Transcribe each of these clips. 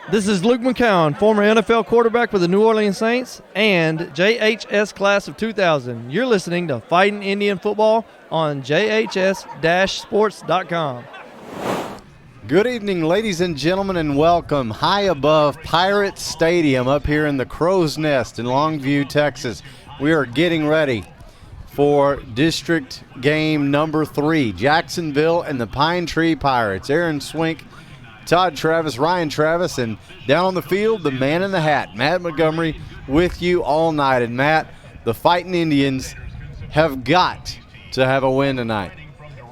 This is Luke McCown, former NFL quarterback for the New Orleans Saints and JHS class of 2000. You're listening to Fighting Indian Football on jhs-sports.com. Good evening, ladies and gentlemen, and welcome high above Pirate Stadium up here in the Crow's Nest in Longview, Texas. We are getting ready for district game number 3, Jacksonville and the Pine Tree Pirates. Aaron Swink, Todd Travis, Ryan Travis, and down on the field, the man in the hat, Matt Montgomery, with you all night. And Matt, the Fighting Indians have got to have a win tonight.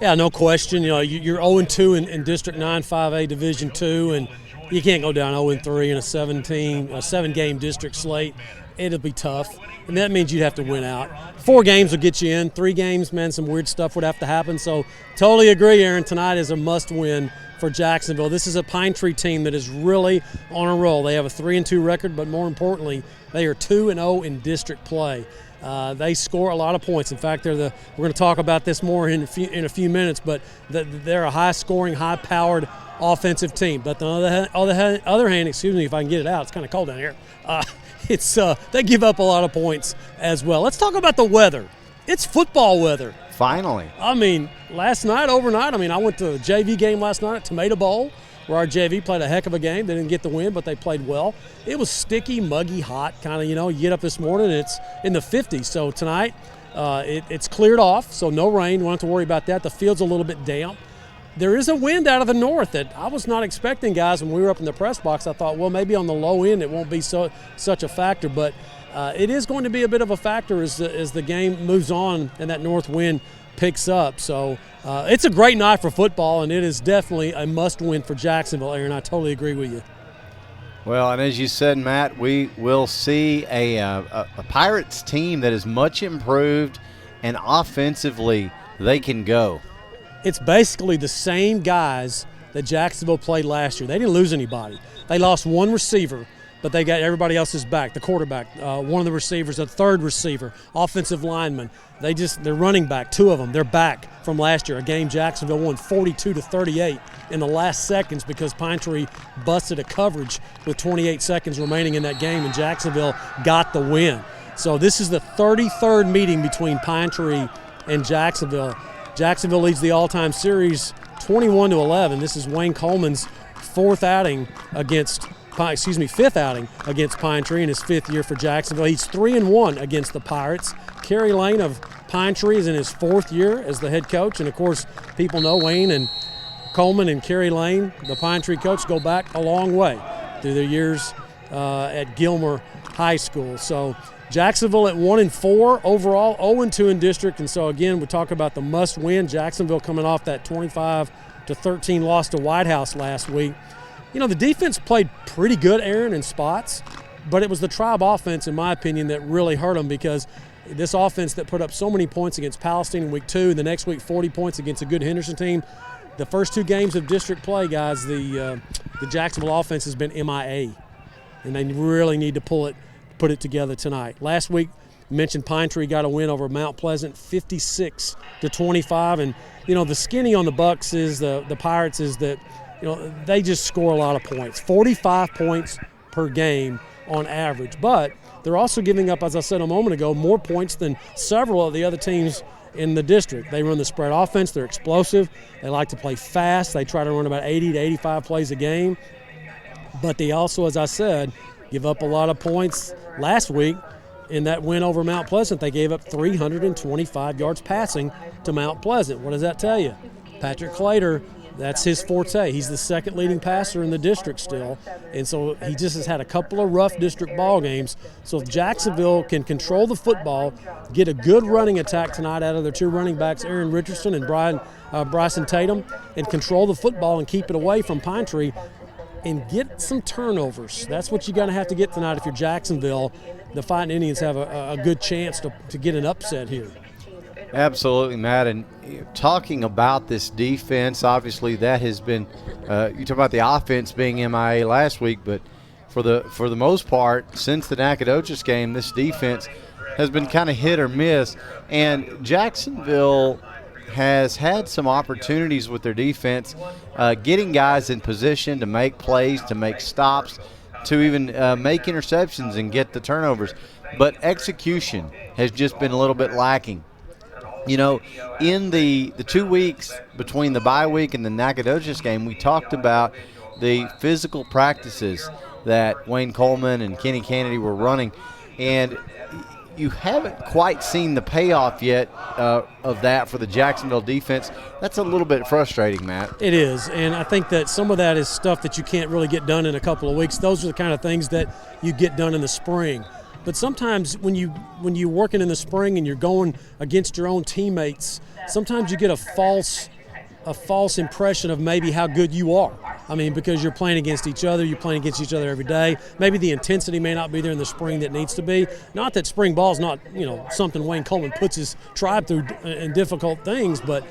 Yeah, no question. You know, you're 0-2 in District 9 5A Division II, and you can't go down 0-3 in a 7-game district slate. It'll be tough, and that means you'd have to win out. 4 games will get you in. 3 games, man, some weird stuff would have to happen. So totally agree, Aaron. Tonight is a must-win for Jacksonville. This is a Pine Tree team that is really on a roll. They have a 3-2 record, but more importantly, they are 2-0 in district play. They score a lot of points. In fact, we're going to talk about this more in a few minutes, but they're a high-scoring, high-powered offensive team. But on the other hand, excuse me if I can get it out, it's kind of cold down here. They give up a lot of points as well. Let's talk about the weather. It's football weather. Finally. I mean, overnight, I went to a JV game last night at Tomato Bowl where our JV played a heck of a game. They didn't get the win, but they played well. It was sticky, muggy, hot, kind of, you get up this morning and it's in the 50s. So tonight it's cleared off, so no rain. We don't have to worry about that. The field's a little bit damp. There is a wind out of the north that I was not expecting, guys. When we were up in the press box, I thought, well, maybe on the low end it won't be such a factor, but it is going to be a bit of a factor as the game moves on and that north wind picks up. So it's a great night for football, and it is definitely a must-win for Jacksonville, Aaron. I totally agree with you. Well, and as you said, Matt, we will see a Pirates team that is much improved, and offensively they can go. It's basically the same guys that Jacksonville played last year. They didn't lose anybody. They lost one receiver, but they got everybody else's back, the quarterback, one of the receivers, a third receiver, offensive lineman. They're running back, 2 of them. They're back from last year, a game Jacksonville won 42-38 in the last seconds because Pine Tree busted a coverage with 28 seconds remaining in that game, and Jacksonville got the win. So this is the 33rd meeting between Pine Tree and Jacksonville. Jacksonville leads the all-time series 21-11. This is Wayne Coleman's fifth outing against Pine Tree in his 5th year for Jacksonville. He's 3-1 against the Pirates. Kerry Lane of Pine Tree is in his 4th year as the head coach, and of course, people know Wayne and Coleman and Kerry Lane, the Pine Tree coach, go back a long way through their years at Gilmer High School. So Jacksonville at 1-4 overall, 0-2 in district, and so again, we talk about the must-win. Jacksonville coming off that 25-13 loss to White House last week. The defense played pretty good, Aaron, in spots, but it was the Tribe offense, in my opinion, that really hurt them because this offense that put up so many points against Palestine in week 2, the next week 40 points against a good Henderson team. The first 2 games of district play, guys, the Jacksonville offense has been MIA, and they really need to put it together tonight. Last week, mentioned Pine Tree got a win over Mount Pleasant, 56-25, and the skinny on the Bucks is the Pirates is that they just score a lot of points, 45 points per game on average, but they're also giving up, as I said a moment ago, more points than several of the other teams in the district. They run the spread offense. They're explosive. They like to play fast. They try to run about 80 to 85 plays a game, but they also, as I said, give up a lot of points. Last week, in that win over Mount Pleasant, they gave up 325 yards passing to Mount Pleasant. What does that tell you? Patrick Clater, that's his forte. He's the 2nd leading passer in the district still, and so he just has had a couple of rough district ball games. So if Jacksonville can control the football, get a good running attack tonight out of their 2 running backs, Aaron Richardson and Bryson Tatum, and control the football and keep it away from Pine Tree, and get some turnovers. That's what you're going to have to get tonight if you're Jacksonville. The Fighting Indians have a good chance to get an upset here. Absolutely, Matt. And talking about this defense, obviously that has been you talk about the offense being MIA last week, but for the most part, since the Nacogdoches game, this defense has been kind of hit or miss. And Jacksonville has had some opportunities with their defense, getting guys in position to make plays, to make stops, to even make interceptions and get the turnovers. But execution has just been a little bit lacking. You know, in the 2 weeks between the bye week and the Nacogdoches game, we talked about the physical practices that Wayne Coleman and Kenny Kennedy were running, and you haven't quite seen the payoff yet of that for the Jacksonville defense. That's a little bit frustrating, Matt. It is, and I think that some of that is stuff that you can't really get done in a couple of weeks. Those are the kind of things that you get done in the spring. But sometimes when you're working in the spring and you're going against your own teammates, sometimes you get a false impression of maybe how good you are. I mean, because you're playing against each other, you're playing against each other every day. Maybe the intensity may not be there in the spring that needs to be. Not that spring ball is not, something Wayne Coleman puts his tribe through in difficult things, but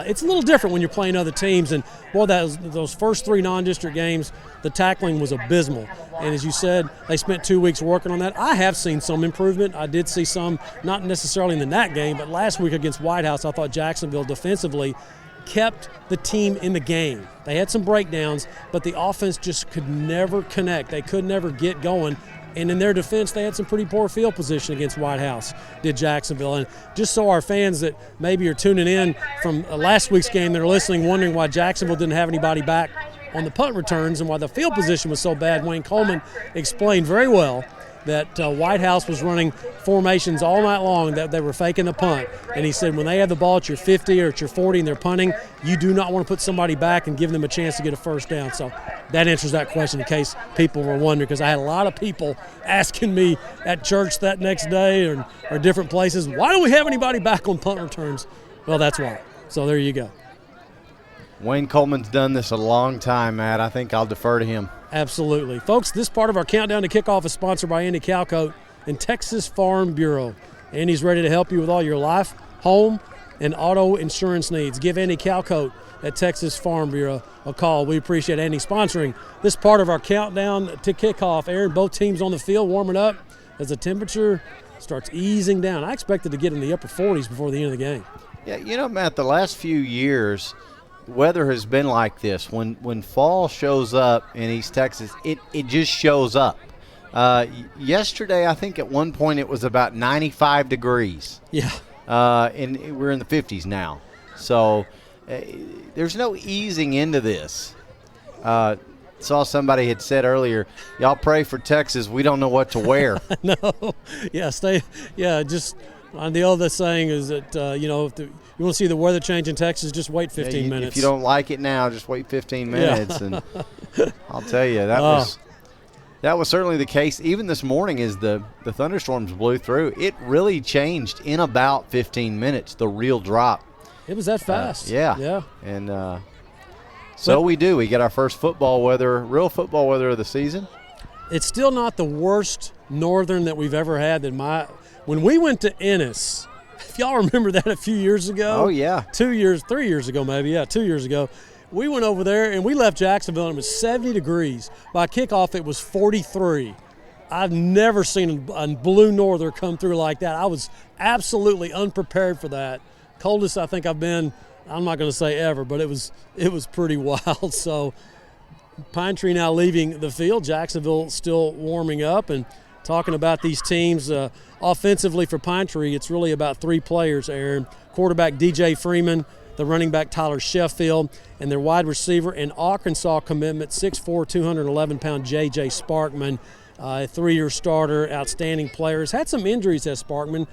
it's a little different when you're playing other teams. And boy, those first 3 non-district games, the tackling was abysmal. And as you said, they spent 2 weeks working on that. I have seen some improvement. I did see some, not necessarily in the NAC game, but last week against White House, I thought Jacksonville defensively kept the team in the game. They had some breakdowns, but the offense just could never connect. They could never get going. And in their defense, they had some pretty poor field position against White House, did Jacksonville. And just so our fans that maybe are tuning in from last week's game that are listening, wondering why Jacksonville didn't have anybody back on the punt returns and why the field position was so bad, Wayne Coleman explained very well that White House was running formations all night long, that they were faking the punt. And he said when they have the ball at your 50 or at your 40 and they're punting, you do not want to put somebody back and give them a chance to get a first down. So that answers that question in case people were wondering, because I had a lot of people asking me at church that next day or different places, why don't we have anybody back on punt returns? Well, that's why. So there you go. Wayne Coleman's done this a long time, Matt. I think I'll defer to him. Absolutely. Folks, this part of our Countdown to Kickoff is sponsored by Andy Calcoat and Texas Farm Bureau. Andy's ready to help you with all your life, home, and auto insurance needs. Give Andy Calcoat at Texas Farm Bureau a call. We appreciate Andy sponsoring this part of our Countdown to Kickoff. Aaron, both teams on the field warming up as the temperature starts easing down. I expected to get in the upper 40s before the end of the game. Yeah, Matt, the last few years – weather has been like this. When fall shows up in East Texas, it just shows up. Yesterday, I think at one point it was about 95 degrees. Yeah. And we're in the 50s now. So there's no easing into this. Saw somebody had said earlier, y'all pray for Texas. We don't know what to wear. No. Yeah, just the other saying is that, if you want to see the weather change in Texas, just wait 15 minutes. If you don't like it now, just wait 15 minutes. And I'll tell you, that was certainly the case. Even this morning as the thunderstorms blew through, it really changed in about 15 minutes, the real drop. It was that fast. Yeah. And we do. We get our first real football weather of the season. It's still not the worst northern that we've ever had. When we went to Ennis, if y'all remember that a few years ago. Oh, yeah. 3 years ago maybe. Yeah, 2 years ago. We went over there and we left Jacksonville and it was 70 degrees. By kickoff, it was 43. I've never seen a blue norther come through like that. I was absolutely unprepared for that. Coldest I think I've been, I'm not going to say ever, but it was pretty wild. So Pine Tree now leaving the field. Jacksonville still warming up. And talking about these teams offensively for Pine Tree, it's really about 3 players, Aaron. Quarterback DJ Freeman, the running back Tyler Sheffield, and their wide receiver and Arkansas commitment, 6'4", 211-pound J.J. Sparkman, a 3-year starter, outstanding player. Has had some injuries as Sparkman.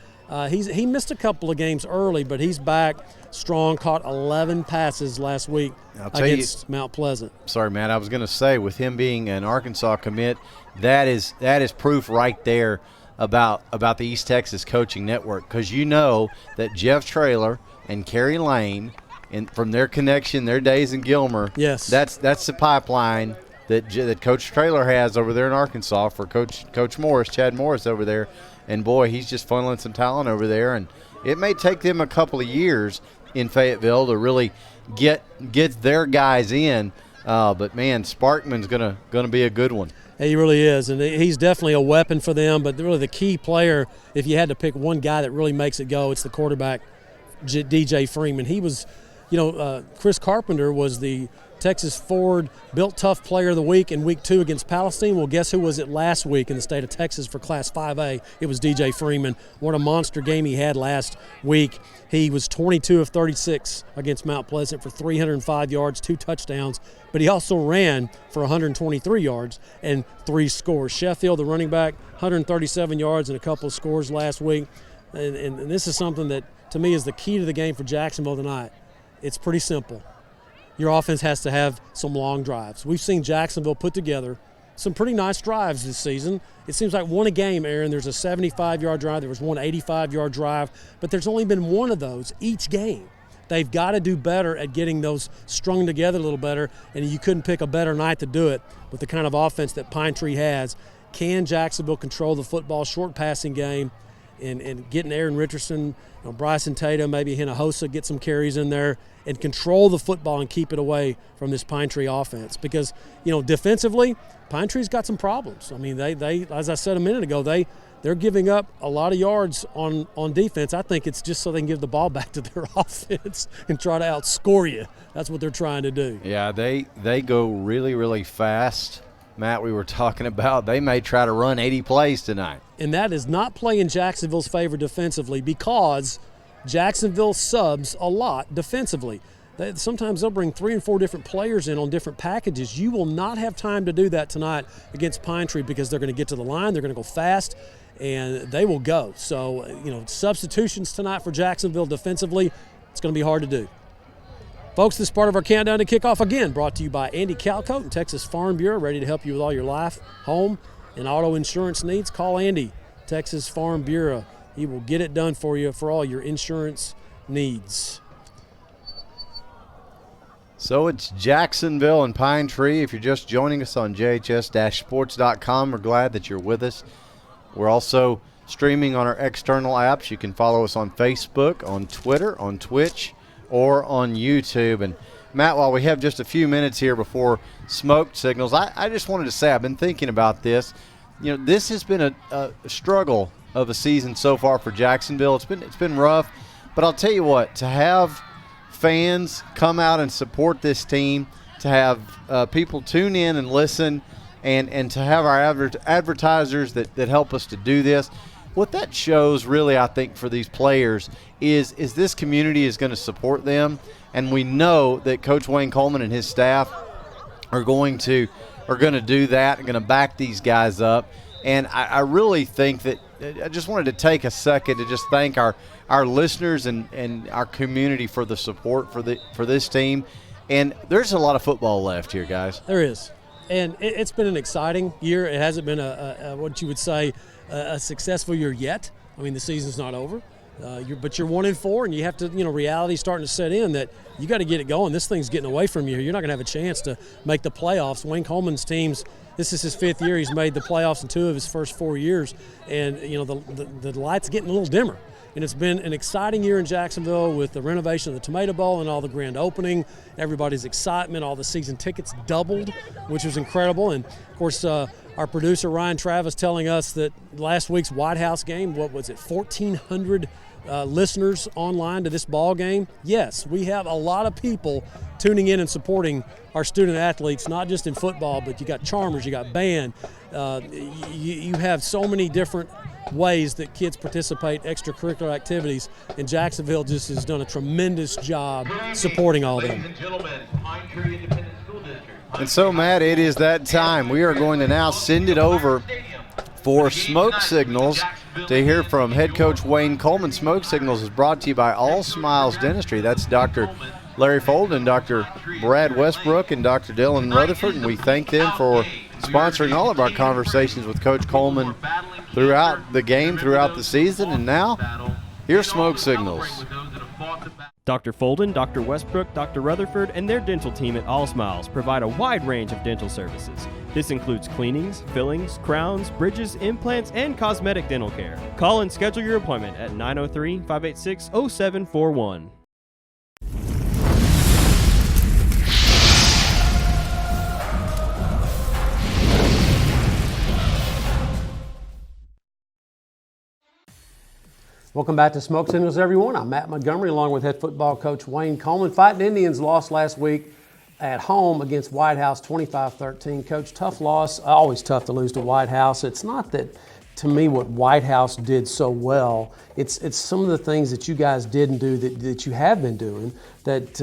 He missed a couple of games early, but he's back strong, caught 11 passes last week against Mount Pleasant. Sorry, Matt, I was going to say, with him being an Arkansas commit, that is proof right there about the East Texas coaching network, because you know that Jeff Traylor and Kerry Lane, and from their connection, their days in Gilmer, yes, that's the pipeline that Coach Traylor has over there in Arkansas for Coach Morris, Chad Morris over there. And, boy, he's just funneling some talent over there. And it may take them a couple of years in Fayetteville to really get their guys in. But, man, Sparkman's gonna be a good one. He really is, and he's definitely a weapon for them. But really the key player, if you had to pick one guy that really makes it go, it's the quarterback, DJ Freeman. He was, Chris Carpenter was the Texas Ford Built Tough Player of the Week in Week 2 against Palestine. Well, guess who was it last week in the state of Texas for Class 5A? It was DJ Freeman. What a monster game he had last week. He was 22 of 36 against Mount Pleasant for 305 yards, 2 touchdowns, but he also ran for 123 yards and 3 scores. Sheffield, the running back, 137 yards and a couple of scores last week. And this is something that, to me, is the key to the game for Jacksonville tonight. It's pretty simple. Your offense has to have some long drives. We've seen Jacksonville put together some pretty nice drives this season. It seems like one a game, Aaron. There's a 75-yard drive. There was one 85-yard drive. But there's only been one of those each game. They've got to do better at getting those strung together a little better, and you couldn't pick a better night to do it with the kind of offense that Pine Tree has. Can Jacksonville control the football, short passing game, and getting Aaron Richardson, Bryson Tatum, maybe Hinojosa, get some carries in there and control the football and keep it away from this Pine Tree offense? Because, defensively, Pine Tree's got some problems. I mean, they as I said a minute ago, they're giving up a lot of yards on defense. I think it's just so they can give the ball back to their offense and try to outscore you. That's what they're trying to do. Yeah, they go really, really fast. Matt, we were talking about they may try to run 80 plays tonight. And that is not playing Jacksonville's favor defensively, because Jacksonville subs a lot defensively. Sometimes they'll bring 3 and 4 different players in on different packages. You will not have time to do that tonight against Pine Tree, because they're going to get to the line, they're going to go fast, and they will go. So, substitutions tonight for Jacksonville defensively, it's going to be hard to do. Folks, this part of our countdown to kickoff, again, brought to you by Andy Calcoat and Texas Farm Bureau, ready to help you with all your life, home, and auto insurance needs. Call Andy, Texas Farm Bureau. He will get it done for you for all your insurance needs. So it's Jacksonville and Pine Tree. If you're just joining us on JHS-sports.com, we're glad that you're with us. We're also streaming on our external apps. You can follow us on Facebook, on Twitter, on Twitch, or on YouTube. And Matt, while we have just a few minutes here before smoke signals, I just wanted to say I've been thinking about this. This has been a struggle of a season so far for Jacksonville. It's been rough, but I'll tell you what, to have fans come out and support this team, to have people tune in and listen, and to have our advertisers that help us to do this, what that shows really, I think, for these players is this community is going to support them, and we know that Coach Wayne Coleman and his staff are going to do that, and going to back these guys up. And I really think that I just wanted to take a second to just thank our listeners and our community for the support for this team. And there's a lot of football left here, guys. There is. And it's been an exciting year. It hasn't been a what you would say a successful year yet. I mean, the season's not over. But you're 1-4, and you have to, reality's starting to set in that you got to get it going. This thing's getting away from you. You're not going to have a chance to make the playoffs. Wayne Coleman's teams, this is his 5th year. He's made the playoffs in 2 of his first 4 years, and the light's getting a little dimmer. And it's been an exciting year in Jacksonville with the renovation of the Tomato Bowl and all the grand opening, everybody's excitement, all the season tickets doubled, which was incredible. And, of course, our producer Ryan Travis telling us that last week's White House game, 1,400 listeners online to this ball game. Yes, we have a lot of people tuning in and supporting our student athletes, not just in football, but you got Charmers, you got band. You have so many different ways that kids participate, extracurricular activities, and Jacksonville just has done a tremendous job supporting all of them. And so, Matt, it is that time. We are going to now send it over for Smoke Signals to hear from head coach Wayne Coleman. Smoke Signals is brought to you by All Smiles Dentistry. That's Dr. Larry Folden, Dr. Brad Westbrook, and Dr. Dylan Rutherford, and we thank them for sponsoring all of our conversations with Coach Coleman throughout the game, throughout the season. And now, here's Smoke Signals. Dr. Folden, Dr. Westbrook, Dr. Rutherford, and their dental team at All Smiles provide a wide range of dental services. This includes cleanings, fillings, crowns, bridges, implants, and cosmetic dental care. Call and schedule your appointment at 903-586-0741. Welcome back to Smoke Signals, everyone. I'm Matt Montgomery along with head football coach Wayne Coleman. Fighting Indians lost last week at home against White House 25-13. Coach, tough loss. Always tough to lose to White House. It's not that, to me, what White House did so well. It's some of the things that you guys didn't do that you have been doing that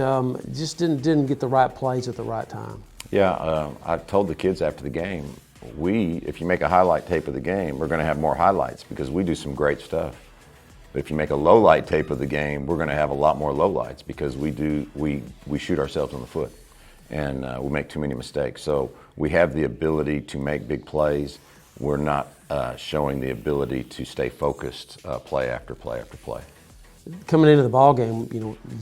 just didn't get the right plays at the right time. Yeah, I told the kids after the game, if you make a highlight tape of the game, we're going to have more highlights because we do some great stuff. But if you make a low light tape of the game, we're going to have a lot more low lights because we shoot ourselves in the foot and we make too many mistakes. So we have the ability to make big plays. We're not showing the ability to stay focused play after play after play. Coming into the ball game,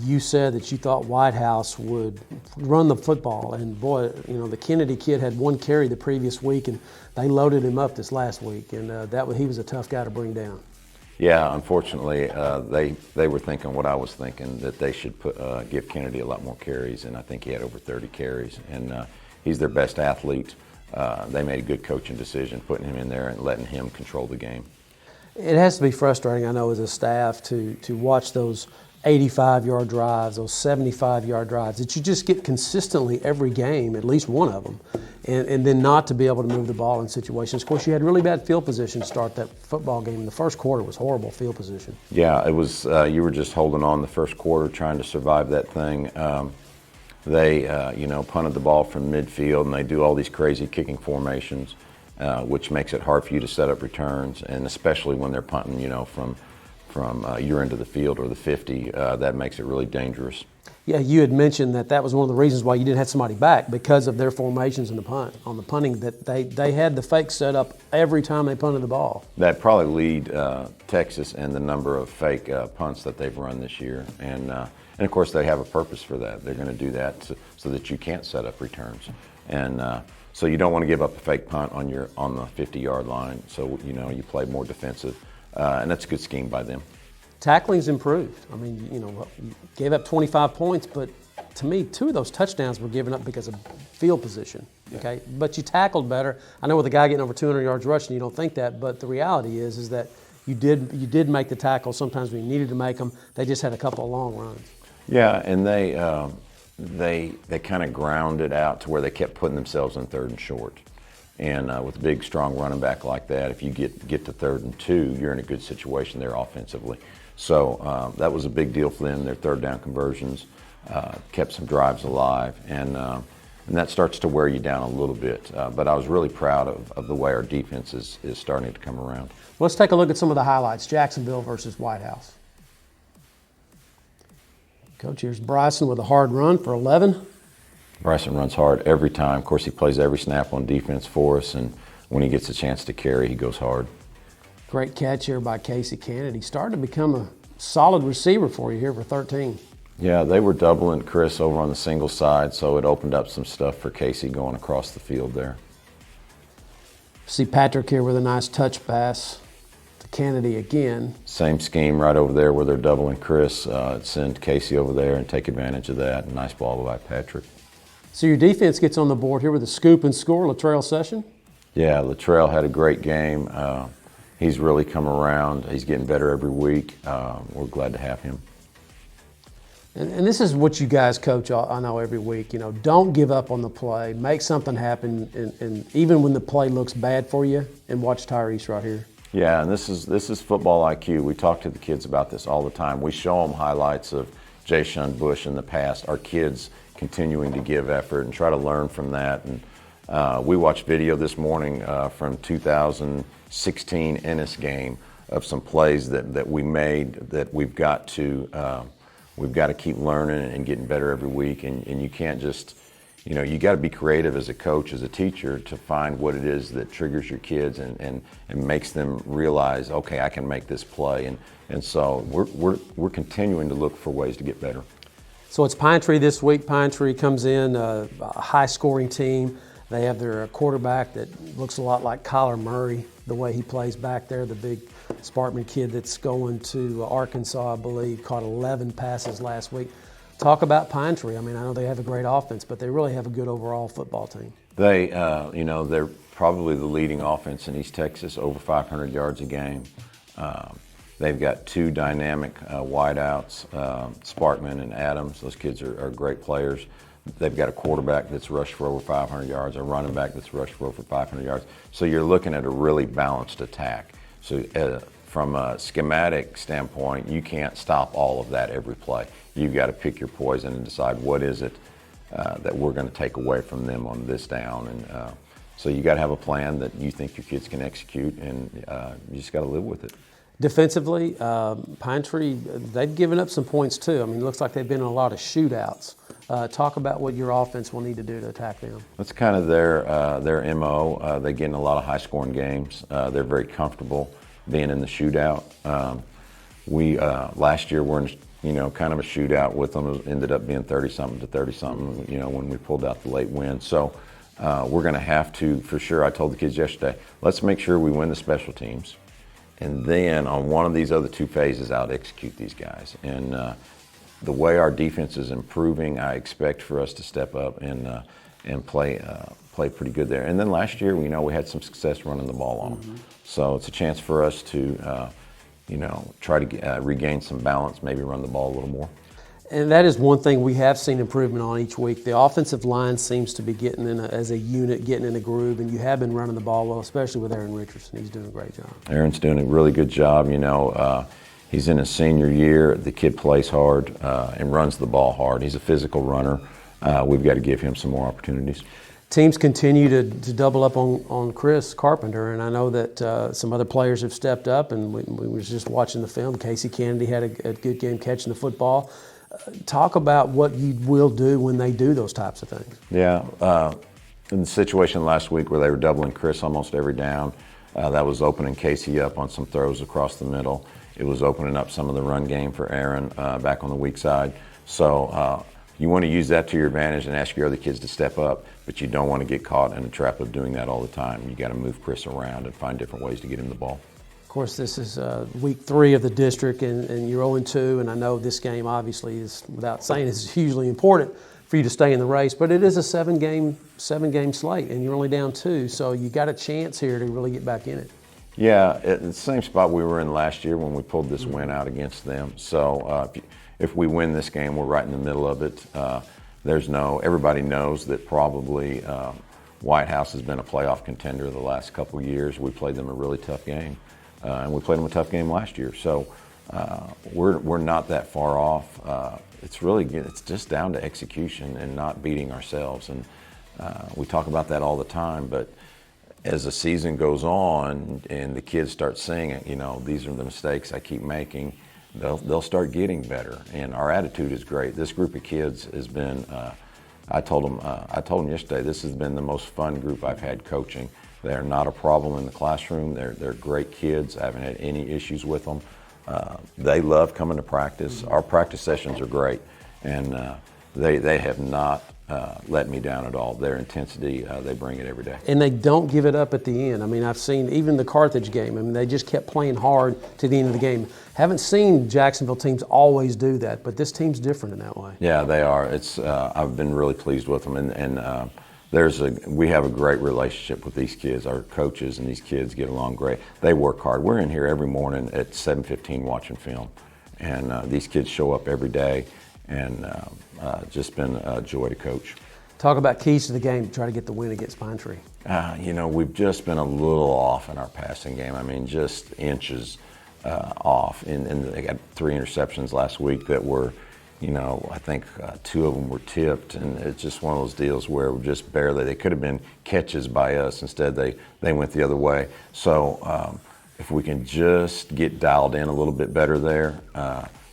you said that you thought White House would run the football, and boy, the Kennedy kid had one carry the previous week, and they loaded him up this last week, and he was a tough guy to bring down. Yeah, unfortunately, they were thinking what I was thinking, that they should give Kennedy a lot more carries, and I think he had over 30 carries, and he's their best athlete. They made a good coaching decision, putting him in there and letting him control the game. It has to be frustrating, I know, as a staff to watch those 85-yard drives, those 75-yard drives that you just get consistently every game, at least one of them, and then not to be able to move the ball in situations. Of course, you had really bad field position to start that football game. The first quarter was horrible field position. Yeah, it was. You were just holding on the first quarter, trying to survive that thing. They punted the ball from midfield, and they do all these crazy kicking formations. Which makes it hard for you to set up returns, and especially when they're punting, from your end of the field or the 50, that makes it really dangerous. Yeah, you had mentioned that was one of the reasons why you didn't have somebody back, because of their formations in the punt. On the punting, that they had the fake set up every time they punted the ball. That probably lead Texas in the number of fake punts that they've run this year, and of course they have a purpose for that. They're going to do that so that you can't set up returns, and so you don't want to give up a fake punt on the 50-yard line. So you play more defensive, and that's a good scheme by them. Tackling's improved. I mean, you gave up 25 points, but to me, 2 of those touchdowns were given up because of field position. Okay, but you tackled better. I know with a guy getting over 200 yards rushing, you don't think that, but the reality is that you did make the tackles sometimes when you needed to make them. They just had a couple of long runs. Yeah, and they kind of ground it out to where they kept putting themselves in 3rd and short. And with a big, strong running back like that, if you get to 3rd and 2, you're in a good situation there offensively. So that was a big deal for them. Their 3rd down conversions kept some drives alive, and that starts to wear you down a little bit. But I was really proud of the way our defense is starting to come around. Let's take a look at some of the highlights. Jacksonville versus White House. Coach, here's Bryson with a hard run for 11. Bryson runs hard every time. Of course, he plays every snap on defense for us, and when he gets a chance to carry, he goes hard. Great catch here by Casey Kennedy. Started to become a solid receiver for you here for 13. Yeah, they were doubling Chris over on the single side, so it opened up some stuff for Casey going across the field there. See Patrick here with a nice touch pass to Kennedy again. Same scheme right over there where they're doubling Chris. Send Casey over there and take advantage of that. Nice ball by Patrick. So your defense gets on the board here with a scoop and score. Latrell Session. Yeah, Latrell had a great game. He's really come around. He's getting better every week. We're glad to have him. And this is what you guys coach, I know, every week. Don't give up on the play. Make something happen, and even when the play looks bad for you, and watch Tyrese right here. Yeah, and this is football IQ. We talk to the kids about this all the time. We show them highlights of Jay Shun Bush in the past. Our kids continuing to give effort and try to learn from that. And we watched video this morning from 2016 Ennis game of some plays that we made that we've got to keep learning and getting better every week. And you can't just, you got to be creative as a coach, as a teacher, to find what it is that triggers your kids and makes them realize, okay, I can make this play. And so we're continuing to look for ways to get better. So it's Pine Tree this week. Pine Tree comes in, a high-scoring team. They have their quarterback that looks a lot like Kyler Murray, the way he plays back there, the big Sparkman kid that's going to Arkansas, I believe, caught 11 passes last week. Talk about Pine Tree. I mean, I know they have a great offense, but they really have a good overall football team. They're probably the leading offense in East Texas, over 500 yards a game. They've got two dynamic wideouts, Sparkman and Adams. Those kids are great players. They've got a quarterback that's rushed for over 500 yards, a running back that's rushed for over 500 yards. So you're looking at a really balanced attack. So from a schematic standpoint, you can't stop all of that every play. You've got to pick your poison and decide what is it that we're going to take away from them on this down. And so you got to have a plan that you think your kids can execute, and you just got to live with it. Defensively, Pine Tree, they've given up some points too. I mean, it looks like they've been in a lot of shootouts. Talk about what your offense will need to do to attack them. That's kind of their MO. They get in a lot of high-scoring games. They're very comfortable being in the shootout. We last year were in kind of a shootout with them. It ended up being 30-something to 30-something. When we pulled out the late win. So we're going to have to, for sure. I told the kids yesterday, let's make sure we win the special teams. And then on one of these other two phases, out execute these guys. And the way our defense is improving, I expect for us to step up and play pretty good there. And then last year, we had some success running the ball on them. So it's a chance for us to, try to regain some balance, maybe run the ball a little more. And that is one thing we have seen improvement on each week. The offensive line seems to be getting as a unit, getting in a groove, and you have been running the ball well, especially with Aaron Richardson. He's doing a great job. Aaron's doing a really good job. He's in his senior year. The kid plays hard and runs the ball hard. He's a physical runner. We've got to give him some more opportunities. Teams continue to double up on Chris Carpenter, and I know that some other players have stepped up, and we were just watching the film. Casey Kennedy had a good game catching the football. Talk about what you will do when they do those types of things. Yeah, in the situation last week where they were doubling Chris almost every down, that was opening Casey up on some throws across the middle. It was opening up some of the run game for Aaron back on the weak side. So you want to use that to your advantage and ask your other kids to step up, but you don't want to get caught in the trap of doing that all the time. You got to move Chris around and find different ways to get him the ball. Of course, this is week 3 of the district, and you're 0-2, and I know this game obviously is, without saying, is hugely important for you to stay in the race, but it is a 7-game slate, and you're only down 2, so you got a chance here to really get back in it. Yeah, it's the same spot we were in last year when we pulled this win out against them. So if we win this game, we're right in the middle of it. Everybody knows that probably White House has been a playoff contender the last couple of years. We played them a really tough game. And we played them a tough game last year, so we're not that far off. It's just down to execution and not beating ourselves, and we talk about that all the time. But as the season goes on and the kids start seeing it, these are the mistakes I keep making, they'll start getting better, and our attitude is great. This group of kids has been. I told them yesterday, this has been the most fun group I've had coaching. They're not a problem in the classroom. They're great kids. I haven't had any issues with them. They love coming to practice. Our practice sessions are great, and they have not let me down at all. Their intensity, they bring it every day. And they don't give it up at the end. I mean, I've seen even the Carthage game. I mean, they just kept playing hard to the end of the game. Haven't seen Jacksonville teams always do that, but this team's different in that way. Yeah, they are. I've been really pleased with them, and we have a great relationship with these kids. Our coaches and these kids get along great. They work hard. We're in here every morning at 7:15 watching film, and these kids show up every day, and just been a joy to coach. Talk about keys to the game to try to get the win against Pine Tree. We've just been a little off in our passing game. I mean, just inches off. And they got 3 interceptions last week that were, I think 2 of them were tipped, and it's just one of those deals where we're just barely, they could have been catches by us. Instead, they went the other way. So if we can just get dialed in a little bit better there,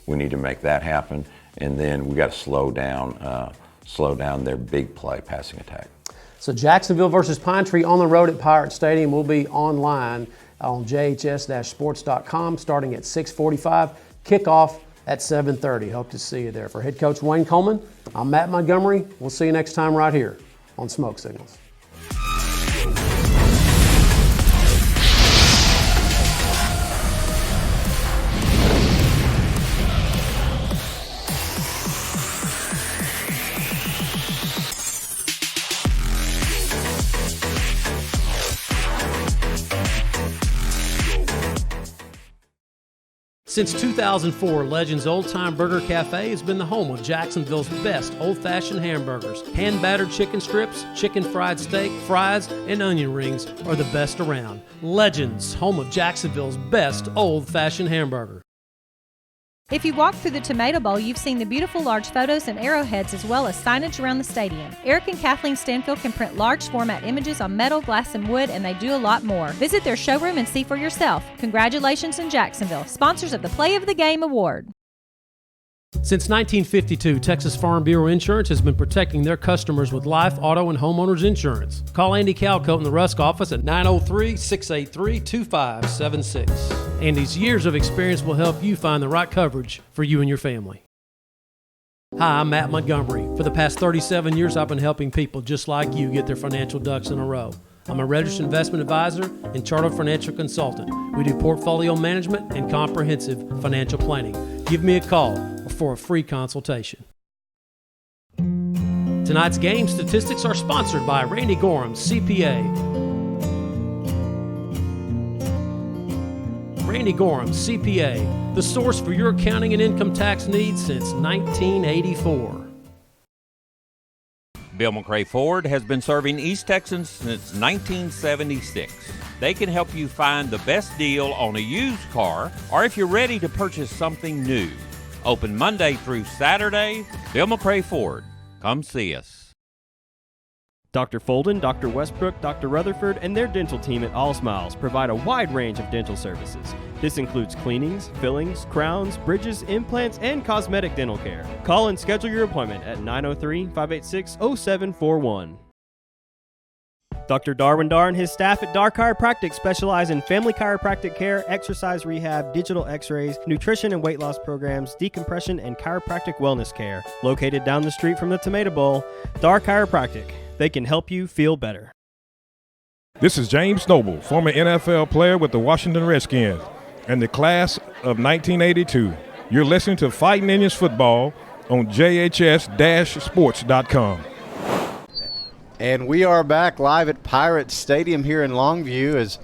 we need to make that happen. And then we got to slow down their big play passing attack. So Jacksonville versus Pine Tree on the road at Pirate Stadium will be online on jhs-sports.com starting at 6:45. Kickoff at 7:30. Hope to see you there. For head coach Wayne Coleman, I'm Matt Montgomery. We'll see you next time right here on Smoke Signals. Since 2004, Legends Old Time Burger Cafe has been the home of Jacksonville's best old-fashioned hamburgers. Hand-battered chicken strips, chicken fried steak, fries, and onion rings are the best around. Legends, home of Jacksonville's best old-fashioned hamburger. If you walk through the Tomato Bowl, you've seen the beautiful large photos and arrowheads as well as signage around the stadium. Eric and Kathleen Stanfield can print large format images on metal, glass, and wood, and they do a lot more. Visit their showroom and see for yourself. Congratulations in Jacksonville, sponsors of the Play of the Game Award. Since 1952, Texas Farm Bureau Insurance has been protecting their customers with life, auto, and homeowners insurance. Call Andy Calcoat in the Rusk office at 903-683-2576. Andy's years of experience will help you find the right coverage for you and your family. Hi, I'm Matt Montgomery. For the past 37 years, I've been helping people just like you get their financial ducks in a row. I'm a registered investment advisor and chartered financial consultant. We do portfolio management and comprehensive financial planning. Give me a call for a free consultation. Tonight's game statistics are sponsored by Randy Gorham, CPA. Randy Gorham, CPA, the source for your accounting and income tax needs since 1984. Bill McRae Ford has been serving East Texans since 1976. They can help you find the best deal on a used car or if you're ready to purchase something new. Open Monday through Saturday. Bill McRae Ford. Come see us. Dr. Folden, Dr. Westbrook, Dr. Rutherford, and their dental team at All Smiles provide a wide range of dental services. This includes cleanings, fillings, crowns, bridges, implants, and cosmetic dental care. Call and schedule your appointment at 903-586-0741. Dr. Darwin Dar and his staff at Dar Chiropractic specialize in family chiropractic care, exercise rehab, digital x-rays, nutrition and weight loss programs, decompression, and chiropractic wellness care. Located down the street from the Tomato Bowl, Dar Chiropractic. They can help you feel better. This is James Noble, former NFL player with the Washington Redskins and the class of 1982. You're listening to Fighting Indians Football on JHS-sports.com. And we are back live at Pirate Stadium here in Longview as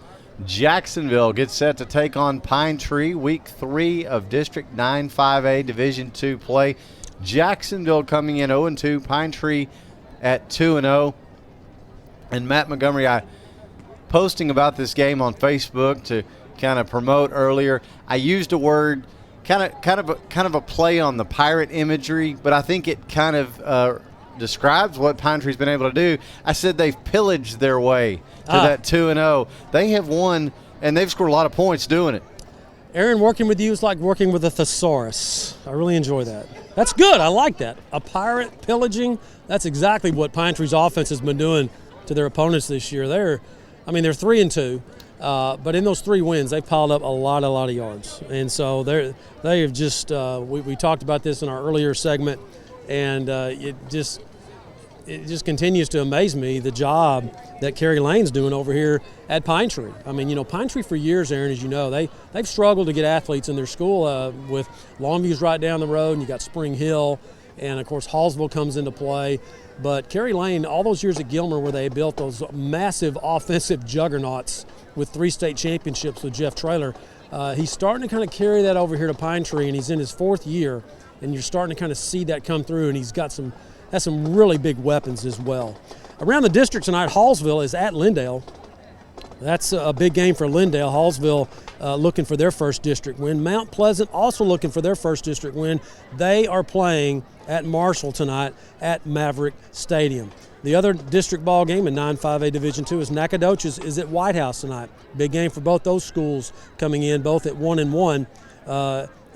Jacksonville gets set to take on Pine Tree, Week 3 of District 9 5A Division II play. Jacksonville coming in 0-2, Pine Tree at 2-0. And Matt Montgomery, I posting about this game on Facebook to kind of promote earlier. I used a word, kind of a play on the pirate imagery, but I think it kind of describes what Pine Tree's been able to do. I said they've pillaged their way to that 2-0. They have won, and they've scored a lot of points doing it. Aaron, working with you is like working with a thesaurus. I really enjoy that. That's good. I like that. A pirate pillaging. That's exactly what Pine Tree's offense has been doing to their opponents this year. They're 3-2, but in those 3 wins, they've piled up a lot of yards. And so they have just. We talked about this in our earlier segment, and it just continues to amaze me the job that Kerry Lane's doing over here at Pine Tree. I mean, Pine Tree for years, Aaron, as you know, they've struggled to get athletes in their school with Longview's right down the road, and you got Spring Hill, and of course Hallsville comes into play. But Kerry Lane, all those years at Gilmer where they built those massive offensive juggernauts with 3 state championships with Jeff Traylor, he's starting to kind of carry that over here to Pine Tree, and he's in his 4th year, and you're starting to kind of see that come through, and he's got some really big weapons as well. Around the district tonight, Hallsville is at Lindale. That's a big game for Lindale. Hallsville looking for their first district win. Mount Pleasant also looking for their first district win. They are playing at Marshall tonight at Maverick Stadium. The other district ball game in 9-5A Division II is Nacogdoches is at White House tonight. Big game for both those schools coming in, both at 1-1,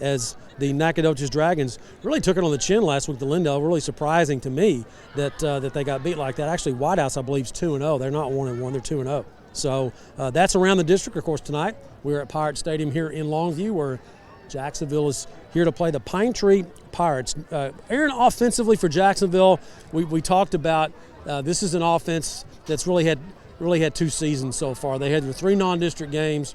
as the Nacogdoches Dragons really took it on the chin last week to Lindale. Really surprising to me that they got beat like that. Actually, White House, I believe, is 2-0. They're not 1-1. They're 2-0. So that's around the district. Of course, tonight we're at Pirate Stadium here in Longview, where Jacksonville is here to play the Pine Tree Pirates. Aaron, offensively for Jacksonville, we talked about this is an offense that's really had 2 seasons so far. They had their 3 non-district games,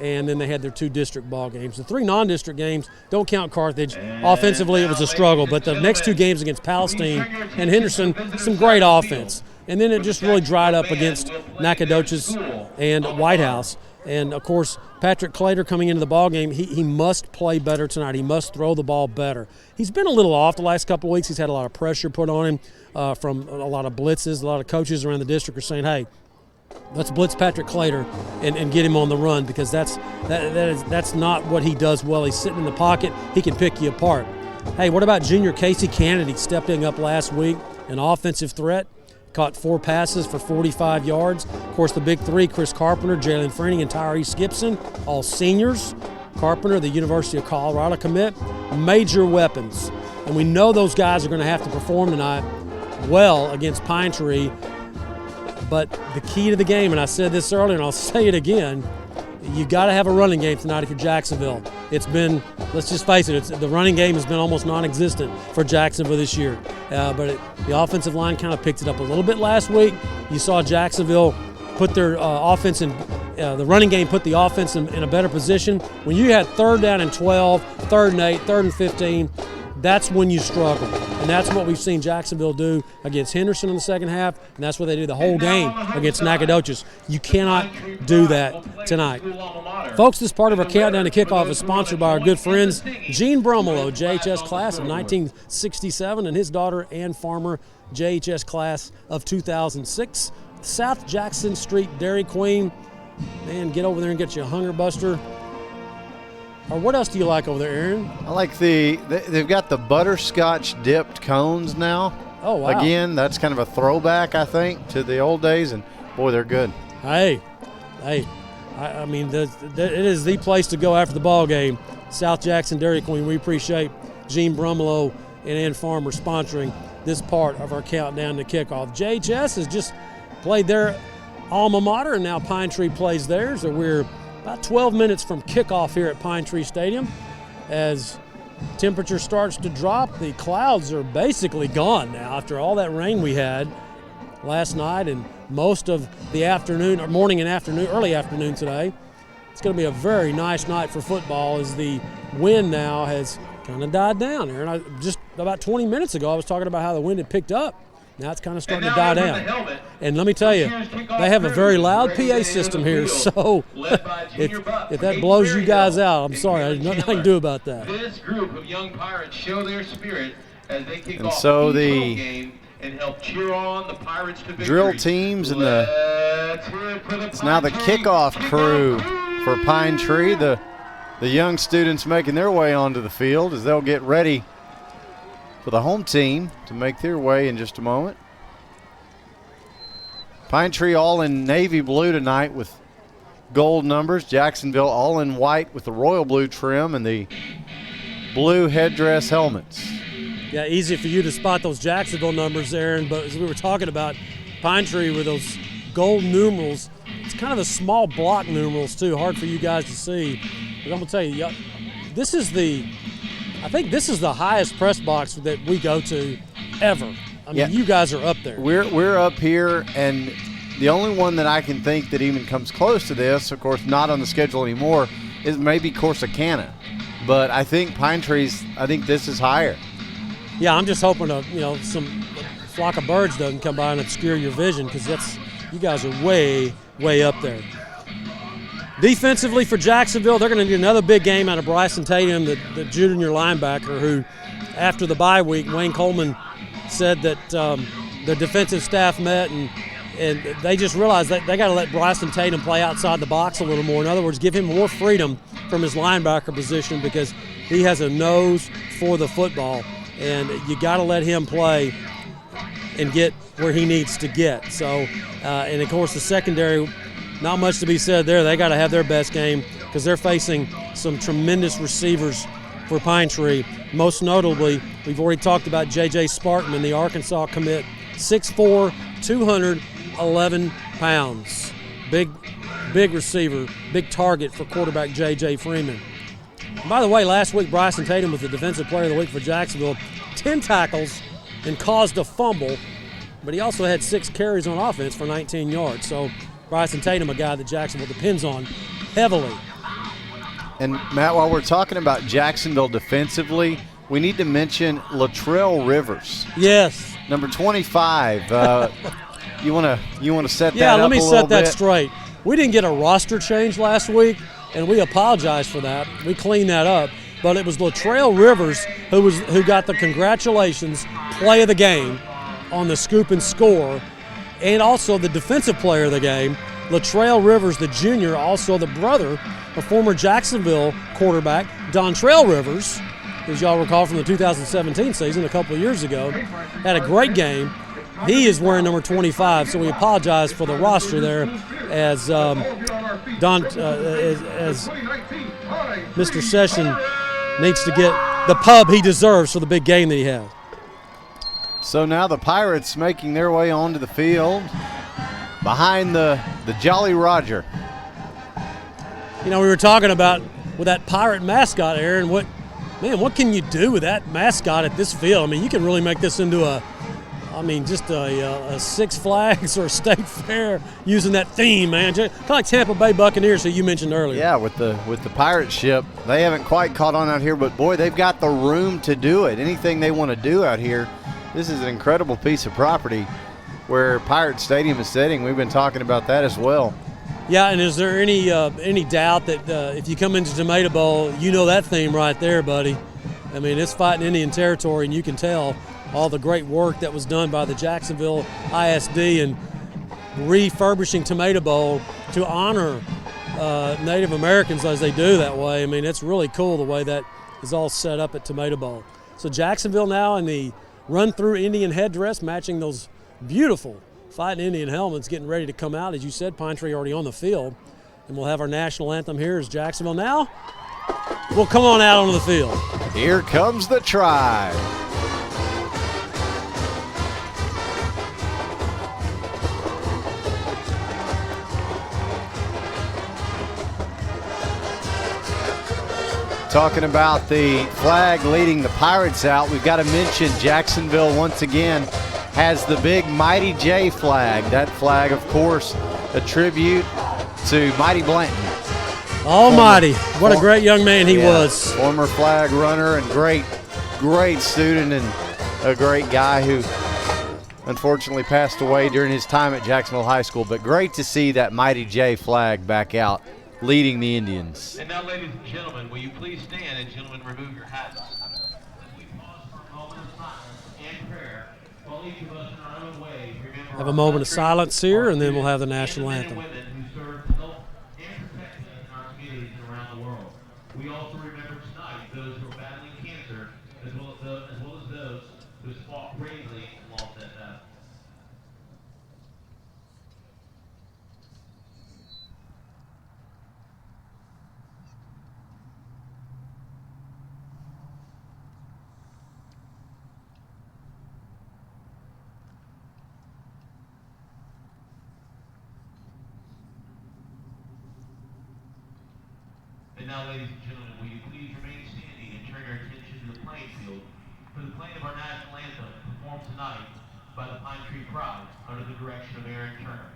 and then they had their 2 district ball games. The 3 non-district games don't count Carthage. Offensively, it was a struggle, but the next 2 games against Palestine and Henderson, some great offense. And then it just really dried up against Nacogdoches and White House. And, of course, Patrick Clater coming into the ballgame, he must play better tonight. He must throw the ball better. He's been a little off the last couple of weeks. He's had a lot of pressure put on him from a lot of blitzes. A lot of coaches around the district are saying, hey, let's blitz Patrick Clater and get him on the run, because that's not what he does well. He's sitting in the pocket. He can pick you apart. Hey, what about junior Casey Kennedy stepping up last week, an offensive threat? Caught 4 passes for 45 yards. Of course, the big 3, Chris Carpenter, Jalen Freening, and Tyrese Gibson, all seniors. Carpenter, the University of Colorado commit, major weapons. And we know those guys are going to have to perform tonight well against Pine Tree. But the key to the game, and I said this earlier and I'll say it again, you got to have a running game tonight if you're Jacksonville. It's been, let's just face it, the running game has been almost non-existent for Jacksonville this year. But the offensive line kind of picked it up a little bit last week. You saw Jacksonville put their offense in, the running game put the offense in a better position. When you had 3rd down and 12, 3rd and 8, 3rd and 15, that's when you struggle. And that's what we've seen Jacksonville do against Henderson in the second half, and that's what they do the whole game against Nacogdoches. You cannot do that tonight. Folks, this part of our Countdown to Kickoff is sponsored by our good friends Gene Brumelo, JHS class of 1967, and his daughter Ann Farmer, JHS class of 2006. South Jackson Street Dairy Queen. Man, get over there and get you a Hunger Buster. Or what else do you like over there, Aaron? I like they've got the butterscotch dipped cones now. Oh, wow. Again, that's kind of a throwback, I think, to the old days, and boy, they're good. Hey, I mean, it is the place to go after the ball game. South Jackson Dairy Queen. We appreciate Gene Brumelo and Ann Farmer sponsoring this part of our Countdown to Kickoff. JHS has just played their alma mater, and now Pine Tree plays theirs. So we're about 12 minutes from kickoff here at Pine Tree Stadium. As temperature starts to drop, the clouds are basically gone now after all that rain we had last night and most of the afternoon, or morning and afternoon, early afternoon today. It's going to be a very nice night for football as the wind now has kind of died down. Aaron, just about 20 minutes ago I was talking about how the wind had picked up. Now it's kind of starting to die down. And let me tell you, they have a very loud PA system here, so if that blows you guys out, I'm sorry, I had nothing I can do about that. This group of young Pirates show their spirit as they kick off so the the game and help cheer on the Pirates to victory. drill teams and it's now the kickoff crew for Pine Tree. The young students making their way onto the field as they'll get ready for the home team to make their way in just a moment. Pine Tree all in navy blue tonight with gold numbers. Jacksonville all in white with the royal blue trim and the blue headdress helmets. Yeah, easy for you to spot those Jacksonville numbers, Aaron, but as we were talking about Pine Tree with those gold numerals, it's kind of the small block numerals too, hard for you guys to see. But I'm going to tell you, I think this is the highest press box that we go to ever. I mean, you guys are up there. We're up here, and the only one that I can think that even comes close to this, of course not on the schedule anymore, is maybe Corsicana. But I think Pine Tree's, I think this is higher. Yeah, I'm just hoping some flock of birds doesn't come by and obscure your vision, because you guys are way, way up there. Defensively for Jacksonville, they're going to need another big game out of Bryson Tatum, the junior linebacker, who after the bye week, Wayne Coleman said that the defensive staff met and they just realized that they got to let Bryson Tatum play outside the box a little more. In other words, give him more freedom from his linebacker position, because he has a nose for the football, and you got to let him play and get where he needs to get. So, and of course the secondary, not much to be said there. They got to have their best game because they're facing some tremendous receivers for Pine Tree. Most notably, we've already talked about J.J. Sparkman, the Arkansas commit, 6'4", 211 pounds. Big receiver, big target for quarterback J.J. Freeman. And by the way, last week Bryson Tatum was the defensive player of the week for Jacksonville. 10 tackles and caused a fumble, but he also had 6 carries on offense for 19 yards. So Bryson Tatum, a guy that Jacksonville depends on heavily. And, Matt, while we're talking about Jacksonville defensively, we need to mention Latrell Rivers. Yes. Number 25. You want to set that up a little bit? Yeah, let me set that straight. We didn't get a roster change last week, and we apologize for that. We cleaned that up. But it was Latrell Rivers who got the congratulations play of the game on the scoop and score, and also the defensive player of the game. Latrell Rivers, the junior, also the brother of former Jacksonville quarterback Dontrell Rivers, as y'all recall from the 2017 season a couple of years ago, had a great game. He is wearing number 25, so we apologize for the roster there as as Mr. Session needs to get the pub he deserves for the big game that he has. So now the Pirates making their way onto the field behind the Jolly Roger. You know, we were talking about with that Pirate mascot, Aaron, what can you do with that mascot at this field? I mean, you can really make this into a Six Flags or a State Fair using that theme, man. Kind of like Tampa Bay Buccaneers, who you mentioned earlier. Yeah, with the pirate ship, they haven't quite caught on out here, but boy, they've got the room to do it. Anything they want to do out here, this is an incredible piece of property where Pirate Stadium is sitting. We've been talking about that as well. Yeah, and is there any doubt that if you come into Tomato Bowl, you know that theme right there, buddy? I mean, it's fighting Indian territory, and you can tell all the great work that was done by the Jacksonville ISD in refurbishing Tomato Bowl to honor Native Americans as they do that way. I mean, it's really cool the way that is all set up at Tomato Bowl. So Jacksonville now in the run-through Indian headdress, matching those beautiful fighting Indian helmets, getting ready to come out. As you said, Pine Tree already on the field. And we'll have our national anthem here as Jacksonville now will come on out onto the field. Here comes the Tribe. Talking about the flag leading the Pirates out, we've got to mention Jacksonville once again has the big Mighty J flag. That flag, of course, a tribute to Mighty Blanton. Almighty, what a great young man he was. Former flag runner and great student and a great guy who unfortunately passed away during his time at Jacksonville High School. But great to see that Mighty J flag back out leading the Indians. And now, ladies and gentlemen, will you please stand and gentlemen remove your hats? As we pause for a moment of silence and prayer, while each of us in our own way remember Have a moment of silence here, and then we'll have the national anthem. who serve to help and protect us in our communities and around the world. We also remember tonight those who are battling cancer, as well as those who fought bravely and lost that battle. And now, ladies and gentlemen, will you please remain standing and turn your attention to the playing field for the playing of our national anthem performed tonight by the Pine Tree Pride under the direction of Aaron Turner.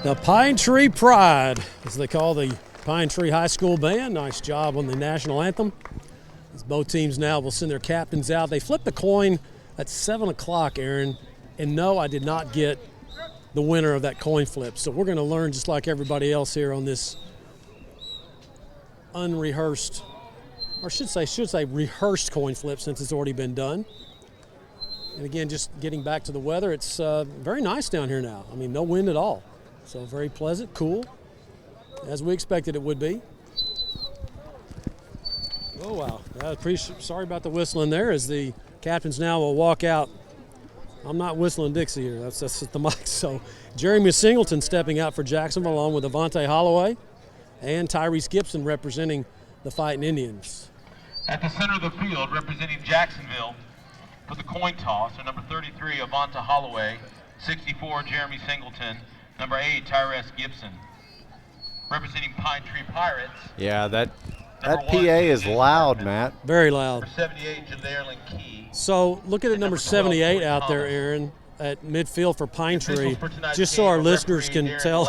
The Pine Tree Pride, as they call the Pine Tree High School band. Nice job on the national anthem. As both teams now will send their captains out. They flipped the coin at 7 o'clock, Aaron. And no, I did not get the winner of that coin flip. So we're going to learn just like everybody else here on this unrehearsed, or should say rehearsed coin flip since it's already been done. And again, just getting back to the weather, it's very nice down here now. I mean, no wind at all. So very pleasant, cool, as we expected it would be. Oh, wow. Sorry about the whistling there as the captains now will walk out. I'm not whistling Dixie here. That's at the mic. So Jeremy Singleton stepping out for Jacksonville along with Avante Holloway and Tyrese Gibson representing the Fighting Indians. At the center of the field, representing Jacksonville for the coin toss, are number 33, Avante Holloway, 64, Jeremy Singleton, number 8, Tyrese Gibson. Representing Pine Tree Pirates. Yeah, that PA is loud, Matt. Very loud. Number 78, Jadairlin Key. So look at number 78 out there, Aaron, at midfield for Pine Tree. Just so our listeners can tell,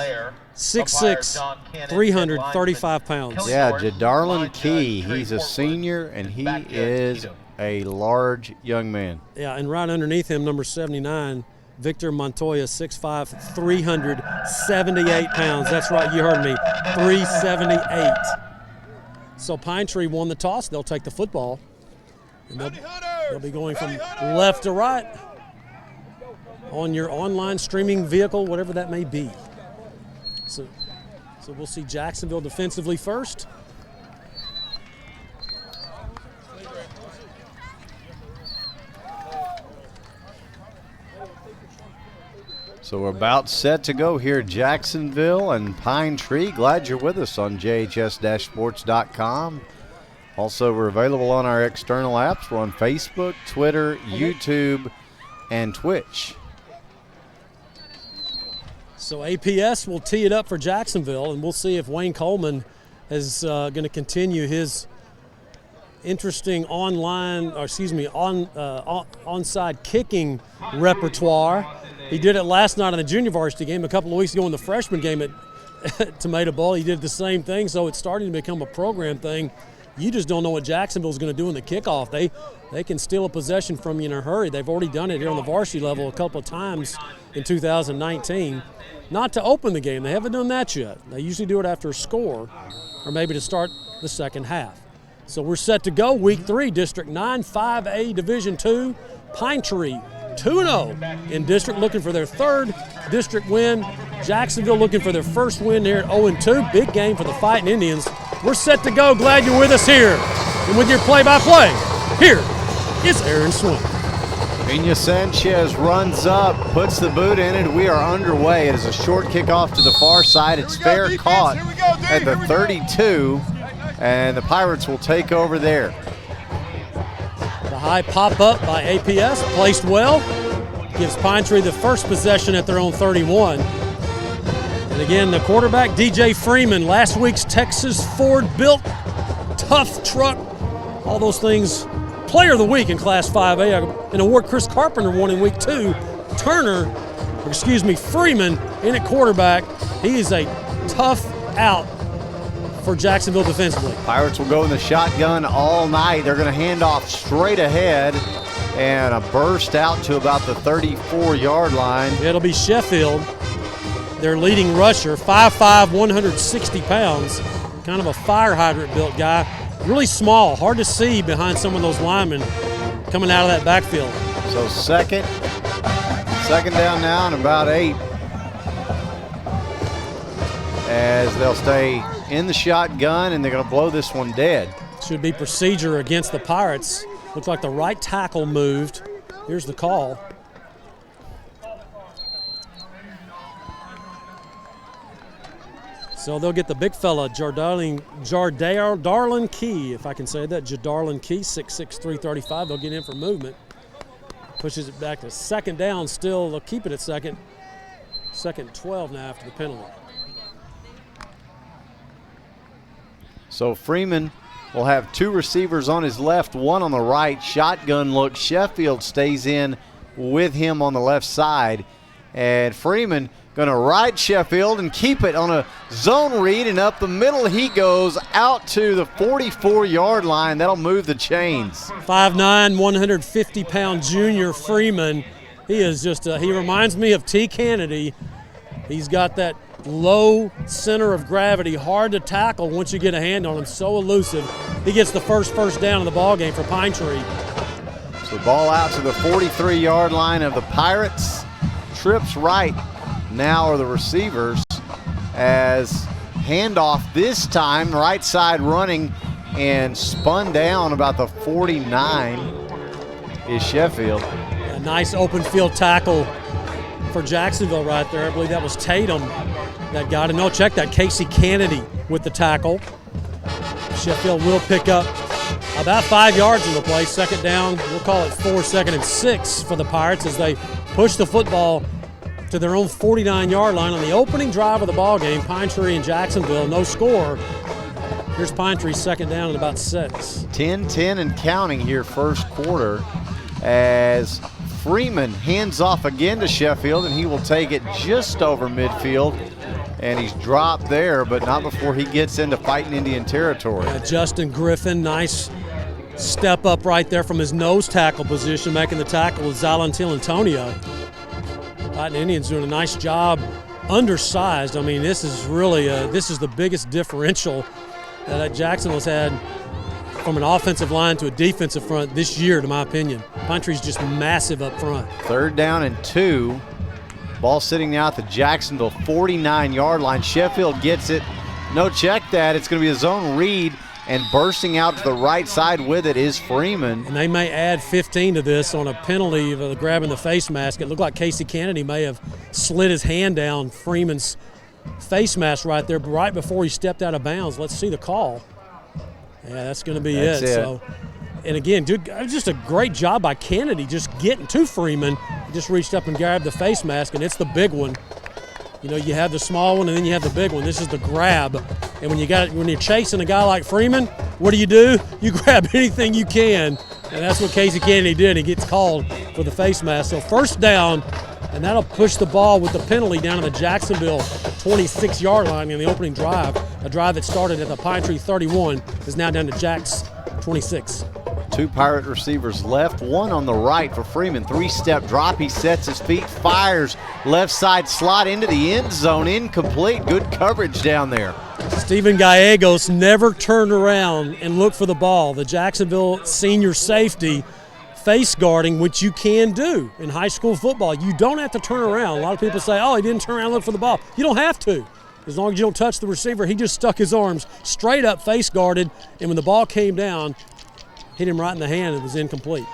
6'6", 335 pounds. Yeah, Jadarlin Key. He's a senior, and he is a large young man. Yeah, and right underneath him, number 79, Victor Montoya, 6'5", 378 pounds. That's right, you heard me, 378. So Pine Tree won the toss. They'll take the football. And they'll be going from left to right on your online streaming vehicle, whatever that may be. So we'll see Jacksonville defensively first. So we're about set to go here, Jacksonville and Pine Tree. Glad you're with us on jhs-sports.com. Also, we're available on our external apps. We're on Facebook, Twitter, YouTube, and Twitch. So APS will tee it up for Jacksonville, and we'll see if Wayne Coleman is going to continue his interesting onside kicking repertoire. He did it last night in the junior varsity game. A couple of weeks ago in the freshman game at Tomato Bowl, he did the same thing. So it's starting to become a program thing. You just don't know what Jacksonville's going to do in the kickoff. They can steal a possession from you in a hurry. They've already done it here on the varsity level a couple of times in 2019. Not to open the game. They haven't done that yet. They usually do it after a score or maybe to start the second half. So we're set to go. Week 3, District 9, 5A, Division 2, Pine Tree. 2-0 in district, looking for their 3rd district win. Jacksonville looking for their 1st win here at 0-2. Big game for the Fighting Indians. We're set to go. Glad you're with us here. And with your play-by-play, here is Aaron Swim. Pena Sanchez runs up, puts the boot in it. We are underway. It is a short kickoff to the far side. It's fair caught at the 32, and the Pirates will take over there. The high pop-up by APS, placed well. Gives Pine Tree the first possession at their own 31. And again, the quarterback, DJ Freeman, last week's Texas Ford-built tough truck, all those things. Player of the week in Class 5A, an award Chris Carpenter won in week 2. Freeman in at quarterback. He is a tough out for Jacksonville defensively. Pirates will go in the shotgun all night. They're going to hand off straight ahead and a burst out to about the 34-yard line. It'll be Sheffield, their leading rusher, 5'5", 160 pounds, kind of a fire hydrant built guy. Really small, hard to see behind some of those linemen coming out of that backfield. So second down now and about 8 as they'll stay in the shotgun, and they're going to blow this one dead. Should be procedure against the Pirates. Looks like the right tackle moved. Here's the call. So they'll get the big fella, Jadarlin Key, if I can say that. Jadarlin Key, 6'6", 335. They'll get in for movement. Pushes it back to second down still. They'll keep it at second. Second 12 now after the penalty. So Freeman will have 2 receivers on his left, 1 on the right. Shotgun look. Sheffield stays in with him on the left side. And Freeman going to ride Sheffield and keep it on a zone read, and up the middle he goes out to the 44-yard line. That'll move the chains. 5'9", 150-pound junior Freeman. He is just he reminds me of T. Kennedy. He's got that low center of gravity, hard to tackle once you get a hand on him, so elusive. He gets the first down in the ball game for Pine Tree. So the ball out to the 43-yard line of the Pirates. Trips right now are the receivers as handoff this time, right side running and spun down about the 49 is Sheffield. A nice open field tackle for Jacksonville right there. I believe that was Tatum that got it. No, check that. Casey Kennedy with the tackle. Sheffield will pick up about 5 yards in the play. Second down, we'll call it 4, 2nd and 6 for the Pirates as they push the football to their own 49-yard line on the opening drive of the ball game. Pine Tree and Jacksonville, no score. Here's Pine Tree, second down and about 6. 10-10 and counting here first quarter as Freeman hands off again to Sheffield, and he will take it just over midfield. And he's dropped there, but not before he gets into Fighting Indian territory. Justin Griffin, nice step up right there from his nose tackle position, making the tackle with Zalantil Antonio. Fighting Indians doing a nice job, undersized. I mean, this is really this is the biggest differential that Jacksonville's had from an offensive line to a defensive front this year, to my opinion. Pine Tree's just massive up front. 3rd down and 2. Ball sitting now at the Jacksonville 49-yard line. Sheffield gets it. No, check that. It's going to be a zone read, and bursting out to the right side with it is Freeman. And they may add 15 to this on a penalty of grabbing the face mask. It looked like Casey Kennedy may have slid his hand down Freeman's face mask right there right before he stepped out of bounds. Let's see the call. Yeah, that's going to be it. So, and again, dude, just a great job by Kennedy just getting to Freeman. He just reached up and grabbed the face mask, and it's the big one. You know, you have the small one and then you have the big one. This is the grab. And when you're chasing a guy like Freeman, what do? You grab anything you can. And that's what Casey Kennedy did. He gets called for the face mask. So first down, and that'll push the ball with the penalty down to the Jacksonville 26-yard line in the opening drive. A drive that started at the Pine Tree 31 is now down to Jack's 26. 2 Pirate receivers left, one on the right for Freeman. 3-step drop, he sets his feet, fires left side slot into the end zone, incomplete. Good coverage down there. Steven Gallegos never turned around and looked for the ball. The Jacksonville senior safety face guarding, which you can do in high school football. You don't have to turn around. A lot of people say, oh, he didn't turn around and look for the ball. You don't have to. As long as you don't touch the receiver, he just stuck his arms straight up, face guarded, and when the ball came down, hit him right in the hand. It was incomplete.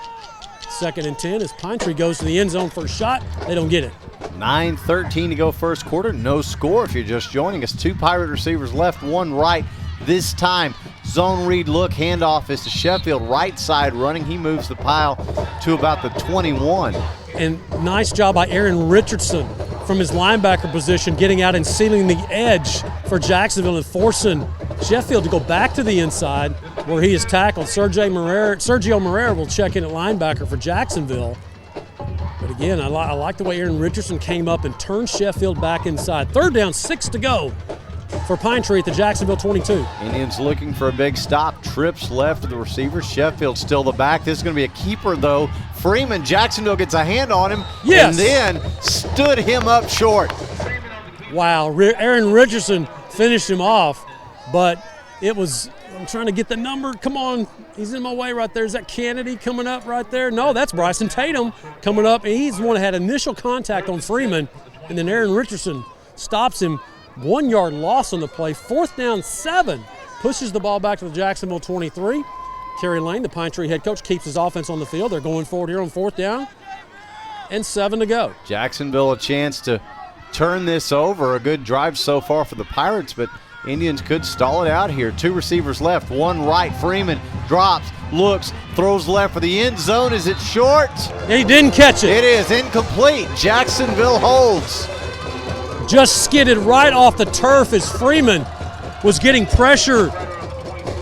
2nd and 10 as Pine Tree goes to the end zone for a shot. They don't get it. 9:13 to go first quarter. No score if you're just joining us. 2 Pirate receivers left, 1 right this time. Zone read look, handoff is to Sheffield, right side running. He moves the pile to about the 21. And nice job by Aaron Richardson from his linebacker position, getting out and sealing the edge for Jacksonville and forcing Sheffield to go back to the inside where he is tackled. Sergio Morera will check in at linebacker for Jacksonville. But again, I like the way Aaron Richardson came up and turned Sheffield back inside. 3rd down, 6 to go for Pine Tree at the Jacksonville 22. Indians looking for a big stop. Trips left of the receiver. Sheffield still the back. This is going to be a keeper, though. Freeman, Jacksonville gets a hand on him. Yes. And then stood him up short. Wow, Aaron Richardson finished him off, but it was, I'm trying to get the number. Come on, he's in my way right there. Is that Kennedy coming up right there? No, that's Bryson Tatum coming up, and he's the one that had initial contact on Freeman, and then Aaron Richardson stops him. 1 yard loss on the play. 4th down, 7. Pushes the ball back to the Jacksonville 23. Kerry Lane, the Pine Tree head coach, keeps his offense on the field. They're going forward here on 4th down and 7 to go. Jacksonville a chance to turn this over. A good drive so far for the Pirates, but Indians could stall it out here. 2 receivers left, 1 right. Freeman drops, looks, throws left for the end zone. Is it short? He didn't catch it. It is incomplete. Jacksonville holds. Just skidded right off the turf as Freeman was getting pressure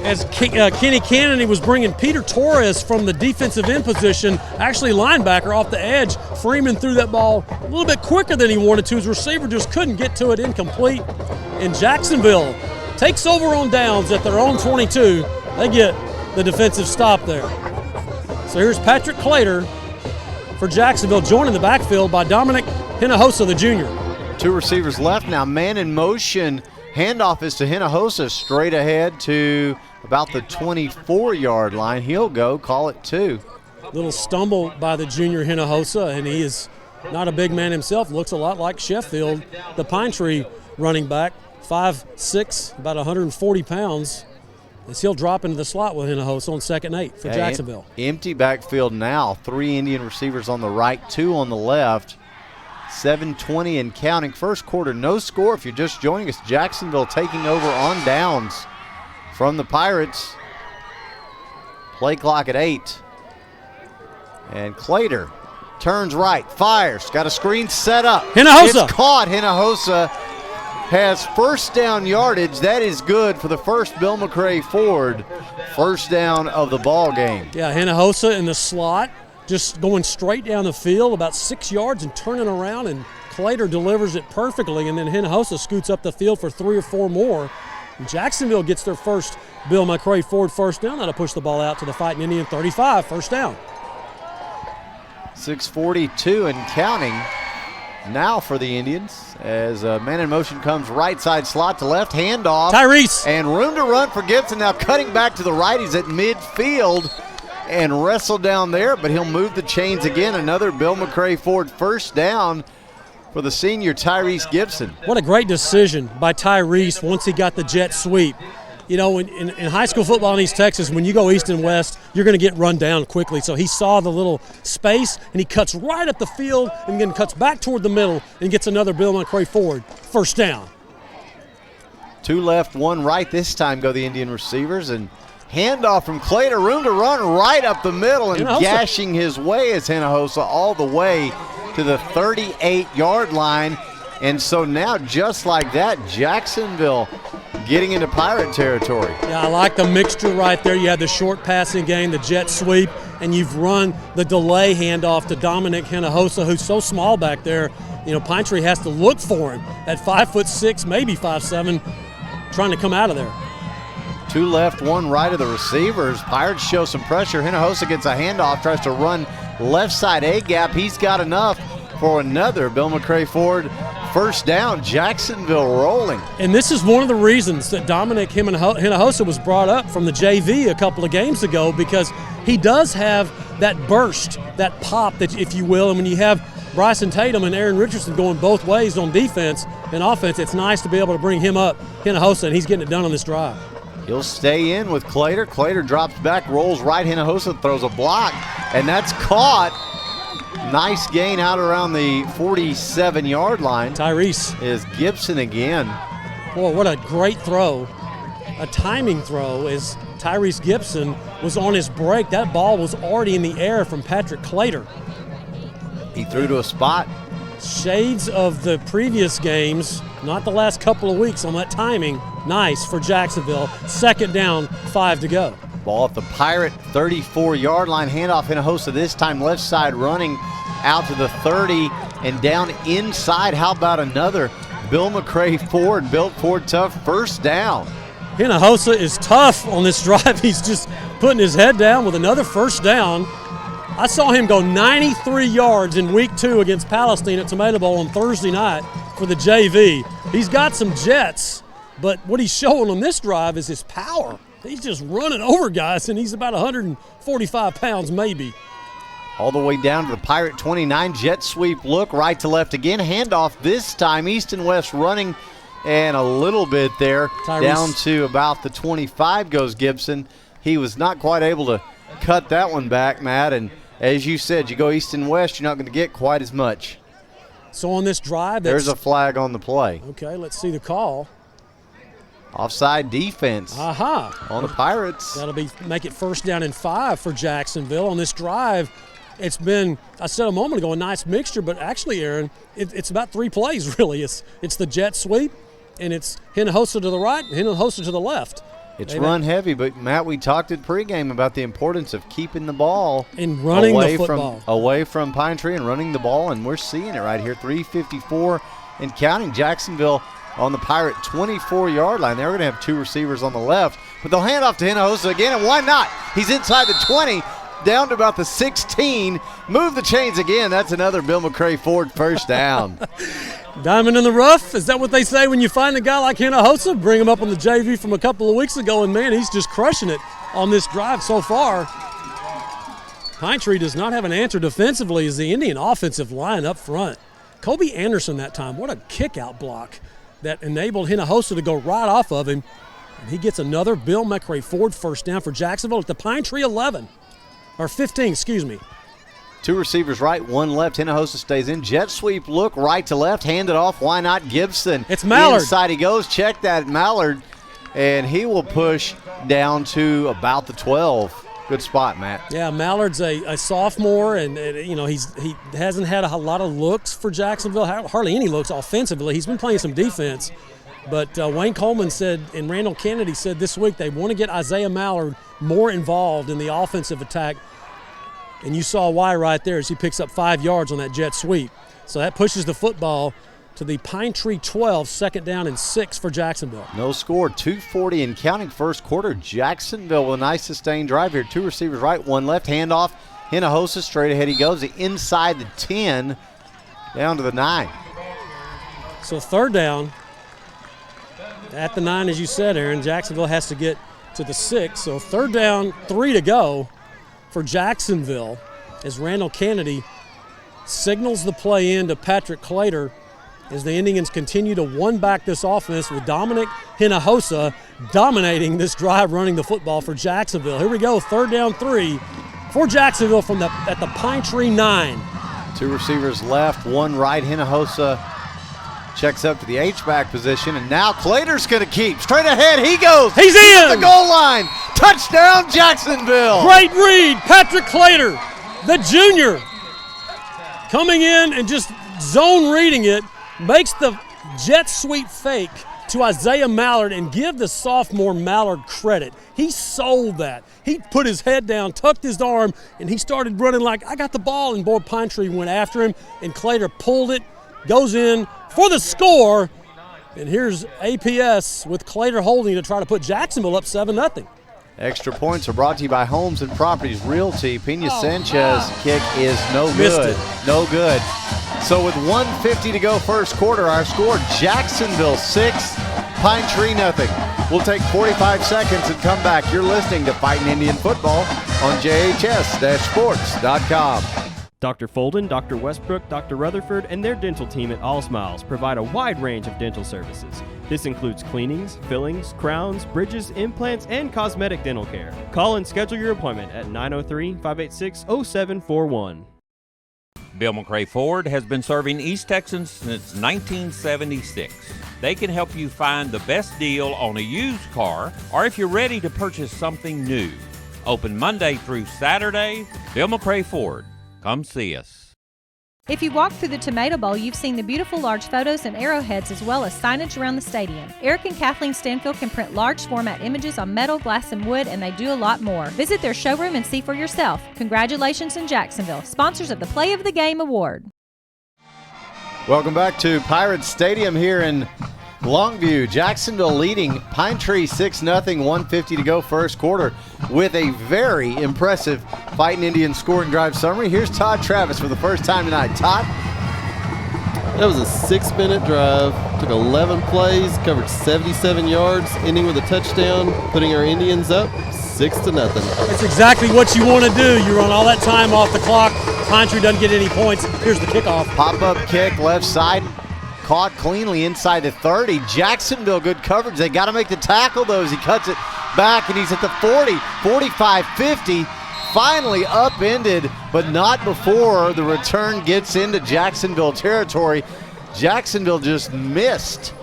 as Kenny Kennedy was bringing Peter Torres from the defensive end position, actually linebacker, off the edge. Freeman threw that ball a little bit quicker than he wanted to. His receiver just couldn't get to it, incomplete. And Jacksonville takes over on downs at their own 22. They get the defensive stop there. So here's Patrick Clater for Jacksonville, joining the backfield by Dominic Hinojosa, the junior. 2 receivers left now. Man in motion. Handoff is to Hinojosa, straight ahead to about the 24-yard line. He'll go, call it 2. Little stumble by the junior Hinojosa, and he is not a big man himself. Looks a lot like Sheffield, the Pine Tree running back, 5'6", about 140 pounds. As he'll drop into the slot with Hinojosa on 2nd and 8 for Jacksonville. Empty backfield now. 3 Indian receivers on the right, 2 on the left. 7:20 and counting. First quarter, no score. If you're just joining us, Jacksonville taking over on downs from the Pirates. Play clock at 8. And Clater turns right, fires, got a screen set up. Hinojosa. It's caught. Hinojosa has first down yardage. That is good for the first Bill McRae Ford first down of the ball game. Yeah, Hinojosa in the slot, just going straight down the field about 6 yards and turning around, and Clater delivers it perfectly, and then Hinojosa scoots up the field for 3 or 4 more. And Jacksonville gets their first Bill McRae Ford first down. That'll push the ball out to the Fighting Indian 35, first down. 6:42 and counting now for the Indians as man in motion comes right side slot to left, handoff. Tyrese. And room to run for Gibson, now cutting back to the right. He's at midfield and wrestled down there, but he'll move the chains again. Another Bill McRae Ford first down for the senior Tyrese Gibson. What a great decision by Tyrese once he got the jet sweep. You know, in high school football in East Texas, when you go east and west, you're going to get run down quickly. So he saw the little space, and he cuts right up the field and then cuts back toward the middle and gets another Bill McRae Ford first down. 2 left, 1 right. This time go the Indian receivers, and handoff from Clater, room to run right up the middle, and Hinojosa gashing his way is Hinojosa all the way to the 38-yard line. And so now, just like that, Jacksonville getting into Pirate territory. Yeah, I like the mixture right there. You have the short passing game, the jet sweep, and you've run the delay handoff to Dominic Hinojosa, who's so small back there. You know, Pine Tree has to look for him at 5'6", maybe 5'7", trying to come out of there. 2 left, 1 right of the receivers. Pirates show some pressure. Hinojosa gets a handoff, tries to run left side A gap. He's got enough for another Bill McRae Ford first down. Jacksonville rolling. And this is one of the reasons that Dominic Hinojosa was brought up from the JV a couple of games ago, because he does have that burst, that pop, that, if you will. And when you have Bryson Tatum and Aaron Richardson going both ways on defense and offense, it's nice to be able to bring him up, Hinojosa, and he's getting it done on this drive. He'll stay in with Clater. Clater drops back, rolls right. Hinojosa throws a block, and that's caught. Nice gain out around the 47-yard line. Tyrese. Is Gibson again. Boy, what a great throw. A timing throw as Tyrese Gibson was on his break. That ball was already in the air from Patrick Clater. He threw to a spot. Shades of the previous games, not the last couple of weeks on that timing. Nice for Jacksonville. Second down, 5 to go. Ball at the Pirate 34-yard line. Handoff Hinojosa, this time left side running out to the 30 and down inside. How about another Bill McRae Ford, built Ford tough, first down. Hinojosa is tough on this drive. He's just putting his head down with another first down. I saw him go 93 yards in week 2 against Palestine at Tomato Bowl on Thursday night for the JV. He's got some jets, but what he's showing on this drive is his power. He's just running over guys, and he's about 145 pounds maybe. All the way down to the Pirate 29, jet sweep look, right to left again. Handoff this time, east and west running, and a little bit there. Tyrese. Down to about the 25 goes Gibson. He was not quite able to cut that one back, Matt, and as you said, you go east and west, you're not going to get quite as much. So on this drive, there's a flag on the play. Okay, let's see the call. Offside defense on the Pirates. That'll make it first down and 5 for Jacksonville. On this drive, it's been, I said a moment ago, a nice mixture, but actually, Aaron, it's about 3 plays, really. It's the jet sweep, and it's Hinojosa to the right and Hinojosa to the left. It's run heavy, but Matt, we talked at pregame about the importance of keeping the ball and running the football away from Pine Tree and running the ball, and we're seeing it right here. 3:54 and counting. Jacksonville on the Pirate 24-yard line. They're going to have two receivers on the left, but they'll hand off to Hinojosa again, and why not? He's inside the 20, down to about the 16. Move the chains again. That's another Bill McCray Ford first down. Diamond in the rough, is that what they say when you find a guy like Hinojosa? Bring him up on the JV from a couple of weeks ago, and man, he's just crushing it on this drive so far. Pine Tree does not have an answer defensively as the Indian offensive line up front. Kobe Anderson that time, what a kick-out block that enabled Hinojosa to go right off of him. And he gets another Bill McCray Ford first down for Jacksonville at the Pine Tree 11, or 15, excuse me. Two receivers right, one left. Hinojosa stays in. Jet sweep look right to left. Hand it off. Why not Gibson? It's Mallard. Inside he goes. Check that, Mallard. And he will push down to about the 12. Good spot, Matt. Yeah, Mallard's a sophomore, and you know he hasn't had a lot of looks for Jacksonville, hardly any looks offensively. He's been playing some defense. But Wayne Coleman said, and Randall Kennedy said this week, they want to get Isaiah Mallard more involved in the offensive attack. And you saw why right there as he picks up 5 yards on that jet sweep. So that pushes the football to the Pine Tree 12, second down and 6 for Jacksonville. No score, 2:40 and counting first quarter. Jacksonville with a nice sustained drive here. Two receivers right, one left, handoff. Hinojosa straight ahead he goes. Inside the 10, down to the 9. So third down at the 9, as you said, Aaron. Jacksonville has to get to the 6. So third down, 3 to go for Jacksonville as Randall Kennedy signals the play in to Patrick Clater as the Indians continue to one-back this offense with Dominic Hinojosa dominating this drive running the football for Jacksonville. Here we go, third down 3 for Jacksonville at the Pine Tree 9. Two receivers left, one right. Hinojosa checks up to the H-back position, and now Clater's going to keep. Straight ahead, he goes. He's in! The goal line. Touchdown, Jacksonville. Great read, Patrick Clater, the junior, coming in and just zone reading it, makes the jet sweep fake to Isaiah Mallard, and give the sophomore Mallard credit. He sold that. He put his head down, tucked his arm, and he started running like, I got the ball, and boy, Pine Tree went after him, and Clater pulled it, goes in for the score, and here's APS with Clater holding to try to put Jacksonville up 7-0. Extra points are brought to you by Homes and Properties Realty. Pena Sanchez kick is no good. No good. So with 1:50 to go first quarter, our score, Jacksonville 6, Pine Tree nothing. We'll take 45 seconds and come back. You're listening to Fighting Indian Football on JHS-sports.com. Dr. Folden, Dr. Westbrook, Dr. Rutherford, and their dental team at All Smiles provide a wide range of dental services. This includes cleanings, fillings, crowns, bridges, implants, and cosmetic dental care. Call and schedule your appointment at 903-586-0741. Bill McCray Ford has been serving East Texans since 1976. They can help you find the best deal on a used car, or if you're ready to purchase something new. Open Monday through Saturday. Bill McCray Ford. Come see us. If you walk through the Tomato Bowl, you've seen the beautiful large photos and arrowheads as well as signage around the stadium. Eric and Kathleen Stanfield can print large format images on metal, glass, and wood, and they do a lot more. Visit their showroom and see for yourself. Congratulations in Jacksonville, sponsors of the Play of the Game Award. Welcome back to Pirates Stadium here in Longview. Jacksonville leading Pine Tree 6-0, 1:50 to go first quarter with a very impressive Fighting Indian scoring drive summary. Here's Todd Travis for the first time tonight. Todd? That was a 6-minute drive, took 11 plays, covered 77 yards, ending with a touchdown, putting our Indians up 6-0. That's exactly what you want to do. You run all that time off the clock. Pine Tree doesn't get any points. Here's the kickoff. Pop-up kick, left side. Caught cleanly inside the 30. Jacksonville, good coverage. They got to make the tackle, though, as he cuts it back, and he's at the 40, 45, 50. Finally upended, but not before the return gets into Jacksonville territory. Jacksonville just missed.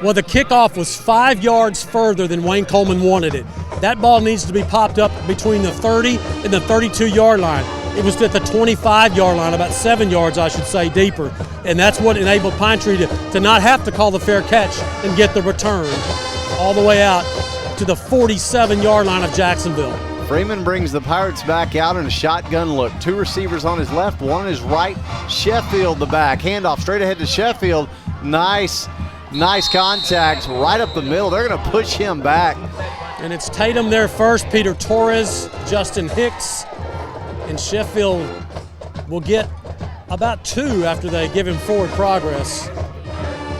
Well, the kickoff was 5 yards further than Wayne Coleman wanted it. That ball needs to be popped up between the 30 and the 32-yard line. It was at the 25-yard line, about 7 yards, I should say, deeper. And that's what enabled Pine Tree to not have to call the fair catch and get the return all the way out to the 47-yard line of Jacksonville. Freeman brings the Pirates back out in a shotgun look. 2 receivers on his left, 1 on his right. Sheffield the back. Handoff straight ahead to Sheffield. Nice contact right up the middle. They're going to push him back. And it's Tatum there first, Peter Torres, Justin Hicks, and Sheffield will get about 2 after they give him forward progress.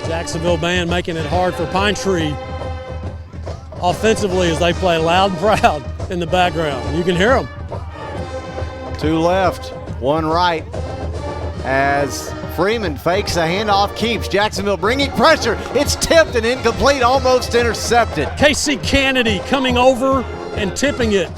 Jacksonville band making it hard for Pine Tree offensively as they play loud and proud in the background. You can hear them. 2 left, 1 right. As Freeman fakes a handoff, keeps Jacksonville bringing pressure. It's tipped and incomplete, almost intercepted. Casey Kennedy coming over and tipping it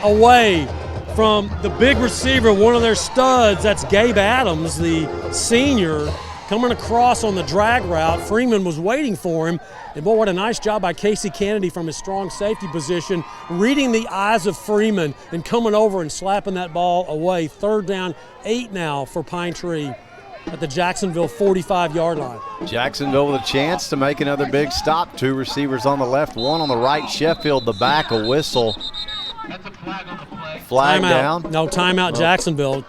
away from the big receiver, one of their studs. That's Gabe Adams, the senior, coming across on the drag route. Freeman was waiting for him. And boy, what a nice job by Casey Kennedy from his strong safety position, reading the eyes of Freeman and coming over and slapping that ball away. 3rd down, 8 now for Pine Tree at the Jacksonville 45-yard line. Jacksonville with a chance to make another big stop. 2 receivers on the left, 1 on the right. Sheffield the back, a whistle. That's a flag on the play. Flag Timeout. down. No, timeout, Jacksonville.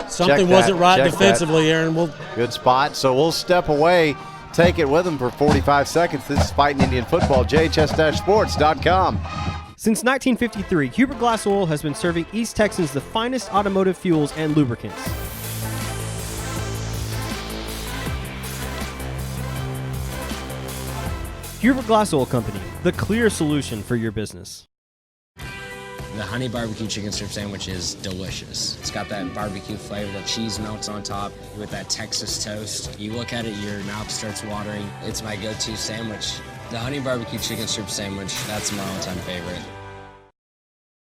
Something wasn't right defensively, Aaron. Good spot. So we'll step away, take it with them for 45 seconds. This is Fighting Indian Football, JHS-sports.com. Since 1953, Hubert Glass Oil has been serving East Texans the finest automotive fuels and lubricants. Hubert Glass Oil Company, the clear solution for your business. The honey barbecue chicken strip sandwich is delicious. It's got that barbecue flavor, the cheese melts on top with that Texas toast. You look at it, your mouth starts watering. It's my go-to sandwich. The honey barbecue chicken strip sandwich, that's my all-time favorite.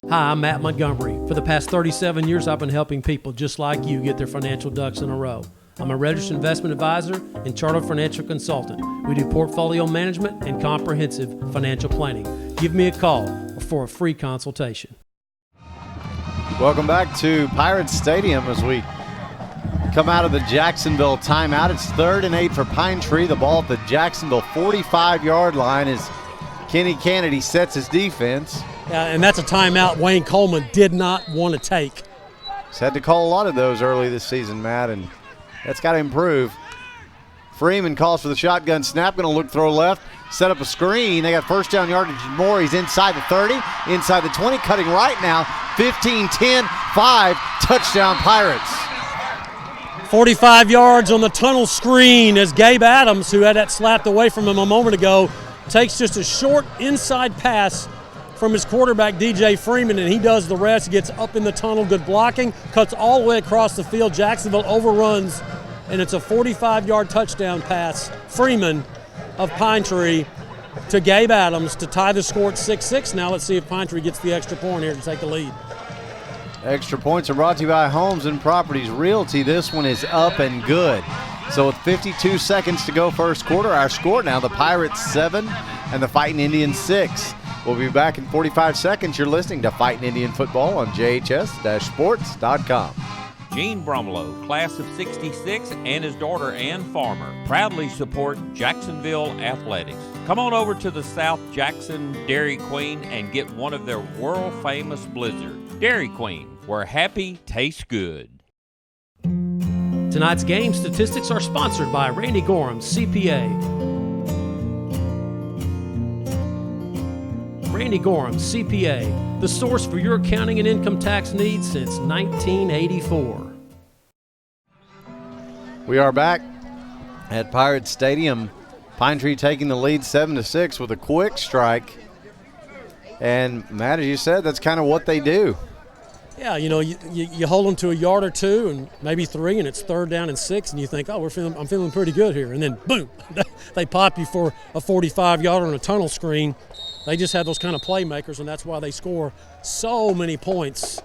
Hi, I'm Matt Montgomery. For the past 37 years, I've been helping people just like you get their financial ducks in a row. I'm a registered investment advisor and chartered financial consultant. We do portfolio management and comprehensive financial planning. Give me a call for a free consultation. Welcome back to Pirates Stadium as we come out of the Jacksonville timeout. It's 3rd and 8 for Pine Tree. The ball at the Jacksonville 45-yard line as Kenny Kennedy sets his defense. And that's a timeout Wayne Coleman did not want to take. He's had to call a lot of those early this season, Matt, and that's got to improve. Freeman calls for the shotgun snap, going to look throw left, set up a screen. They got 1st down yardage more. He's inside the 30, inside the 20, cutting right now. 15, 10, 5, touchdown Pirates. 45 yards on the tunnel screen as Gabe Adams, who had that slapped away from him a moment ago, takes just a short inside pass from his quarterback, DJ Freeman, and he does the rest. Gets up in the tunnel, good blocking, cuts all the way across the field. Jacksonville overruns, and it's a 45-yard touchdown pass. Freeman of Pine Tree to Gabe Adams to tie the score at 6-6. Now let's see if Pine Tree gets the extra point here to take the lead. Extra points are brought to you by Homes and Properties Realty. This one is up and good. So with 52 seconds to go first quarter, our score now, the Pirates 7 and the Fighting Indians 6. We'll be back in 45 seconds. You're listening to Fighting Indian Football on JHS-sports.com. Gene Bromlow, class of 66, and his daughter Ann Farmer proudly support Jacksonville Athletics. Come on over to the South Jackson Dairy Queen and get one of their world-famous blizzards. Dairy Queen, where happy tastes good. Tonight's game statistics are sponsored by Randy Gorham, CPA. Randy Gorham, CPA, the source for your accounting and income tax needs since 1984. We are back at Pirates Stadium. Pine Tree taking the lead 7-6 with a quick strike. And Matt, as you said, that's kind of what they do. Yeah, you know, you hold them to a yard or two and maybe 3, and it's 3rd down and 6, and you think, oh, I'm feeling pretty good here. And then, boom, they pop you for a 45-yarder on a tunnel screen. They just have those kind of playmakers, and that's why they score so many points,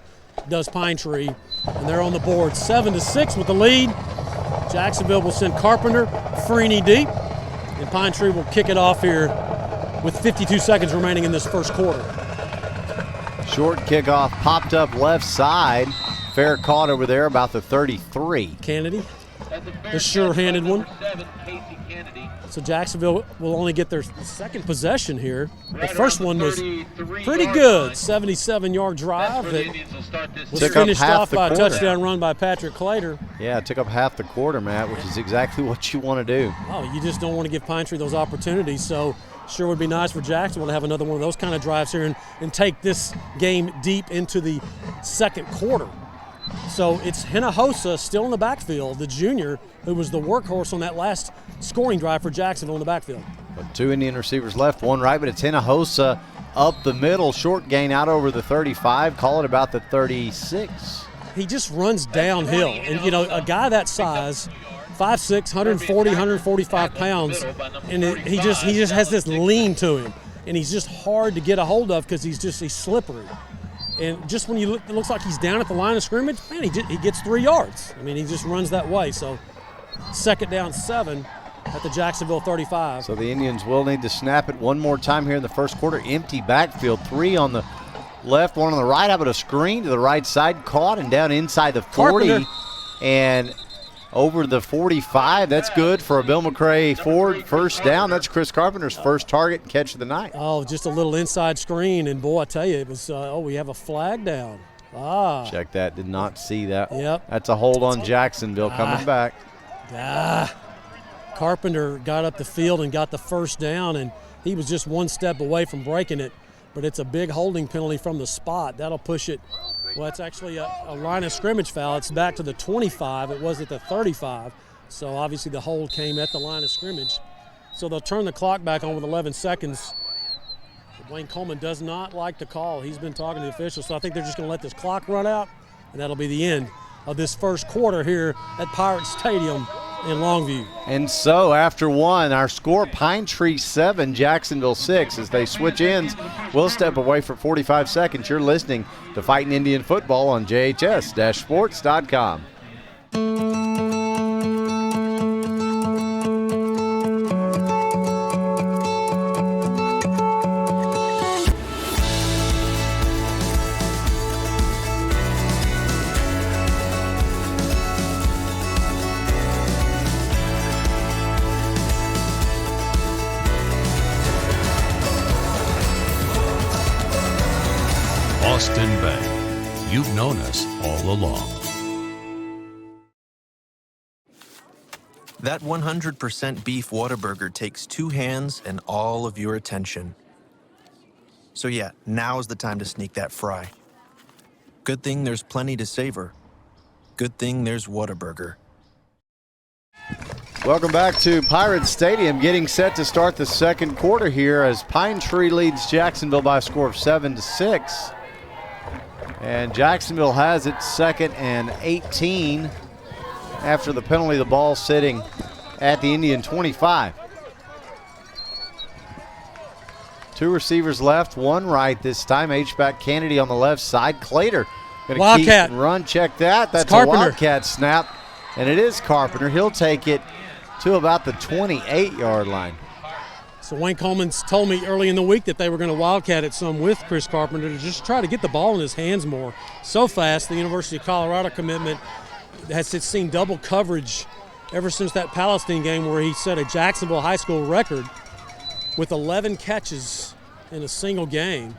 does Pine Tree. And they're on the board 7-6 with the lead. Jacksonville will send Carpenter, Freeney deep, and Pine Tree will kick it off here with 52 seconds remaining in this first quarter. Short kickoff popped up left side. Fair caught over there about the 33. Kennedy, the sure-handed one. So Jacksonville will only get their second possession here. The first one was pretty good, 77-yard drive that was finished off by a touchdown run by Patrick Clater. Yeah, it took up half the quarter, Matt, which is exactly what you want to do. Oh, you just don't want to give Pine Tree those opportunities. So sure would be nice for Jacksonville to have another one of those kind of drives here and take this game deep into the second quarter. So it's Hinojosa still in the backfield, the junior, who was the workhorse on that last scoring drive for Jacksonville in the backfield. But 2 Indian receivers left, 1 right, but it's Hinojosa up the middle, short gain out over the 35, call it about the 36. He just runs downhill. And, you know, a guy that size, 5'6", 140, 145 pounds, and he just has this lean to him. And he's just hard to get a hold of because he's slippery. And just when you look, it looks like he's down at the line of scrimmage, man, he gets 3 yards. I mean, he just runs that way. So 2nd down 7 at the Jacksonville 35. So the Indians will need to snap it one more time here in the first quarter. Empty backfield, 3 on the left, 1 on the right. How about a screen to the right side, caught and down inside the 40. Carpenter. And over the 45. That's good for a Bill McCray Ford first down. That's Chris Carpenter's first target and catch of the night. Oh, just a little inside screen, and boy, I tell you, it was. We have a flag down. Check that. Did not see that. Yep. That's a hold on Jacksonville coming back. Carpenter got up the field and got the first down, and he was just 1 step away from breaking it. But it's a big holding penalty from the spot. That'll push it. Well, it's actually a line of scrimmage foul. It's back to the 25. It was at the 35. So obviously the hold came at the line of scrimmage. So they'll turn the clock back on with 11 seconds. Wayne Coleman does not like the call. He's been talking to the officials, so I think they're just going to let this clock run out, and that'll be the end of this first quarter here at Pirates Stadium in Longview. And so after 1, our score, Pine Tree 7, Jacksonville 6. As they switch ends, we'll step away for 45 seconds. You're listening to Fighting Indian Football on JHS-sports.com. Austin Bank. You've known us all along. That 100% beef Whataburger takes 2 hands and all of your attention. So yeah, now's the time to sneak that fry. Good thing there's plenty to savor. Good thing there's Whataburger. Welcome back to Pirates Stadium, getting set to start the second quarter here as Pine Tree leads Jacksonville by a score of 7-6. And Jacksonville has it 2nd and 18 after the penalty, the ball sitting at the Indian 25. 2 receivers left, 1 right this time. H-back Kennedy on the left side. Clater going to keep and run. Check that. That's a Wildcat snap, and it is Carpenter. He'll take it to about the 28-yard line. So Wayne Coleman's told me early in the week that they were going to wildcat it some with Chris Carpenter to just try to get the ball in his hands more. So fast, the University of Colorado commitment has seen double coverage ever since that Palestine game where he set a Jacksonville high school record with 11 catches in a single game.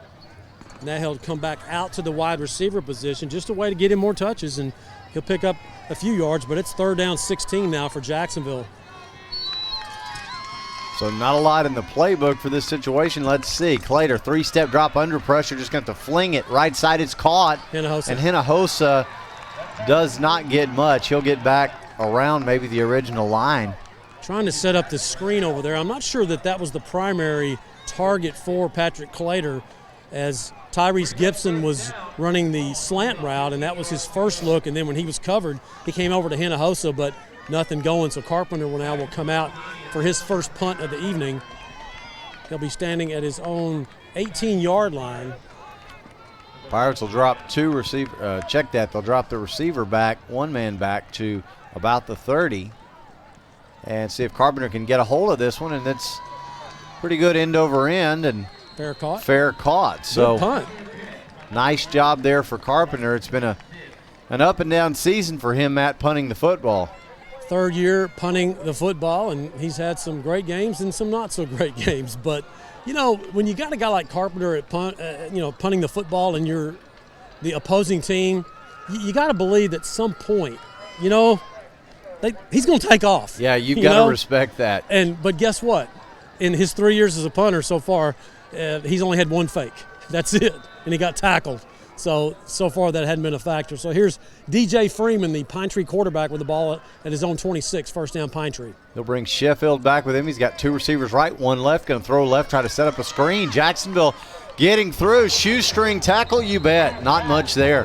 And that he'll come back out to the wide receiver position, just a way to get him more touches, and he'll pick up a few yards, but it's 3rd down 16 now for Jacksonville. So not a lot in the playbook for this situation. Let's see. Clater, 3-step drop under pressure, just going to fling it. Right side, it's caught. Hinojosa. And Hinojosa does not get much. He'll get back around maybe the original line. Trying to set up the screen over there. I'm not sure that was the primary target for Patrick Clater, as Tyrese Gibson was running the slant route, and that was his first look. And then when he was covered, he came over to Hinojosa, but nothing going. So Carpenter will come out for his first punt of the evening. He'll be standing at his own 18-yard line. Pirates will drop 2 receiver. Check that. They'll drop the receiver back, 1 man back to about the 30, and see if Carpenter can get a hold of this one. And it's pretty good end over end and fair caught. Fair caught. So good punt. Nice job there for Carpenter. It's been an up and down season for him, Matt, punting the football. third year punting the football, and he's had some great games and some not so great games. But, you know, when you got a guy like Carpenter at punting the football and you're the opposing team, you got to believe that some point, you know, he's going to take off. Yeah, you've got to respect that. But guess what? In his 3 years as a punter so far, he's only had one fake. That's it. And he got tackled. So far that hadn't been a factor. So here's DJ Freeman, the Pine Tree quarterback, with the ball at his own 26, first down Pine Tree. He'll bring Sheffield back with him. He's got two receivers right, one left. Going to throw left, try to set up a screen. Jacksonville getting through. Shoestring tackle, you bet. Not much there.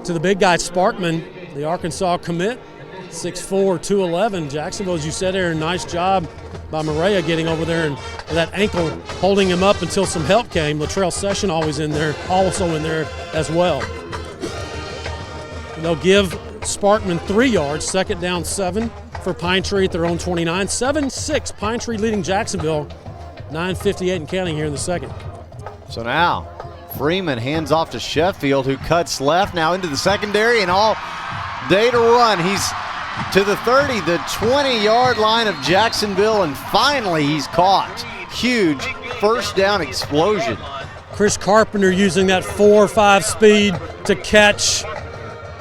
To the big guy, Sparkman, the Arkansas commit, 6'4", 211. Jacksonville, as you said, Aaron, nice job by Maria getting over there and that ankle holding him up until some help came. Latrell Session also in there as well. They'll give Sparkman 3 yards, second down 7 for Pine Tree at their own 29. 7-6, Pine Tree leading Jacksonville, 9:58 and counting here in the second. So now Freeman hands off to Sheffield, who cuts left now into the secondary and all day to run. He's to the 30, the 20-yard line of Jacksonville, and finally he's caught. Huge first down explosion. Chris Carpenter using that 4-5 speed to catch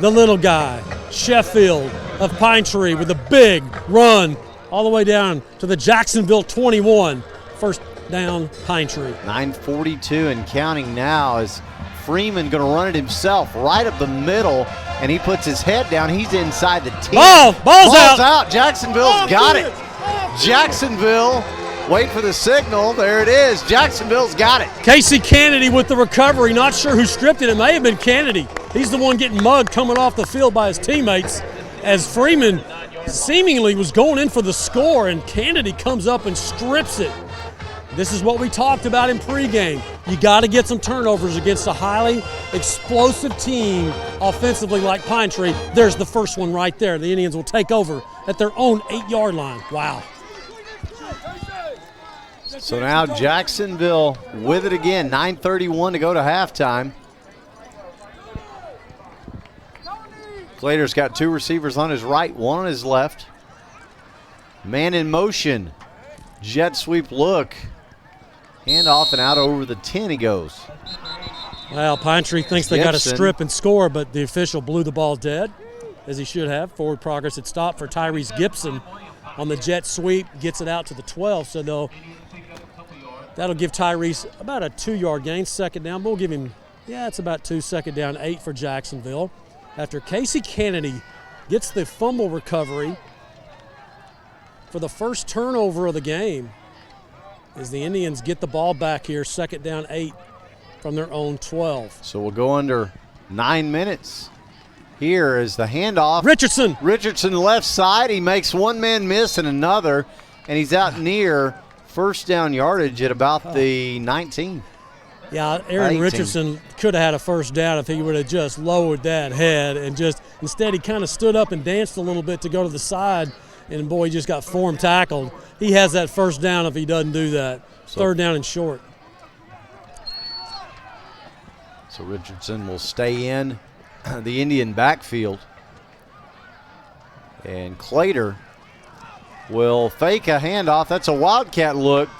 the little guy. Sheffield of Pine Tree with a big run all the way down to the Jacksonville 21. First down, Pine Tree. 9:42 and counting now as Freeman going to run it himself right up the middle, and he puts his head down. He's inside the 10. Ball's out. Jacksonville's got it. Jacksonville, wait for the signal. There it is. Jacksonville's got it. Casey Kennedy with the recovery. Not sure who stripped it. It may have been Kennedy. He's the one getting mugged coming off the field by his teammates as Freeman seemingly was going in for the score, and Kennedy comes up and strips it. This is what we talked about in pregame. You got to get some turnovers against a highly explosive team offensively like Pine Tree. There's the first one right there. The Indians will take over at their own 8-yard line. Wow. So now Jacksonville with it again. 9:31 to go to halftime. Slater's got two receivers on his right, one on his left. Man in motion. Jet sweep look. Hand off and out over the 10 he goes. Well, Pine Tree thinks they got to strip and score, but the official blew the ball dead, as he should have. Forward progress had stopped for Tyrese Gibson on the jet sweep. Gets it out to the 12, so that'll give Tyrese about a 2-yard gain, second down. We'll give him, it's about 2, second down, 8 for Jacksonville. After Casey Kennedy gets the fumble recovery for the first turnover of the game, as the Indians get the ball back here, second down 8 from their own 12. So we'll go under 9 minutes. Here is the handoff. Richardson left side. He makes one man miss and another, and he's out near first down yardage at about the 19. Yeah, Aaron 18. Richardson could have had a first down if he would have just lowered that head and instead he kind of stood up and danced a little bit to go to the side, and boy, he just got form tackled. He has that first down if he doesn't do that. Third down and short. So Richardson will stay in the Indian backfield. And Clater will fake a handoff. That's a Wildcat look.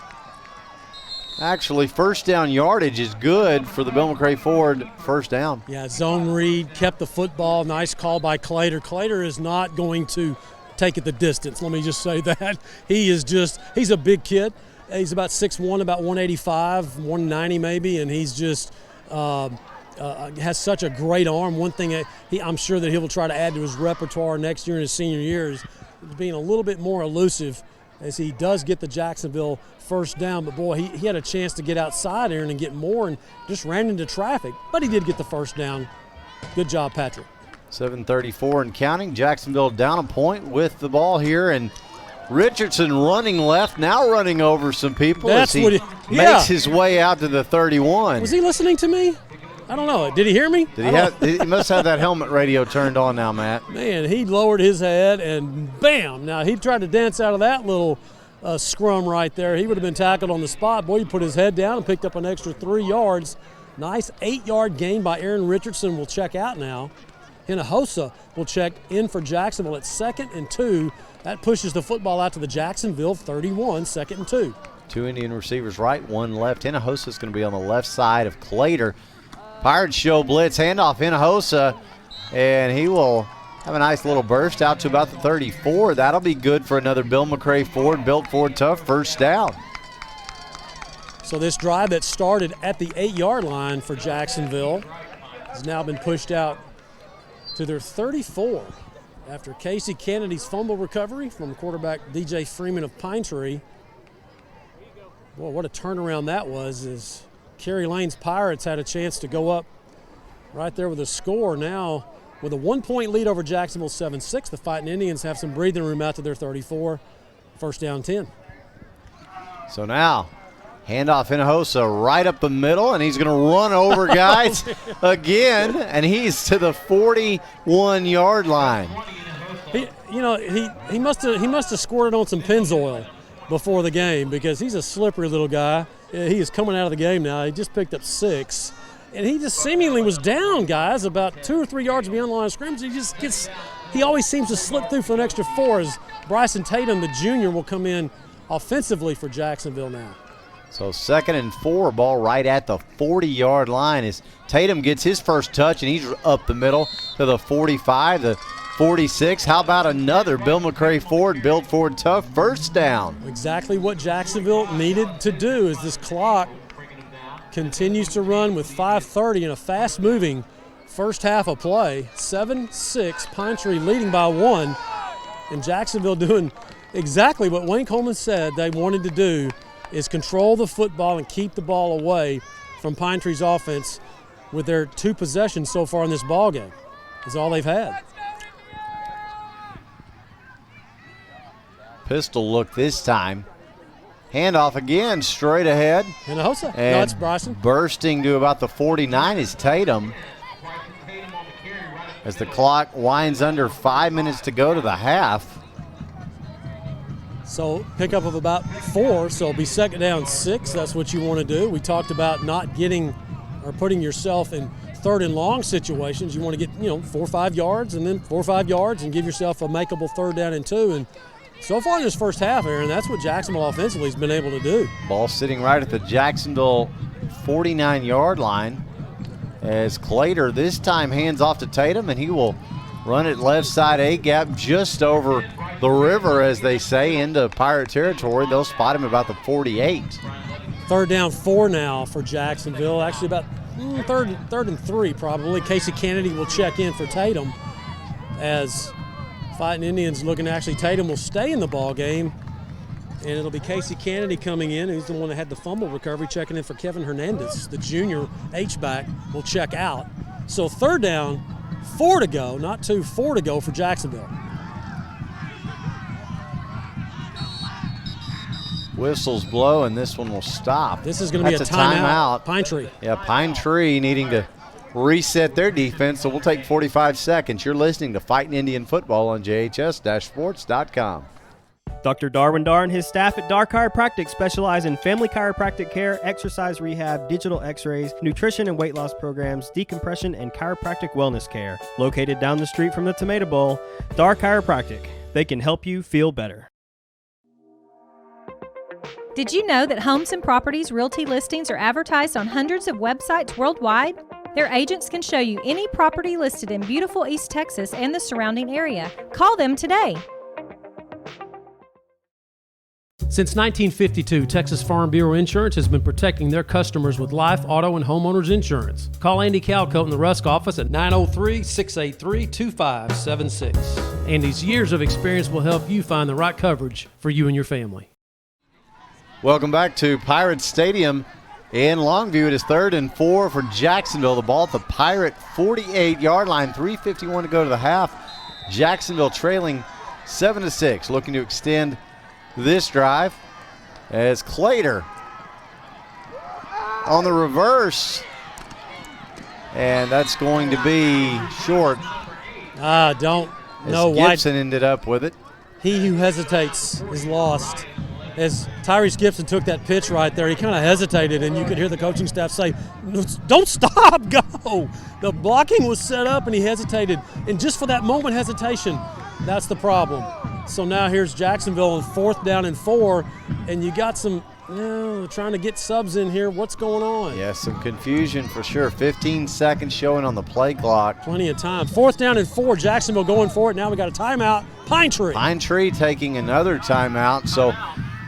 Actually, first down yardage is good for the Bill McRae Ford first down. Yeah, zone read, kept the football. Nice call by Clater. Clater is not going to take it the distance. Let me just say that. He's a big kid. He's about 6'1", about 185, 190 maybe, and he's just has such a great arm. One thing I'm sure that he will try to add to his repertoire next year in his senior year is being a little bit more elusive as he does get the Jacksonville first down. But, boy, he had a chance to get outside, Aaron, and get more and just ran into traffic. But he did get the first down. Good job, Patrick. 7:34 and counting. Jacksonville down a point with the ball here, and Richardson running left, now running over some people as he makes his way out to the 31. Was he listening to me? I don't know. Did he hear me? He must have that helmet radio turned on now, Matt. Man, he lowered his head and bam. Now, he tried to dance out of that little scrum right there. He would have been tackled on the spot. Boy, he put his head down and picked up an extra 3 yards. Nice 8-yard gain by Aaron Richardson. Will check out now. Hinojosa will check in for Jacksonville at 2nd and 2. That pushes the football out to the Jacksonville 31, 2nd and 2. 2 Indian receivers right, 1 left. Hinojosa is going to be on the left side of Clater. Pirates show blitz, handoff Hinojosa, and he will have a nice little burst out to about the 34. That'll be good for another Bill McRae Ford, Built Ford Tough first down. So this drive that started at the 8-yard line for Jacksonville has now been pushed out to their 34 after Casey Kennedy's fumble recovery from quarterback DJ Freeman of Pine Tree. Boy, what a turnaround that was, as Kerry Lane's Pirates had a chance to go up right there with a score. Now, with a 1-point lead over Jacksonville 7-6, the Fighting Indians have some breathing room out to their 34, first down 10. So now, handoff Hinojosa right up the middle, and he's going to run over guys again, and he's to the 41-yard line. He must have squirted on some Pennzoil before the game, because he's a slippery little guy. He is coming out of the game now. He just picked up 6, and he just seemingly was down, guys, about 2 or 3 yards beyond the line of scrimmage. He always seems to slip through for an extra 4, as Bryson Tatum, the junior, will come in offensively for Jacksonville now. So 2nd and 4, ball right at the 40-yard line as Tatum gets his first touch, and he's up the middle to the 45, the 46. How about another Bill McRae Ford, Built Ford Tough first down? Exactly what Jacksonville needed to do, as this clock continues to run with 5:30 in a fast-moving first half of play. 7-6, Pine Tree leading by 1, and Jacksonville doing exactly what Wayne Coleman said they wanted to do, is control the football and keep the ball away from Pine Tree's offense with their 2 possessions so far in this ball game. Is all they've had. Pistol look this time. Handoff again, straight ahead. Hinojosa. And No, it's Bryson. bursting to about the 49 is Tatum. As the clock winds under 5 minutes to go to the half. So pickup of about 4, so it'll be 2nd down 6. That's what you want to do. We talked about not getting or putting yourself in 3rd and long situations. You want to get 4 or 5 yards, and then 4 or 5 yards, and give yourself a makeable 3rd down and 2. And so far in this first half, Aaron, that's what Jacksonville offensively has been able to do. Ball sitting right at the Jacksonville 49-yard line as Clater this time hands off to Tatum, and he will run it left side A-gap just over the river, as they say, into Pirate territory. They'll spot him about the 48. 3rd down 4 now for Jacksonville. Actually about third and 3 probably. Casey Kennedy will check in for Tatum, as Fighting Indians looking, actually Tatum will stay in the ball game, and it'll be Casey Kennedy coming in. He's the one that had the fumble recovery, checking in for Kevin Hernandez. The junior H-back will check out. So 3rd down, 4 to go, not 2, 4 to go for Jacksonville. Whistles blow, and this one will stop. This is going to be a timeout. Pine Tree. Yeah, Pine Tree needing to reset their defense, so we'll take 45 seconds. You're listening to Fighting Indian Football on JHS-Sports.com. Dr. Darwin Dar and his staff at Dar Chiropractic specialize in family chiropractic care, exercise rehab, digital x-rays, nutrition and weight loss programs, decompression, and chiropractic wellness care. Located down the street from the Tomato Bowl, Dar Chiropractic. They can help you feel better. Did you know that homes and properties realty listings are advertised on hundreds of websites worldwide? Their agents can show you any property listed in beautiful East Texas and the surrounding area. Call them today. Since 1952, Texas Farm Bureau Insurance has been protecting their customers with life, auto, and homeowners insurance. Call Andy Calcoat in the Rusk office at 903-683-2576. Andy's years of experience will help you find the right coverage for you and your family. Welcome back to Pirates Stadium in Longview. It is 3rd and 4 for Jacksonville. The ball at the Pirate 48-yard line. 3:51 to go to the half. Jacksonville trailing 7-6, looking to extend this drive as Clater on the reverse, and that's going to be short. Don't know why Gibson ended up with it. He who hesitates is lost. as Tyrese Gibson took that pitch right there, he kind of hesitated, and you could hear the coaching staff say, "Don't stop, go." The blocking was set up, and he hesitated. And just for that moment hesitation, that's the problem. So now here's Jacksonville on 4th down and 4, and you got some trying to get subs in here. What's going on? Yeah, some confusion for sure. 15 seconds showing on the play clock. Plenty of time. 4th down and 4, Jacksonville going for it. Now we got a timeout. Pine Tree. Pine Tree taking another timeout, so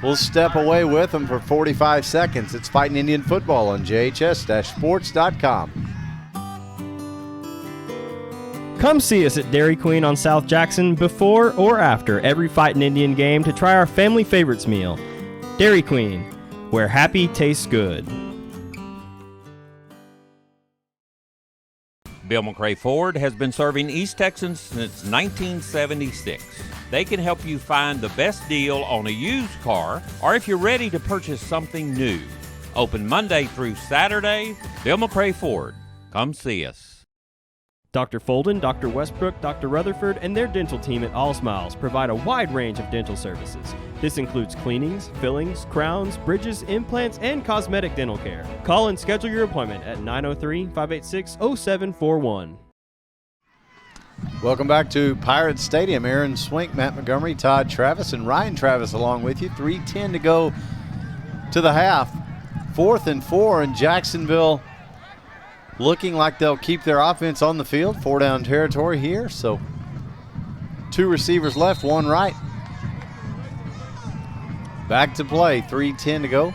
we'll step away with them for 45 seconds. It's Fighting Indian Football on JHS-sports.com. Come see us at Dairy Queen on South Jackson before or after every Fighting Indian game to try our family favorites meal. Dairy Queen, where happy tastes good. Bill McRae Ford has been serving East Texans since 1976. They can help you find the best deal on a used car or if you're ready to purchase something new. Open Monday through Saturday. Bill McRae Ford. Come see us. Dr. Folden, Dr. Westbrook, Dr. Rutherford, and their dental team at All Smiles provide a wide range of dental services. This includes cleanings, fillings, crowns, bridges, implants, and cosmetic dental care. Call and schedule your appointment at 903-586-0741. Welcome back to Pirates Stadium. Aaron Swink, Matt Montgomery, Todd Travis, and Ryan Travis along with you. 3:10 to go to the half. 4th and 4, and Jacksonville looking like they'll keep their offense on the field. 4-down territory here, so 2 receivers left, 1 right. Back to play, 3:10 to go.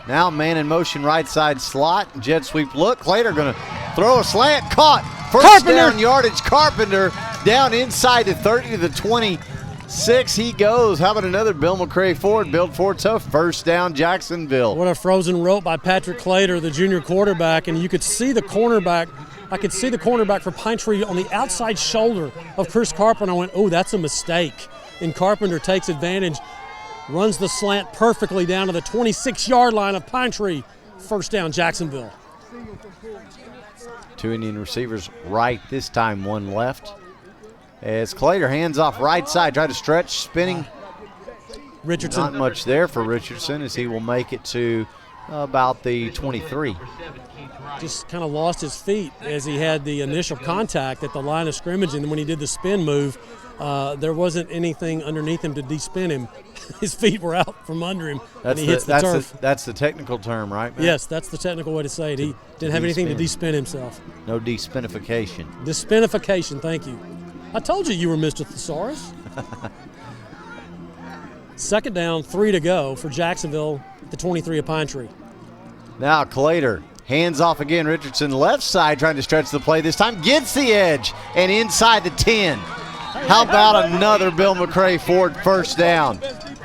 Now man in motion right side slot, jet sweep look. Claytor gonna throw a slant, caught. First down yardage, Carpenter down inside the 30 to the 26 he goes. How about another Bill McRae Ford? Bill Ford's a first down, Jacksonville. What a frozen rope by Patrick Claytor, the junior quarterback, and you could see the cornerback. I could see the cornerback for Pine Tree on the outside shoulder of Chris Carpenter. I went, oh, that's a mistake. And Carpenter takes advantage, runs the slant perfectly down to the 26-yard line of Pine Tree. First down, Jacksonville. 2 Indian receivers right this time, 1 left. As Claytor hands off right side, try to stretch, spinning. Richardson. Not much there for Richardson as he will make it to about the 23. Just kind of lost his feet as he had the initial contact at the line of scrimmage, and when he did the spin move, there wasn't anything underneath him to de-spin him. His feet were out from under him, and he hits the turf. That's the technical term, right, Matt? Yes, that's the technical way to say it. He didn't have anything to de-spin himself. No de-spinification. De-spinification, thank you. I told you were Mr. Thesaurus. 2nd down, 3 to go for Jacksonville at the 23 of Pine Tree. Now Claytor, hands off again. Richardson left side trying to stretch the play. This time gets the edge and inside the 10. How about another Bill McRae Ford first down?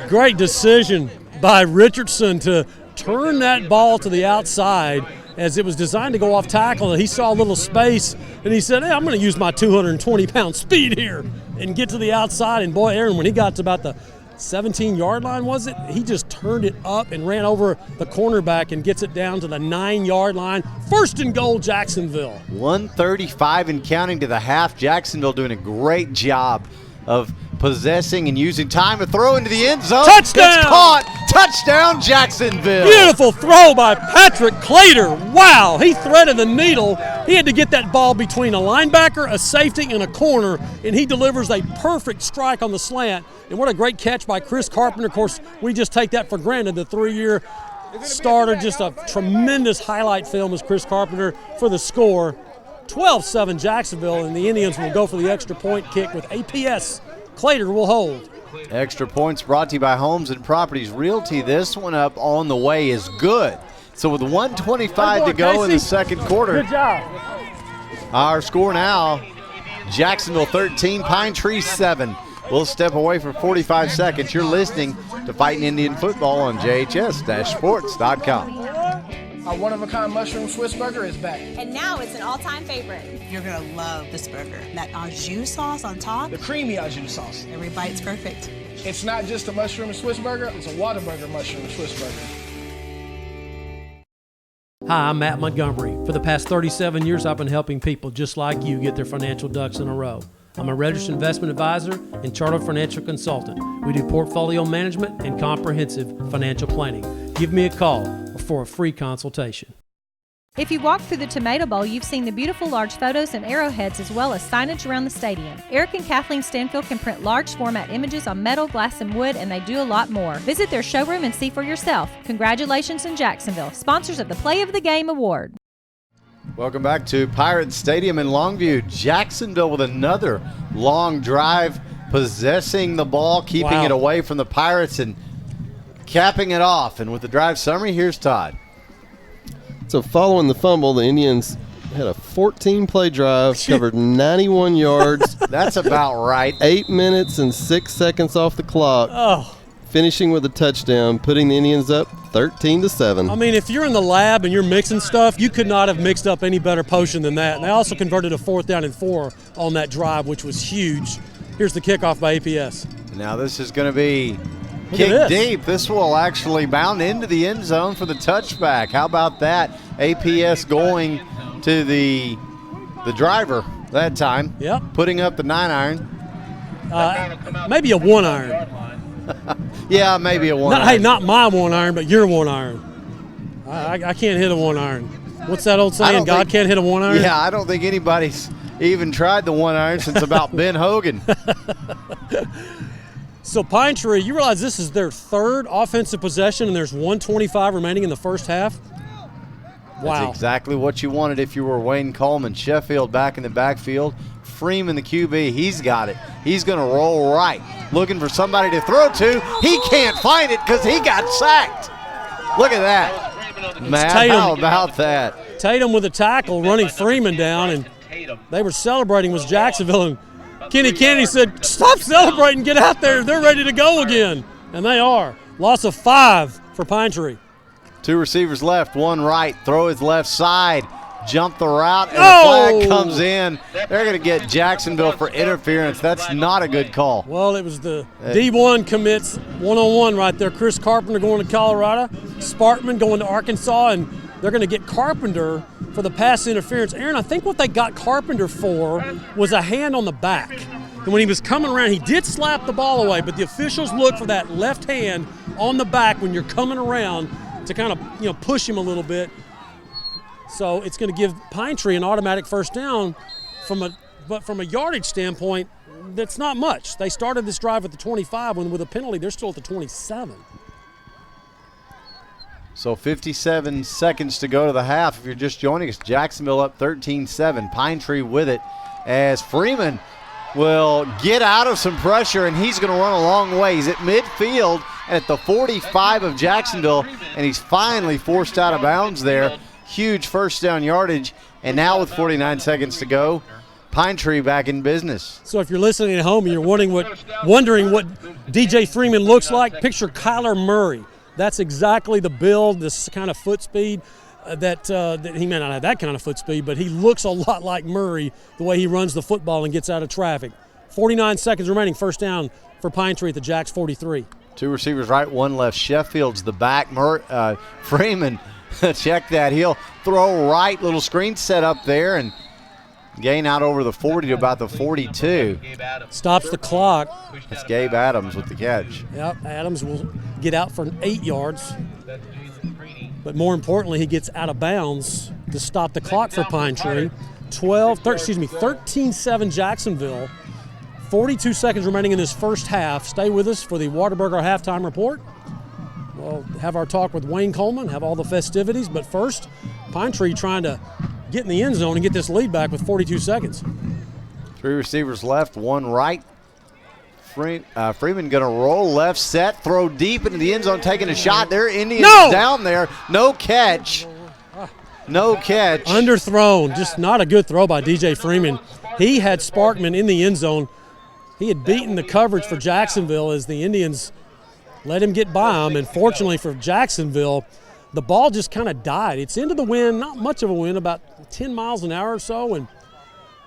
Great decision by Richardson to turn that ball to the outside as it was designed to go off tackle. He saw a little space, and he said, hey, I'm going to use my 220-pound speed here and get to the outside. And, boy, Aaron, when he got to about the 17-yard line, was it? He just turned it up and ran over the cornerback and gets it down to the 9-yard line. 1st and goal, Jacksonville. 1:35 and counting to the half. Jacksonville doing a great job of possessing and using time to throw into the end zone. Touchdown! It's caught. Touchdown, Jacksonville. Beautiful throw by Patrick Claytor. Wow, he threaded the needle. He had to get that ball between a linebacker, a safety, and a corner, and he delivers a perfect strike on the slant. And what a great catch by Chris Carpenter. Of course, we just take that for granted. The 3-year starter, just a tremendous highlight film as Chris Carpenter for the score. 12-7 Jacksonville, and the Indians will go for the extra point kick with APS. Claytor will hold. Extra points brought to you by Homes and Properties Realty. This one up on the way is good. So with 1:25 to go in the second quarter, good job. Our score now, Jacksonville 13, Pine Tree 7. We'll step away for 45 seconds. You're listening to Fighting Indian Football on JHS-sports.com. Our one-of-a-kind mushroom Swiss burger is back. And now it's an all-time favorite. You're going to love this burger. That au jus sauce on top. The creamy au jus sauce. Every bite's perfect. It's not just a mushroom and Swiss burger, it's a Whataburger mushroom and Swiss burger. Hi, I'm Matt Montgomery. For the past 37 years, I've been helping people just like you get their financial ducks in a row. I'm a registered investment advisor and chartered financial consultant. We do portfolio management and comprehensive financial planning. Give me a call for a free consultation. If you walk through the Tomato Bowl, you've seen the beautiful large photos and arrowheads as well as signage around the stadium. Eric and Kathleen Stanfield can print large format images on metal, glass, and wood, and they do a lot more. Visit their showroom and see for yourself. Congratulations in Jacksonville, sponsors of the Play of the Game Award. Welcome back to Pirates Stadium in Longview. Jacksonville with another long drive, possessing the ball, keeping it away from the Pirates and capping it off. And with the drive summary, here's Todd. So following the fumble, the Indians had a 14-play drive, covered 91 yards. That's about right. 8 minutes and 6 seconds off the clock, finishing with a touchdown, putting the Indians up 13-7. I mean, if you're in the lab and you're mixing stuff, you could not have mixed up any better potion than that. And they also converted a 4th down and 4 on that drive, which was huge. Here's the kickoff by APS. Now this is going to be kick deep. This will actually bound into the end zone for the touchback. How about that? APS going to the driver that time. Yep. Putting up the 9-iron. Maybe a 1-iron. Yeah, maybe a 1-iron. Hey, not my 1-iron, but your 1-iron. I can't hit a 1-iron. What's that old saying? God can't hit a 1-iron? Yeah, I don't think anybody's even tried the 1-iron since about Ben Hogan. So Pine Tree, you realize this is their 3rd offensive possession and there's 1:25 remaining in the first half? Wow. That's exactly what you wanted if you were Wayne Coleman. Sheffield back in the backfield. Freeman, the QB, he's got it. He's going to roll right, looking for somebody to throw to. He can't find it because he got sacked. Look at that. Matt, how about that? Tatum with a tackle running Freeman down, and they were celebrating with Jacksonville, and Kenny Kennedy said, stop celebrating, get out there. They're ready to go again. And they are. Loss of 5 for Pine Tree. 2 receivers left, 1 right. Throw his left side. Jump the route, and the flag comes in. They're going to get Jacksonville for interference. That's not a good call. Well, it was the D1 commits one-on-one right there. Chris Carpenter going to Colorado. Sparkman going to Arkansas, and they're going to get Carpenter for the pass interference. Aaron, I think what they got Carpenter for was a hand on the back. And when he was coming around, he did slap the ball away, but the officials look for that left hand on the back when you're coming around to kind of push him a little bit. So it's going to give Pine Tree an automatic first down. But from a yardage standpoint, that's not much. They started this drive at the 25, when with a penalty, they're still at the 27. So 57 seconds to go to the half. If you're just joining us, Jacksonville up 13-7. Pine Tree with it as Freeman will get out of some pressure, and he's going to run a long way. He's at midfield at the 45 of Jacksonville, and he's finally forced out of bounds there. Huge first down yardage, and now with 49 seconds to go, Pine Tree back in business. So if you're listening at home and you're wondering what DJ Freeman looks like, picture Kyler Murray. That's exactly the build, this kind of foot speed. That he may not have that kind of foot speed, but he looks a lot like Murray, the way he runs the football and gets out of traffic. 49 seconds remaining, first down for Pine Tree at the Jacks 43. 2 receivers right, 1 left. Sheffield's the back. Freeman, check that. He'll throw right, little screen set up there, and gain out over the 40 to about the 42. Stops the clock. That's Gabe Adams with the catch. Yep, Adams will get out for 8 yards. But more importantly, he gets out of bounds to stop the clock for Pine Tree. 13-7 Jacksonville. 42 seconds remaining in this first half. Stay with us for the Whataburger halftime report. We'll have our talk with Wayne Coleman, have all the festivities. But first, Pine Tree trying to get in the end zone and get this lead back with 42 seconds. 3 receivers left, 1 right. Freeman going to roll left, set, throw deep into the end zone, taking a shot there. Indians down there. No catch. No catch. Underthrown. Just not a good throw by DJ Freeman. He had Sparkman in the end zone. He had beaten the coverage for Jacksonville as the Indians let him get by him. And fortunately for Jacksonville, the ball just kind of died. It's into the wind, not much of a wind, about 10 miles an hour or so. And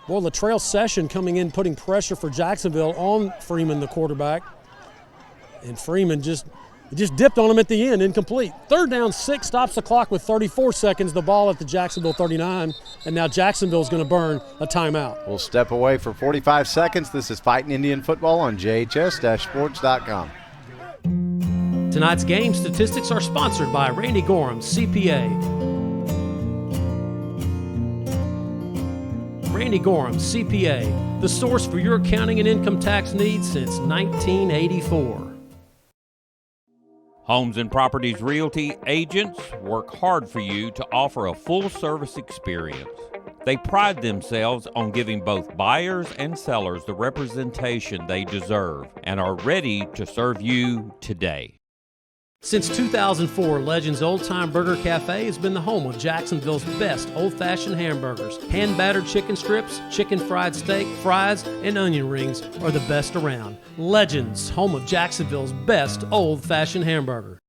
boy, Latrell Session coming in, putting pressure for Jacksonville on Freeman, the quarterback. And Freeman just It just dipped on him at the end, incomplete. 3rd down, 6, stops the clock with 34 seconds. The ball at the Jacksonville 39, and now Jacksonville's going to burn a timeout. We'll step away for 45 seconds. This is Fighting Indian Football on JHS-sports.com. Tonight's game statistics are sponsored by Randy Gorham, CPA. Randy Gorham, CPA, the source for your accounting and income tax needs since 1984. Homes and Properties Realty agents work hard for you to offer a full-service experience. They pride themselves on giving both buyers and sellers the representation they deserve and are ready to serve you today. Since 2004, Legends Old Time Burger Cafe has been the home of Jacksonville's best old-fashioned hamburgers. Hand-battered chicken strips, chicken fried steak, fries, and onion rings are the best around. Legends, home of Jacksonville's best old-fashioned hamburger.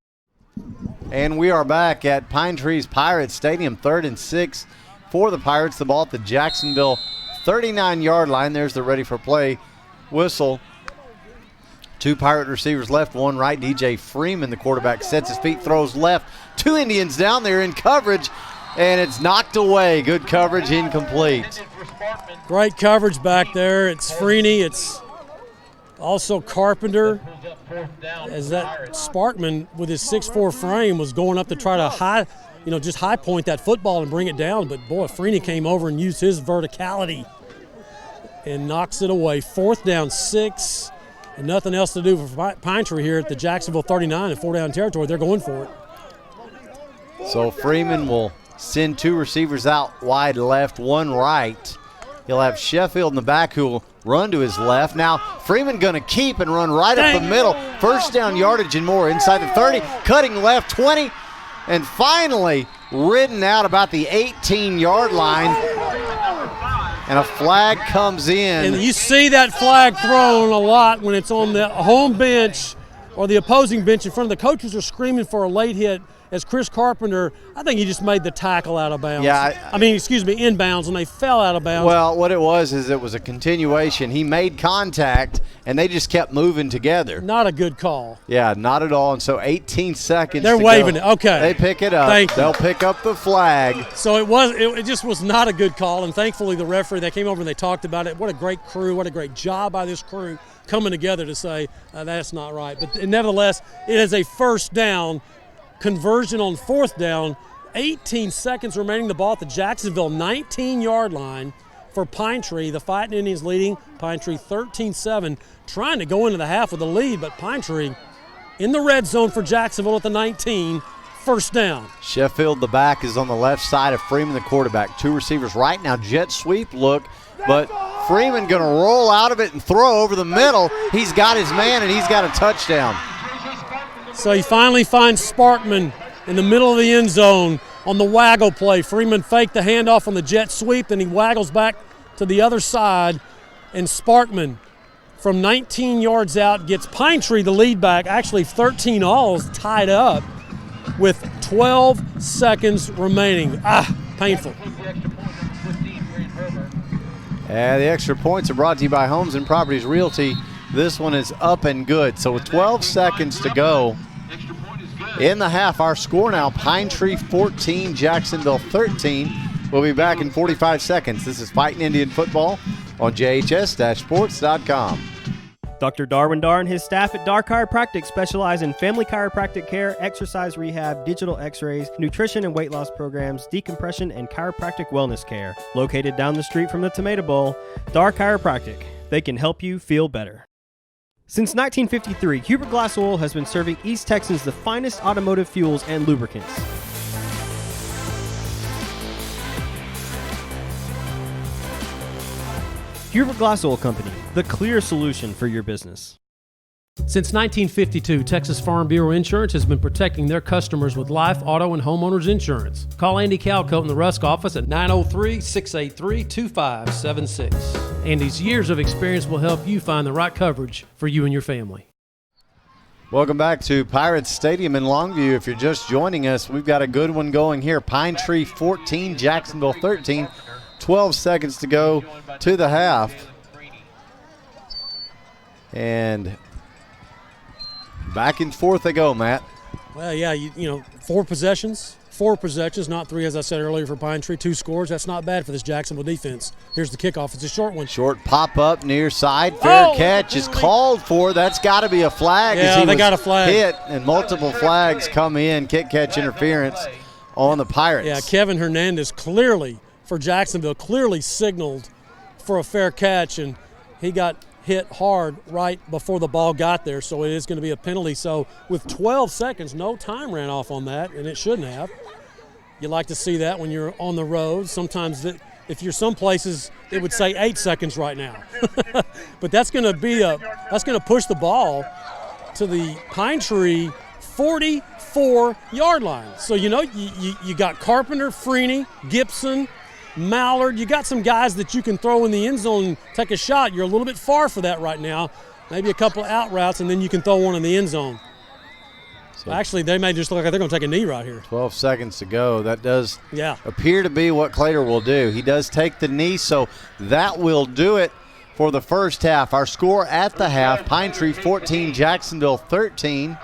And we are back at Pine Trees Pirates Stadium, 3rd and 6 for the Pirates. The ball at the Jacksonville 39-yard line. There's the ready for play whistle. 2 Pirate receivers left, 1 right. DJ Freeman, the quarterback, sets his feet, throws left. 2 Indians down there in coverage, and it's knocked away. Good coverage, incomplete. Great coverage back there. It's Freeney. It's also Carpenter. As that Sparkman, with his 6'4" frame, was going up to try to just high point that football and bring it down. But, boy, Freeney came over and used his verticality and knocks it away. 4th down, 6. And nothing else to do for Pine Tree here at the Jacksonville 39 in 4-down territory. They're going for it. So Freeman will send 2 receivers out wide left, 1 right. He'll have Sheffield in the back who will run to his left. Now Freeman going to keep and run right up the middle. 1st down yardage and more inside the 30, cutting left 20, and finally ridden out about the 18-yard line. And a flag comes in. And you see that flag thrown a lot when it's on the home bench or the opposing bench in front of the coaches are screaming for a late hit as Chris Carpenter, I think he just made the tackle out of bounds. Yeah. Inbounds, and they fell out of bounds. Well, what it was is it was a continuation. He made contact, and they just kept moving together. Not a good call. Yeah, not at all. And so 18 seconds They're to waving go. it. Okay. They pick it up. Thank you. They'll pick up the flag. So it just was not a good call, and thankfully the referee, they came over and they talked about it. What a great crew, what a great job by this crew coming together to say that's not right. But nevertheless, it is a 1st down. Conversion on 4th down, 18 seconds remaining. The ball at the Jacksonville 19-yard line for Pine Tree. The Fighting Indians leading Pine Tree 13-7, trying to go into the half with a lead, but Pine Tree in the red zone for Jacksonville at the 19, 1st down. Sheffield, the back, is on the left side of Freeman, the quarterback. 2 receivers right now, jet sweep look, but Freeman going to roll out of it and throw over the middle. He's got his man, and he's got a touchdown. So he finally finds Sparkman in the middle of the end zone on the waggle play. Freeman faked the handoff on the jet sweep, then he waggles back to the other side, and Sparkman from 19 yards out gets Pine Tree the lead back. Actually 13 alls tied up with 12 seconds remaining. Painful. And the extra points are brought to you by Homes and Properties Realty. This one is up and good. So with 12 seconds to go in the half, our score now, Pine Tree 14, Jacksonville 13. We'll be back in 45 seconds. This is Fighting Indian Football on JHS-sports.com. Dr. Darwin Dar and his staff at Dar Chiropractic specialize in family chiropractic care, exercise rehab, digital x-rays, nutrition and weight loss programs, decompression, and chiropractic wellness care. Located down the street from the Tomato Bowl, Dar Chiropractic. They can help you feel better. Since 1953, Hubert Glass Oil has been serving East Texans the finest automotive fuels and lubricants. Hubert Glass Oil Company, the clear solution for your business. Since 1952, Texas Farm Bureau Insurance has been protecting their customers with life, auto, and homeowners insurance. Call Andy Calcoat in the Rusk office at 903-683-2576. Andy's years of experience will help you find the right coverage for you and your family. Welcome back to Pirates Stadium in Longview. If you're just joining us, we've got a good one going here. Pine Tree 14, Jacksonville 13. 12 seconds to go to the half. And Back and forth they go, Matt. Well, yeah, you know, 4 possessions, not 3, as I said earlier, for Pine Tree. 2 scores. That's not bad for this Jacksonville defense. Here's the kickoff. It's a short one. Short pop-up near side. Fair catch is called for. That's got to be a flag. Yeah, they got a flag. Hit, and multiple flags come in. Kick-catch interference on the Pirates. Yeah, Kevin Hernandez clearly, for Jacksonville, clearly signaled for a fair catch, and he got hit hard right before the ball got there, so it is going to be a penalty. So with 12 seconds, no time ran off on that, and it shouldn't have. You like to see that when you're on the road. Sometimes if you're some places, it would say 8 seconds right now. But that's going to push the ball to the Pine Tree 44-yard line. So, you know, you got Carpenter, Freeney, Gibson, Mallard. You got some guys that you can throw in the end zone and take a shot. You're a little bit far for that right now. Maybe a couple of out routes, and then you can throw one in the end zone. So actually, they may just look like they're going to take a knee right here. 12 seconds to go. That does appear to be what Clater will do. He does take the knee, so that will do it for the first half. Our score at the half, Pine Tree 14, Jacksonville 13.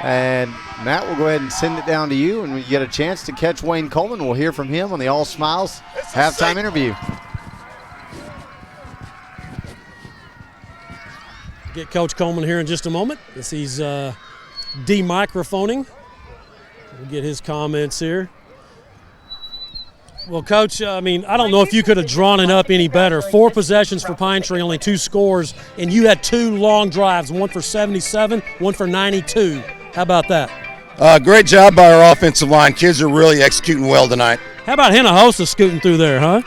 And Matt will go ahead and send it down to you, and when you get a chance to catch Wayne Coleman, we'll hear from him on the All Smiles halftime interview. Get Coach Coleman here in just a moment as he's de-microphoning. We'll get his comments here. Well, Coach, I mean, I don't know if you could have drawn it up any better. 4 possessions for Pine Tree, only 2 scores, and you had 2 long drives, one for 77, one for 92. How about that? Great job by our offensive line. Kids are really executing well tonight. How about Hinojosa scooting through there, huh?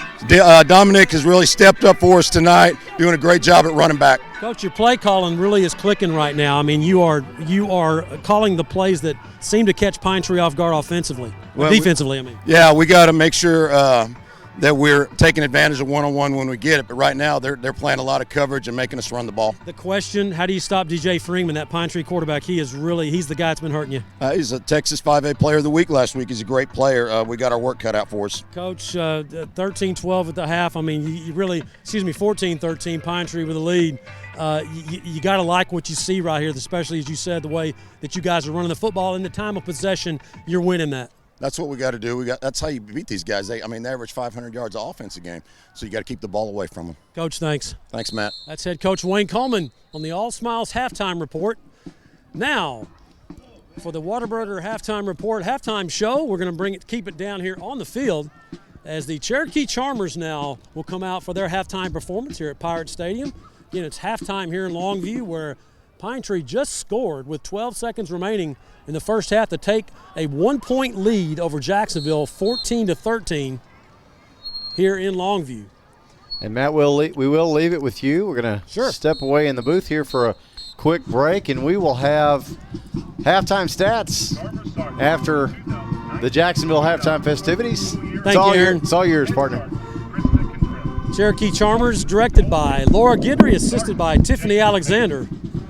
Dominic has really stepped up for us tonight, doing a great job at running back. Coach, your play calling really is clicking right now. I mean, you are calling the plays that seem to catch Pine Tree off guard offensively, defensively. Yeah, we got to make sure that we're taking advantage of one-on-one when we get it. But right now, they're playing a lot of coverage and making us run the ball. The question: how do you stop DJ Freeman, that Pine Tree quarterback? He's the guy that's been hurting you. He's a Texas 5A Player of the Week last week. He's a great player. We got our work cut out for us. Coach, 13-12 at the half. I mean, 14-13. Pine Tree with a lead. You got to like what you see right here, especially as you said, the way that you guys are running the football. In the time of possession, you're winning that. That's what we got to do. That's how you beat these guys. They average 500 yards of offense a game, so you got to keep the ball away from them. Coach, thanks. Thanks, Matt. That's head coach Wayne Coleman on the All Smiles halftime report. Now, for the Whataburger halftime report, halftime show, we're going to keep it down here on the field as the Cherokee Charmers now will come out for their halftime performance here at Pirate Stadium. Again, it's halftime here in Longview, where Pine Tree just scored with 12 seconds remaining in the first half to take a 1-point lead over Jacksonville, 14-13 here in Longview. And Matt, we will leave it with you. We're going to step away in the booth here for a quick break, and we will have halftime stats after the Jacksonville halftime festivities. Thank you, Aaron. It's all yours, partner. Cherokee Charmers, directed by Laura Guidry, assisted by Tiffany Alexander.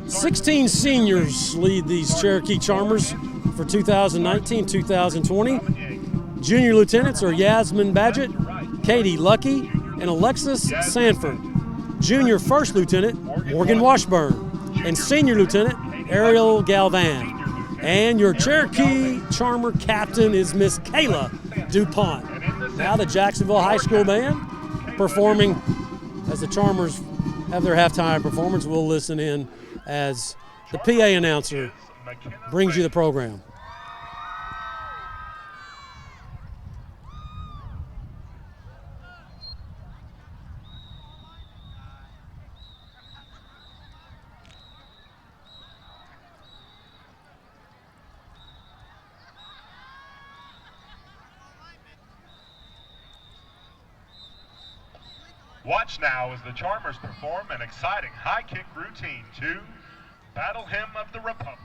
16 seniors lead these Cherokee Charmers for 2019-2020. Junior lieutenants are Yasmin Badgett, Katie Lucky, and Alexis Sanford. Junior first lieutenant, Morgan Washburn, and senior lieutenant, Ariel Galvan. And your Cherokee Charmer captain is Miss Kayla DuPont. Now the Jacksonville High School Band performing as the Charmers have their halftime performance. We'll listen in as the PA announcer brings you the program. Watch now as the Charmers perform an exciting high kick routine to Battle Hymn of the Republic.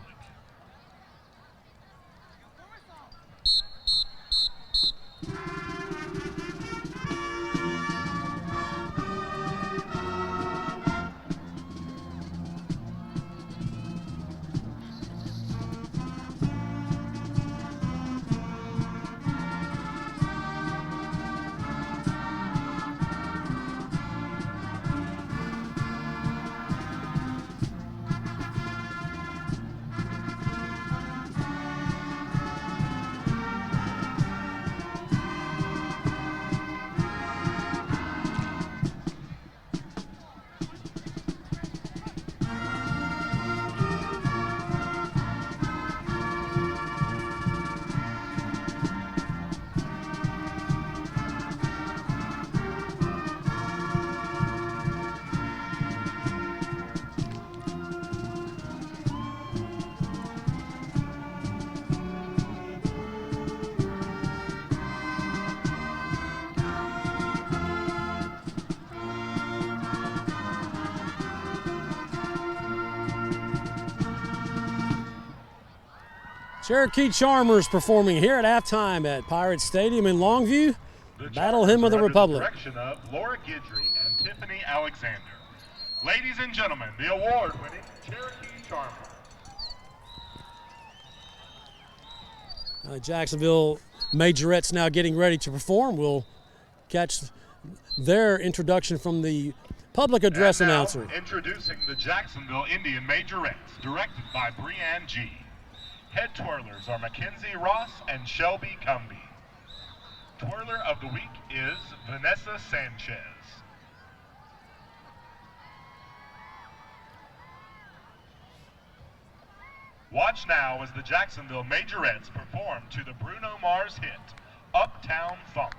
Cherokee Charmers performing here at halftime at Pirate Stadium in Longview. Battle Hymn of the Republic. The direction of Laura Guidry and Tiffany Alexander. Ladies and gentlemen, the award-winning Cherokee Charmers. Jacksonville Majorettes now getting ready to perform. We'll catch their introduction from the public address And now, announcer. Introducing the Jacksonville Indian Majorettes, directed by Breanne G. Head twirlers are Mackenzie Ross and Shelby Cumby. Twirler of the week is Vanessa Sanchez. Watch now as the Jacksonville Majorettes perform to the Bruno Mars hit, Uptown Funk.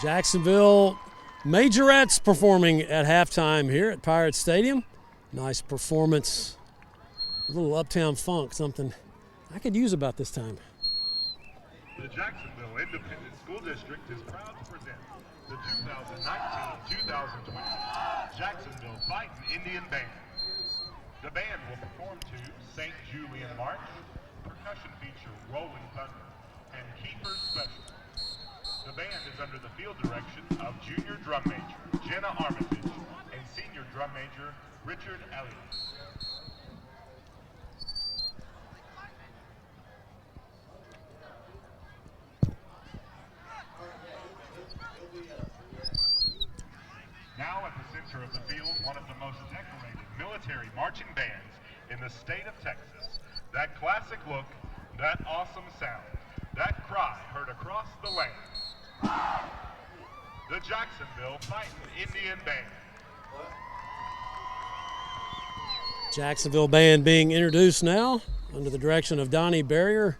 Jacksonville Majorettes performing at halftime here at Pirate Stadium. Nice performance. A little Uptown Funk, something I could use about this time. The Jacksonville Independent School District is proud to present the 2019-2020 Jacksonville Fightin' Indian Band. The band will perform to St. Julian March, percussion feature Rolling Thunder, and Keeper's Special. The band is under the field direction of Junior Drum Major Jenna Armitage and Senior Drum Major Richard Elliott. Now at the center of the field, one of the most decorated military marching bands in the state of Texas. That classic look, that awesome sound, that cry heard across the land. The Jacksonville Fightin' Indian Band. Jacksonville Band being introduced now under the direction of Donnie Barrier,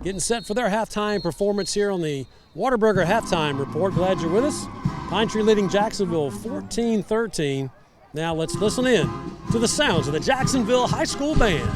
getting set for their halftime performance here on the Whataburger Halftime Report. Glad you're with us. Pine Tree leading Jacksonville 14-13. Now let's listen in to the sounds of the Jacksonville High School Band.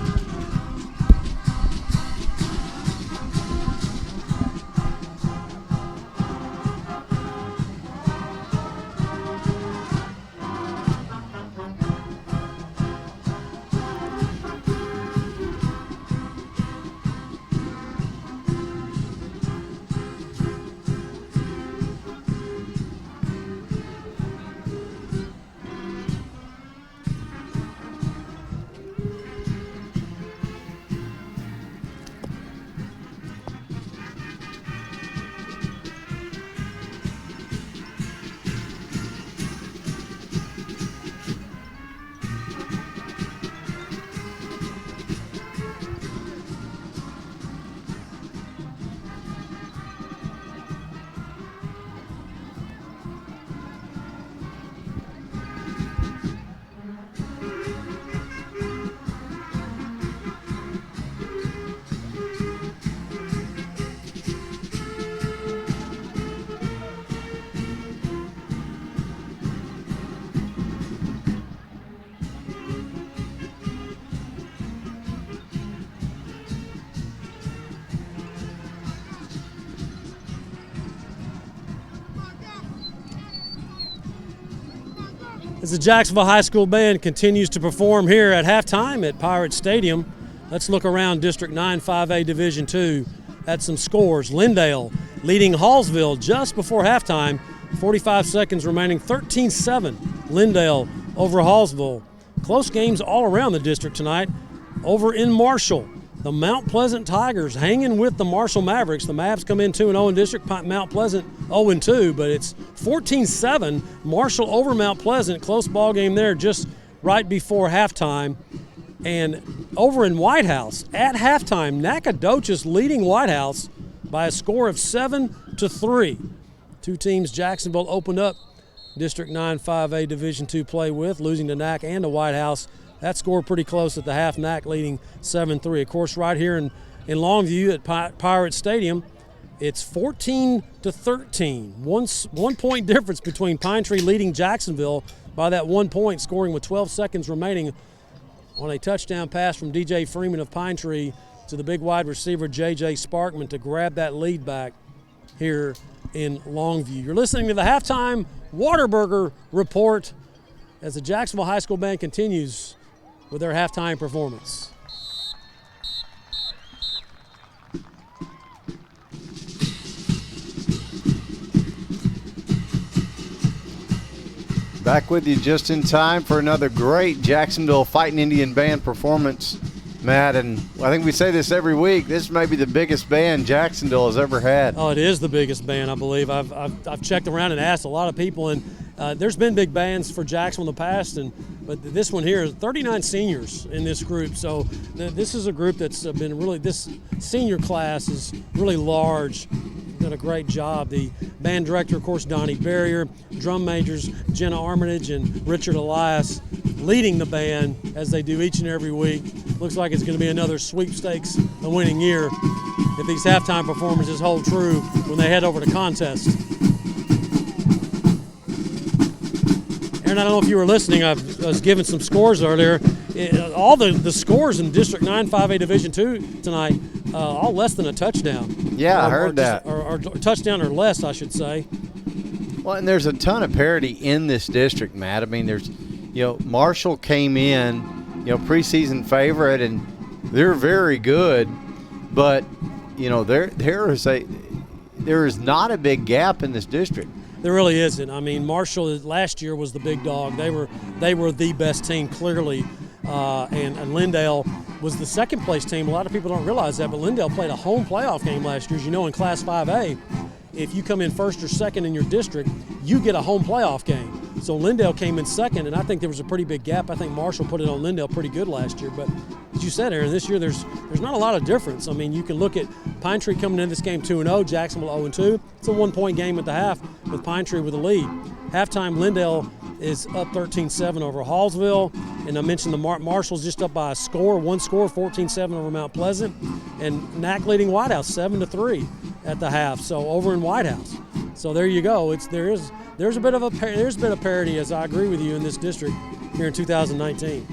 As the Jacksonville High School Band continues to perform here at halftime at Pirate Stadium, let's look around District 9 5A Division II at some scores. Lindale leading Hallsville just before halftime, 45 seconds remaining, 13-7. Lindale over Hallsville. Close games all around the district tonight. Over in Marshall, the Mount Pleasant Tigers hanging with the Marshall Mavericks. The Mavs come in 2-0 in district. Mount Pleasant 0-2, but it's 14-7. Marshall over Mount Pleasant. Close ball game there just right before halftime. And over in White House at halftime, Nacogdoches leading White House by a score of 7-3. Two teams Jacksonville opened up District 9 5A Division II play with, losing to Nac and to White House. That score pretty close at the half, Nac leading 7-3. Of course, right here in Longview at Pirate Stadium, it's 14-13. One point difference between Pine Tree leading Jacksonville by that 1 point, scoring with 12 seconds remaining on a touchdown pass from DJ Freeman of Pine Tree to the big wide receiver J.J. Sparkman to grab that lead back here in Longview. You're listening to the halftime Whataburger Report as the Jacksonville High School Band continues with their halftime performance. Back with you just in time for another great Jacksonville Fighting Indian Band performance, Matt. And I think we say this every week. This may be the biggest band Jacksonville has ever had. Oh, it is the biggest band, I believe. I've checked around and asked a lot of people, and there's been big bands for Jacksonville in the past, but this one here is 39 seniors in this group. So this is a group that's been really, this senior class is really large. Done a great job. The band director, of course, Donnie Barrier, drum majors Jenna Armitage and Richard Elias leading the band as they do each and every week. Looks like it's going to be another sweepstakes, a winning year if these halftime performances hold true when they head over to contest. Aaron, I don't know if you were listening. I was giving some scores earlier. All the scores in District 9 5A Division II tonight, all less than a touchdown. Yeah, I heard that. Or touchdown or less, I should say. Well, and there's a ton of parity in this district, Matt. I mean, there's, Marshall came in, preseason favorite, and they're very good, but, there is not a big gap in this district. There really isn't. I mean, Marshall last year was the big dog. They were the best team clearly, and Lindale was the second place team. A lot of people don't realize that, but Lindale played a home playoff game last year. As you know, in Class 5A, if you come in first or second in your district, you get a home playoff game. So Lindale came in second, and I think there was a pretty big gap. I think Marshall put it on Lindale pretty good last year. But as you said, Aaron, this year there's not a lot of difference. I mean, you can look at Pine Tree coming into this game 2-0, Jacksonville 0-2. It's a 1 point game at the half with Pine Tree with a lead. Halftime, Lindale is up 13-7 over Hallsville. And I mentioned the Marshall's just up by one score, 14-7 over Mount Pleasant. And Nac leading White House 7-3 at the half. So over in White House. So there you go. There's a bit of parity, as I agree with you, in this district here in 2019.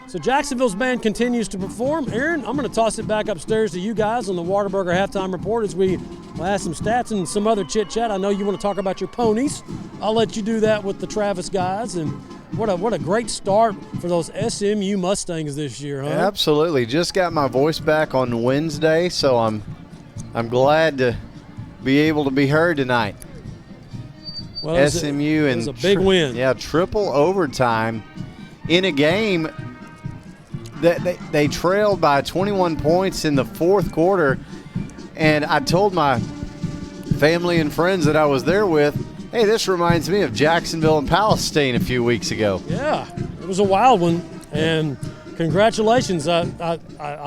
So Jacksonville's band continues to perform. Aaron, I'm going to toss it back upstairs to you guys on the Whataburger Halftime Report as we will have some stats and some other chit-chat. I know you want to talk about your ponies. I'll let you do that with the Travis guys. And what a great start for those SMU Mustangs this year, huh? Absolutely. Just got my voice back on Wednesday, so I'm glad to be able to be heard tonight. Well, SMU it was a big win. Yeah, triple overtime in a game that they trailed by 21 points in the fourth quarter. And I told my family and friends that I was there with, hey, this reminds me of Jacksonville and Palestine a few weeks ago. Yeah, it was a wild one. And congratulations. I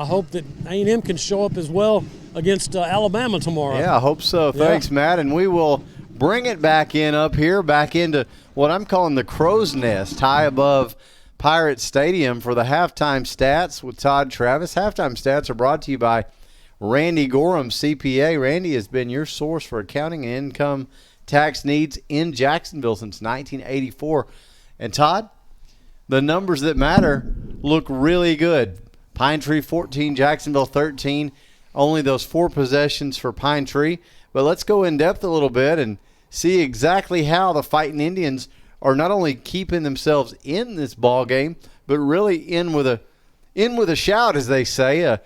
hope that A&M can show up as well against Alabama tomorrow. Yeah, I hope so. Thanks, Matt. And we will bring it back into what I'm calling the crow's nest, high above Pirate Stadium for the halftime stats with Todd Travis. Halftime stats are brought to you by Randy Gorham, CPA. Randy has been your source for accounting and income tax needs in Jacksonville since 1984. And Todd, the numbers that matter look really good. Pine Tree 14, Jacksonville 13. Only those 4 possessions for Pine Tree. But let's go in depth a little bit and see exactly how the Fighting Indians are not only keeping themselves in this ball game, but really in with a shout, as they say,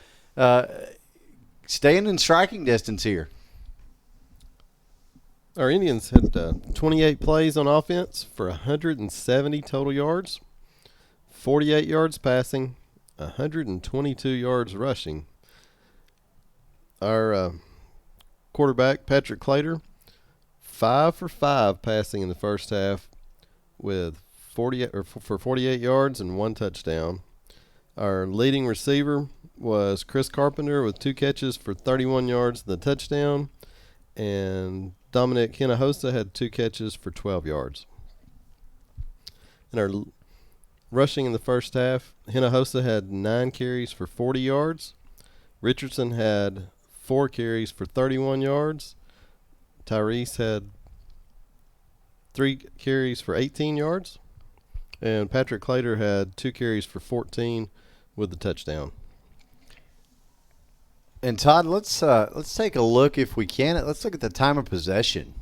staying in striking distance here. Our Indians had 28 plays on offense for 170 total yards, 48 yards passing, 122 yards rushing. Our quarterback, Patrick Clater, 5 for 5 passing in the first half with 48 yards and 1 touchdown. Our leading receiver was Chris Carpenter with 2 catches for 31 yards and the touchdown. And Dominic Hinojosa had 2 catches for 12 yards. In our rushing in the first half, Hinojosa had 9 carries for 40 yards. Richardson had 4 carries for 31 yards. Tyrese had 3 carries for 18 yards. And Patrick Clater had 2 carries for 14 with the touchdown. And Todd, let's take a look, if we can. Let's look at the time of possession.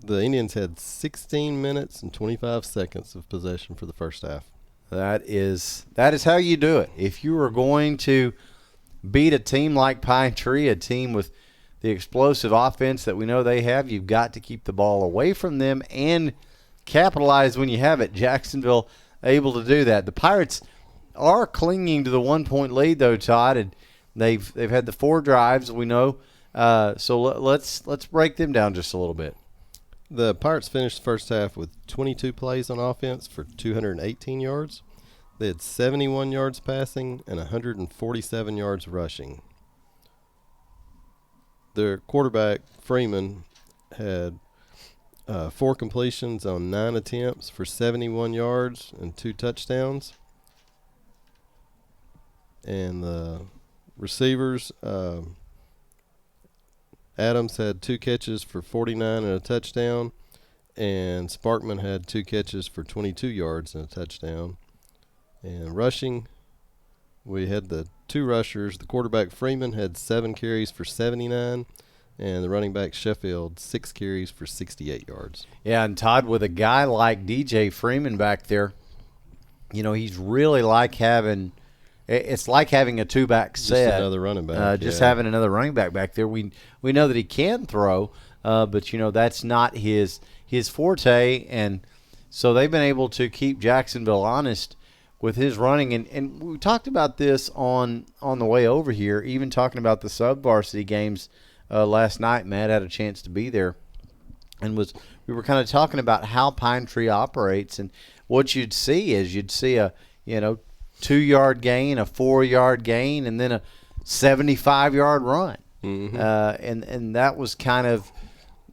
The Indians had 16 minutes and 25 seconds of possession for the first half. That is how you do it. If you are going to beat a team like Pine Tree, a team with the explosive offense that we know they have, you've got to keep the ball away from them and capitalize when you have it. Jacksonville able to do that. The Pirates are clinging to the 1-point lead, though, Todd, and they've had the 4 drives, we know. So let's break them down just a little bit. The Pirates finished the first half with 22 plays on offense for 218 yards. They had 71 yards passing and 147 yards rushing. Their quarterback, Freeman, had 4 completions on 9 attempts for 71 yards and 2 touchdowns. And the receivers, Adams had 2 catches for 49 and a touchdown, and Sparkman had 2 catches for 22 yards and a touchdown. And rushing, we had the 2 rushers. The quarterback, Freeman, had 7 carries for 79, and the running back, Sheffield, 6 carries for 68 yards. Yeah, and Todd, with a guy like DJ Freeman back there, you know, he's really like having – it's like having a 2-back set. Just another running back. Having another running back back there. We know that he can throw, but, you know, that's not his forte. And so they've been able to keep Jacksonville honest with his running. And we talked about this on the way over here, even talking about the sub-varsity games last night. Matt had a chance to be there. And we were kind of talking about how Pine Tree operates. And what you'd see a, 2-yard gain, a 4-yard gain, and then a 75-yard run. Mm-hmm. And that was kind of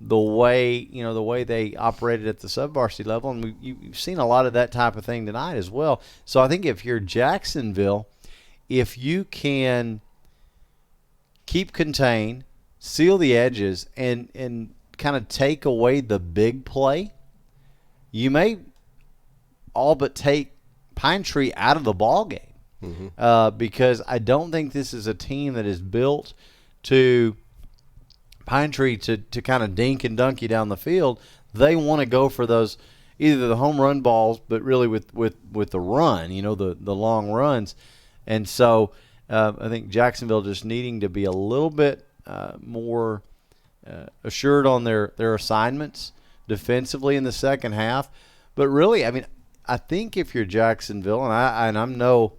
the way they operated at the sub-varsity level. And you've seen a lot of that type of thing tonight as well. So I think if you're Jacksonville, if you can keep contained, seal the edges, and kind of take away the big play, you may all but take Pine Tree out of the ball game. Mm-hmm. Because I don't think this is a team that is built to Pine Tree to kind of dink and dunk you down the field. They want to go for those, either the home run balls, but really with the run, the long runs. And so I think Jacksonville just needing to be a little bit more assured on their assignments defensively in the second half. But really, I mean, I think if you're Jacksonville, and I'm no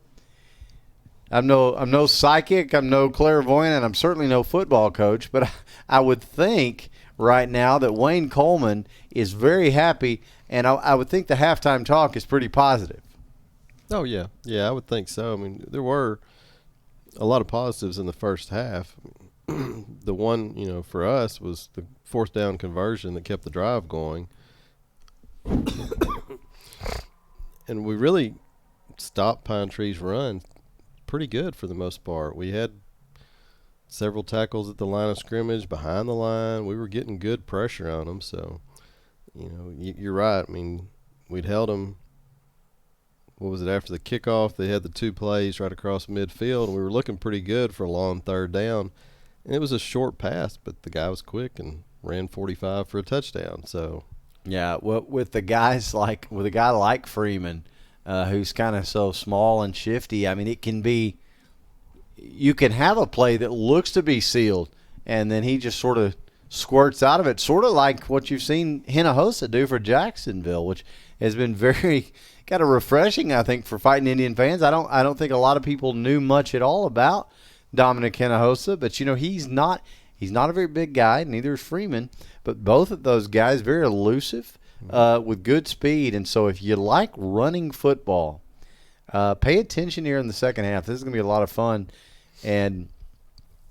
psychic, I'm no clairvoyant, and I'm certainly no football coach, but I would think right now that Wayne Coleman is very happy, and I would think the halftime talk is pretty positive. Oh, yeah. Yeah, I would think so. I mean, there were a lot of positives in the first half. The one, for us was the 4th down conversion that kept the drive going. And we really stopped Pine Tree's run pretty good for the most part. We had several tackles at the line of scrimmage, behind the line. We were getting good pressure on them. So, you're right. I mean, we'd held them, after the kickoff, they had the 2 plays right across midfield, and we were looking pretty good for a long 3rd down. And it was a short pass, but the guy was quick and ran 45 for a touchdown. So Yeah, well, with a guy like Freeman, who's kind of so small and shifty, I mean, you can have a play that looks to be sealed, and then he just sort of squirts out of it, sort of like what you've seen Hinojosa do for Jacksonville, which has been very kind of refreshing, I think, for Fighting Indian fans. I don't think a lot of people knew much at all about Dominic Hinojosa, but he's not a very big guy, neither is Freeman, but both of those guys very elusive with good speed. And so if you like running football, pay attention here in the second half. This is going to be a lot of fun, and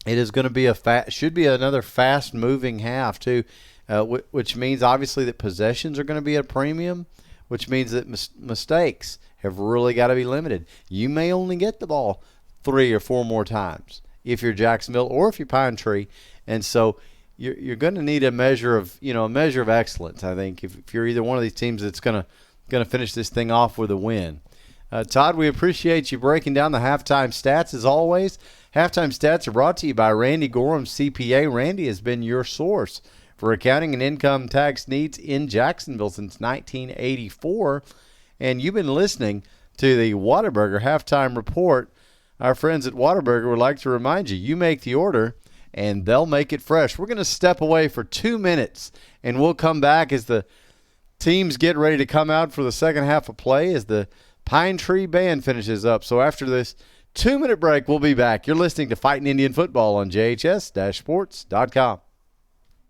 it is going to be should be another fast-moving half too, which means obviously that possessions are going to be at a premium, which means that mistakes have really got to be limited. You may only get the ball 3 or 4 more times if you're Jacksonville or if you're Pine Tree, and so you're going to need a measure of excellence. I think if you're either one of these teams that's going to finish this thing off with a win. Todd, we appreciate you breaking down the halftime stats as always. Halftime stats are brought to you by Randy Gorham, CPA. Randy has been your source for accounting and income tax needs in Jacksonville since 1984. And you've been listening to the Whataburger Halftime Report. Our friends at Whataburger would like to remind you make the order, and they'll make it fresh. We're going to step away for 2 minutes, and we'll come back as the teams get ready to come out for the second half of play as the Pine Tree Band finishes up. So after this 2-minute break, we'll be back. You're listening to Fighting Indian Football on JHS-Sports.com.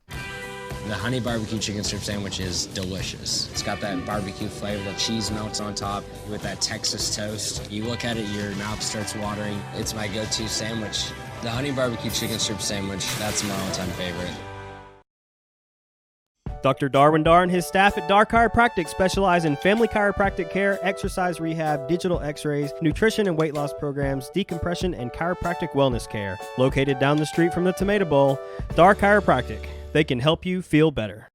The honey barbecue chicken strip sandwich is delicious. It's got that barbecue flavor, the cheese melts on top with that Texas toast. You look at it, your mouth starts watering. It's my go-to sandwich. The honey barbecue chicken strip sandwich, that's my all-time favorite. Dr. Darwin Dar and his staff at Dar Chiropractic specialize in family chiropractic care, exercise rehab, digital x-rays, nutrition and weight loss programs, decompression, and chiropractic wellness care. Located down the street from the Tomato Bowl, Dar Chiropractic. They can help you feel better.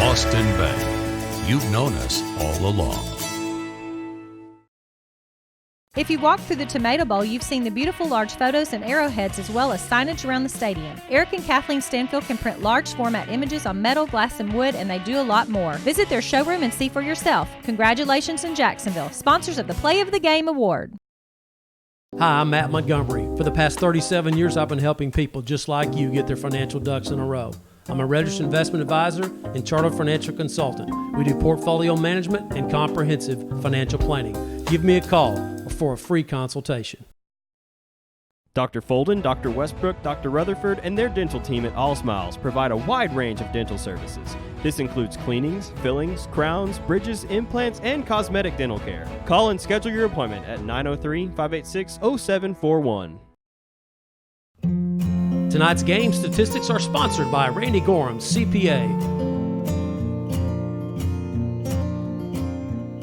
Austin Bank. You've known us all along. If you walk through the Tomato Bowl, you've seen the beautiful large photos and arrowheads as well as signage around the stadium. Eric and Kathleen Stanfield can print large format images on metal, glass, and wood, and they do a lot more. Visit their showroom and see for yourself. Congratulations in Jacksonville, sponsors of the Play of the Game Award. Hi, I'm Matt Montgomery. For the past 37 years, I've been helping people just like you get their financial ducks in a row. I'm a registered investment advisor and chartered financial consultant. We do portfolio management and comprehensive financial planning. Give me a call for a free consultation. Dr. Folden, Dr. Westbrook, Dr. Rutherford, and their dental team at All Smiles provide a wide range of dental services. This includes cleanings, fillings, crowns, bridges, implants, and cosmetic dental care. Call and schedule your appointment at 903-586-0741. Tonight's game statistics are sponsored by Randy Gorham, CPA.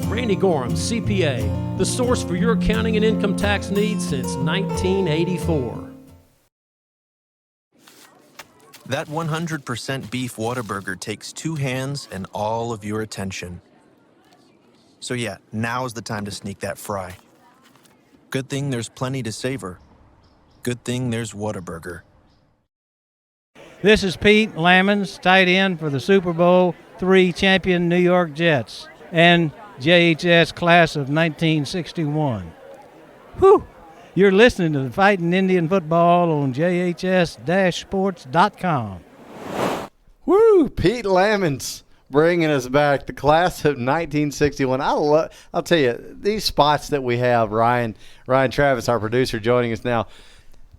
Randy Gorham, CPA, the source for your accounting and income tax needs since 1984. That 100% beef Whataburger takes 2 hands and all of your attention. So yeah, now's the time to sneak that fry. Good thing there's plenty to savor. Good thing there's Whataburger. This is Pete Lamons, tight end for the Super Bowl III champion New York Jets and JHS class of 1961. Whew! You're listening to the Fighting Indian Football on JHS-Sports.com. Woo! Pete Lamons bringing us back, the class of 1961. I'll tell you, these spots that we have, Ryan Travis, our producer, joining us now,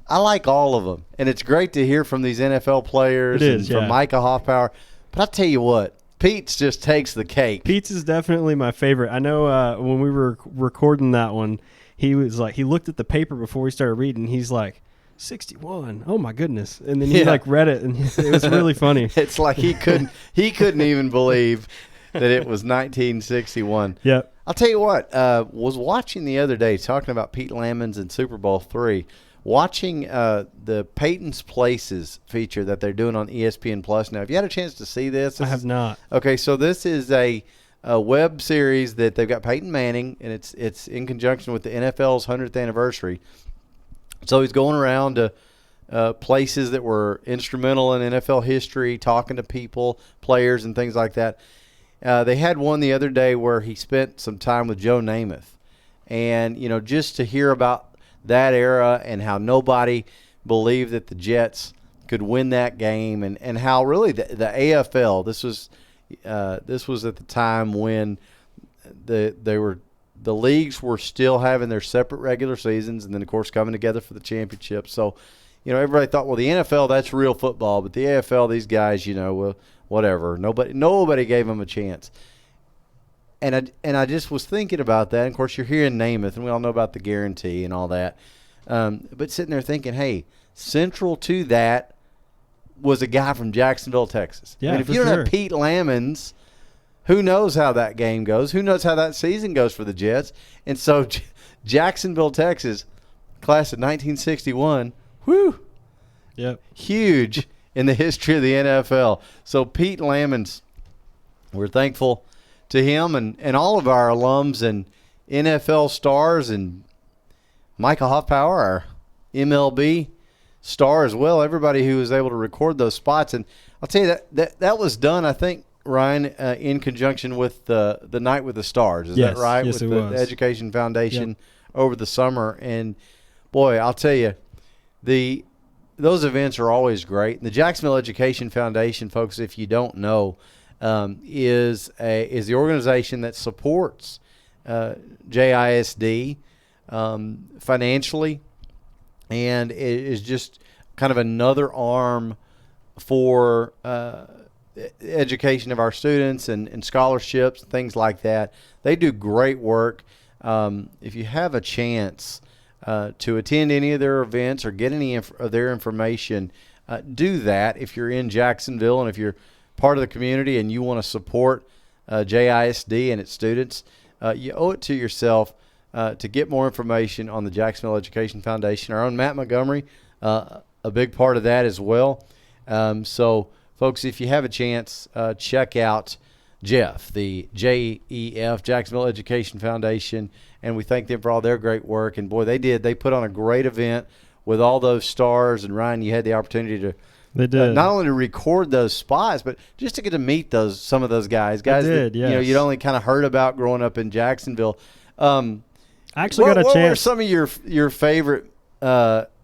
I like all of them, and it's great to hear from these NFL players from Micah Hoffpower. But I'll tell you what, Pete's just takes the cake. Pete's is definitely my favorite. I know when we were recording that one, he was like, he looked at the paper before we started reading. He's like, 61. Oh my goodness! And then he read it, and it was really funny. It's like he couldn't even believe that it was 1961. Yep. I'll tell you what, was watching the other day, talking about Pete Lammons and Super Bowl III, watching the Peyton's Places feature that they're doing on ESPN Plus now. Have you had a chance to see this? I have not. Okay, so this is a web series that they've got Peyton Manning, and it's in conjunction with the NFL's 100th anniversary. So he's going around to places that were instrumental in NFL history, talking to people, players, and things like that. They had one the other day where he spent some time with Joe Namath. And, just to hear about that era and how nobody believed that the Jets could win that game, and how really the AFL, this was at the time when the leagues were still having their separate regular seasons and then, of course, coming together for the championship. So, everybody thought, well, the NFL, that's real football, but the AFL, these guys, well, whatever. Nobody gave them a chance. And I just was thinking about that. And, of course, you're here in Namath, and we all know about the guarantee and all that. But sitting there thinking, hey, central to that was a guy from Jacksonville, Texas. Yeah, if you don't have Pete Lammons, who knows how that game goes? Who knows how that season goes for the Jets? And so Jacksonville, Texas, class of 1961, whew, yep, huge in the history of the NFL. So Pete Lammons, we're thankful to him and all of our alums and NFL stars, and Micah Hoffpower, our MLB star as well, everybody who was able to record those spots. And I'll tell you that was done, I think, Ryan, in conjunction with the Night with the Stars. Is that right? Yes, with it the was. Education Foundation over the summer. And, boy, I'll tell you, those events are always great. And the Jacksonville Education Foundation, folks, if you don't know, is the organization that supports JISD financially, and it is just kind of another arm for education of our students and scholarships, things like that. They do great work. If you have a chance to attend any of their events or get any of their information, do that if you're in Jacksonville and if you're part of the community and you want to support JISD and its students. You owe it to yourself to get more information on the Jacksonville Education Foundation. Our own Matt Montgomery, a big part of that as well. So, folks, if you have a chance, check out Jeff, the JEF, Jacksonville Education Foundation, and we thank them for all their great work. And, boy, they put on a great event with all those stars. And, Ryan, you had the opportunity to not only to record those spots, but just to get to meet some of those guys that you'd only kind of heard about growing up in Jacksonville. I actually got a chance. What were some of your favorite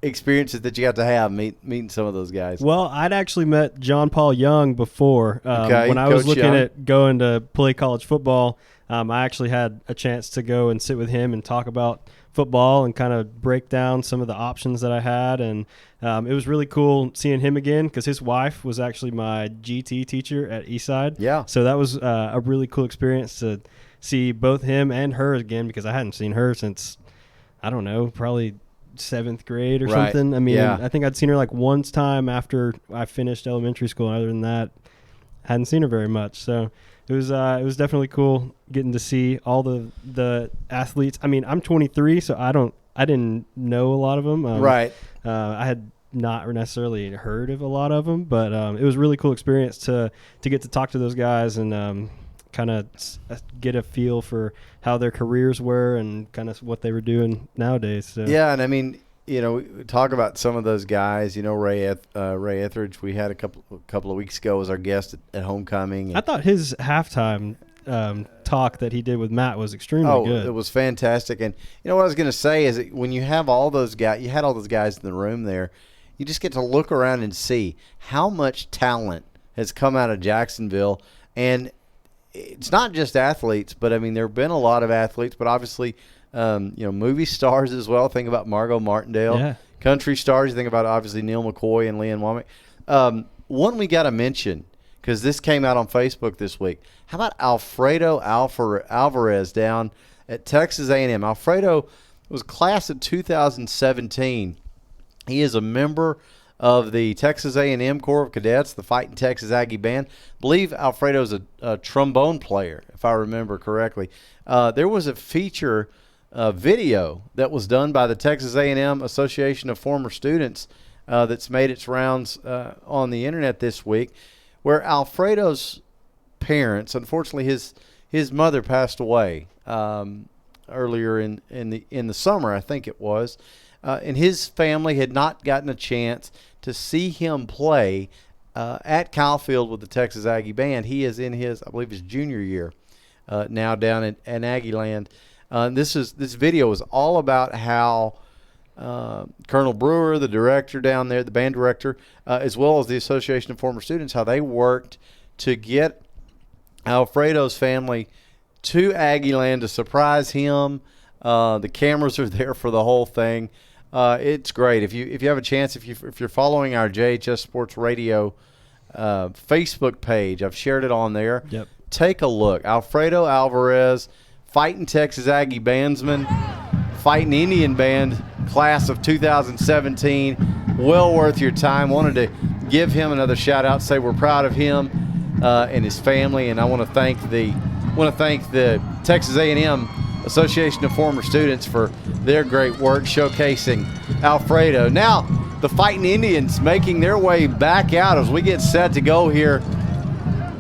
experiences that you got to have meeting some of those guys? Well, I'd actually met John Paul Young before. When I was Coach looking Young. at going to play college football, I actually had a chance to go and sit with him and talk about football and kind of break down some of the options that I had. And it was really cool seeing him again because his wife was actually my GT teacher at Eastside. Yeah. So that was a really cool experience to see both him and her again because I hadn't seen her since, I don't know, probably 7th grade or something. I mean, I think I'd seen her like once time after I finished elementary school. And other than that, I hadn't seen her very much. So it was definitely cool getting to see all the athletes. I mean, I'm 23, so I didn't know a lot of them. Right. I had not necessarily heard of a lot of them, but it was a really cool experience to get to talk to those guys and kind of get a feel for how their careers were and kind of what they were doing nowadays. So. Yeah, and I mean, we talk about some of those guys. Ray Etheridge, we had a couple of weeks ago as our guest at homecoming. I thought his halftime talk that he did with Matt was extremely good. It was fantastic. And what I was going to say is that when you have all those guys, you had all those guys in the room there, you just get to look around and see how much talent has come out of Jacksonville. And it's not just athletes, but I mean, there have been a lot of athletes, but obviously, movie stars as well. Think about Margot Martindale. Yeah. Country stars. You think about obviously Neil McCoy and Leanne Womack. One we got to mention because this came out on Facebook this week. How about Alfredo Alvarez down at Texas A&M? Alfredo was class of 2017. He is a member of the Texas A&M Corps of Cadets, the Fighting Texas Aggie Band. I believe Alfredo's a trombone player, if I remember correctly. There was a feature video that was done by the Texas A&M Association of Former Students that's made its rounds on the internet this week, where Alfredo's parents, unfortunately his mother passed away earlier in the summer, I think it was, and his family had not gotten a chance to see him play at Kyle Field with the Texas Aggie Band. He is in his, I believe, his junior year now down in Aggieland. This video is all about how Colonel Brewer, the director down there, the band director, as well as the Association of Former Students, how they worked to get Alfredo's family to Aggieland to surprise him. The cameras are there for the whole thing. It's great. If you have a chance, if you're following our JHS Sports Radio Facebook page, I've shared it on there. Yep. Take a look. Alfredo Alvarez, Fighting Texas Aggie Bandsman, Fighting Indian Band, class of 2017. Well worth your time. Wanted to give him another shout out, say we're proud of him and his family, and I want to thank the Texas A&M Association of Former Students for their great work showcasing Alfredo. Now the Fighting Indians making their way back out as we get set to go here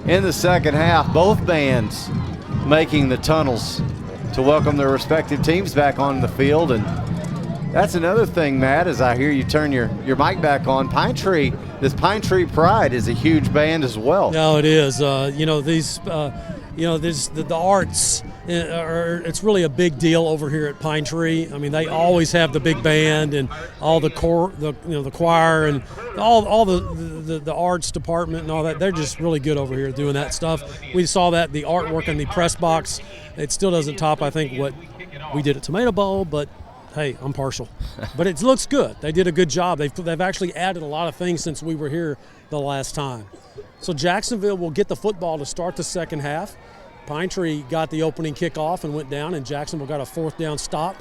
in the second half. Both bands making the tunnels to welcome their respective teams back on the field. And that's another thing, Matt, as I hear you turn your mic back on. Pine Tree, this Pine Tree Pride is a huge band as well. No, it is. The arts, it's really a big deal over here at Pine Tree. I mean, they always have the big band and all the choir and all the arts department and all that. They're just really good over here doing that stuff. We saw that, the artwork in the press box. It still doesn't top, I think, what we did at Tomato Bowl, but hey, I'm partial. But it looks good. They did a good job. They've actually added a lot of things since we were here the last time. So Jacksonville will get the football to start the second half. Pine Tree got the opening kickoff and went down, and Jacksonville got a fourth down stop.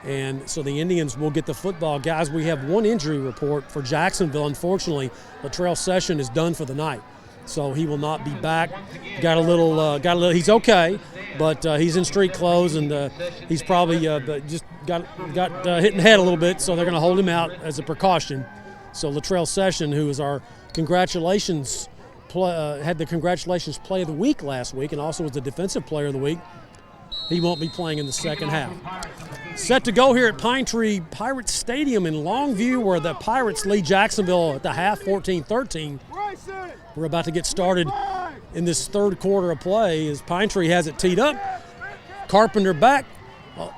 And so the Indians will get the football. Guys, we have one injury report for Jacksonville. Unfortunately, Latrell Session is done for the night, so he will not be back. Got a little. He's okay, but he's in street clothes, and he's probably just got hit in the head a little bit. So they're going to hold him out as a precaution. So Latrell Session, who is our congratulations. Had the congratulations play of the week last week and also was the defensive player of the week. He won't be playing in the second half. Set to go here at Pine Tree Pirates Stadium in Longview, where the Pirates lead Jacksonville at the half 14-13. We're about to get started in this third quarter of play as Pine Tree has it teed up. Carpenter back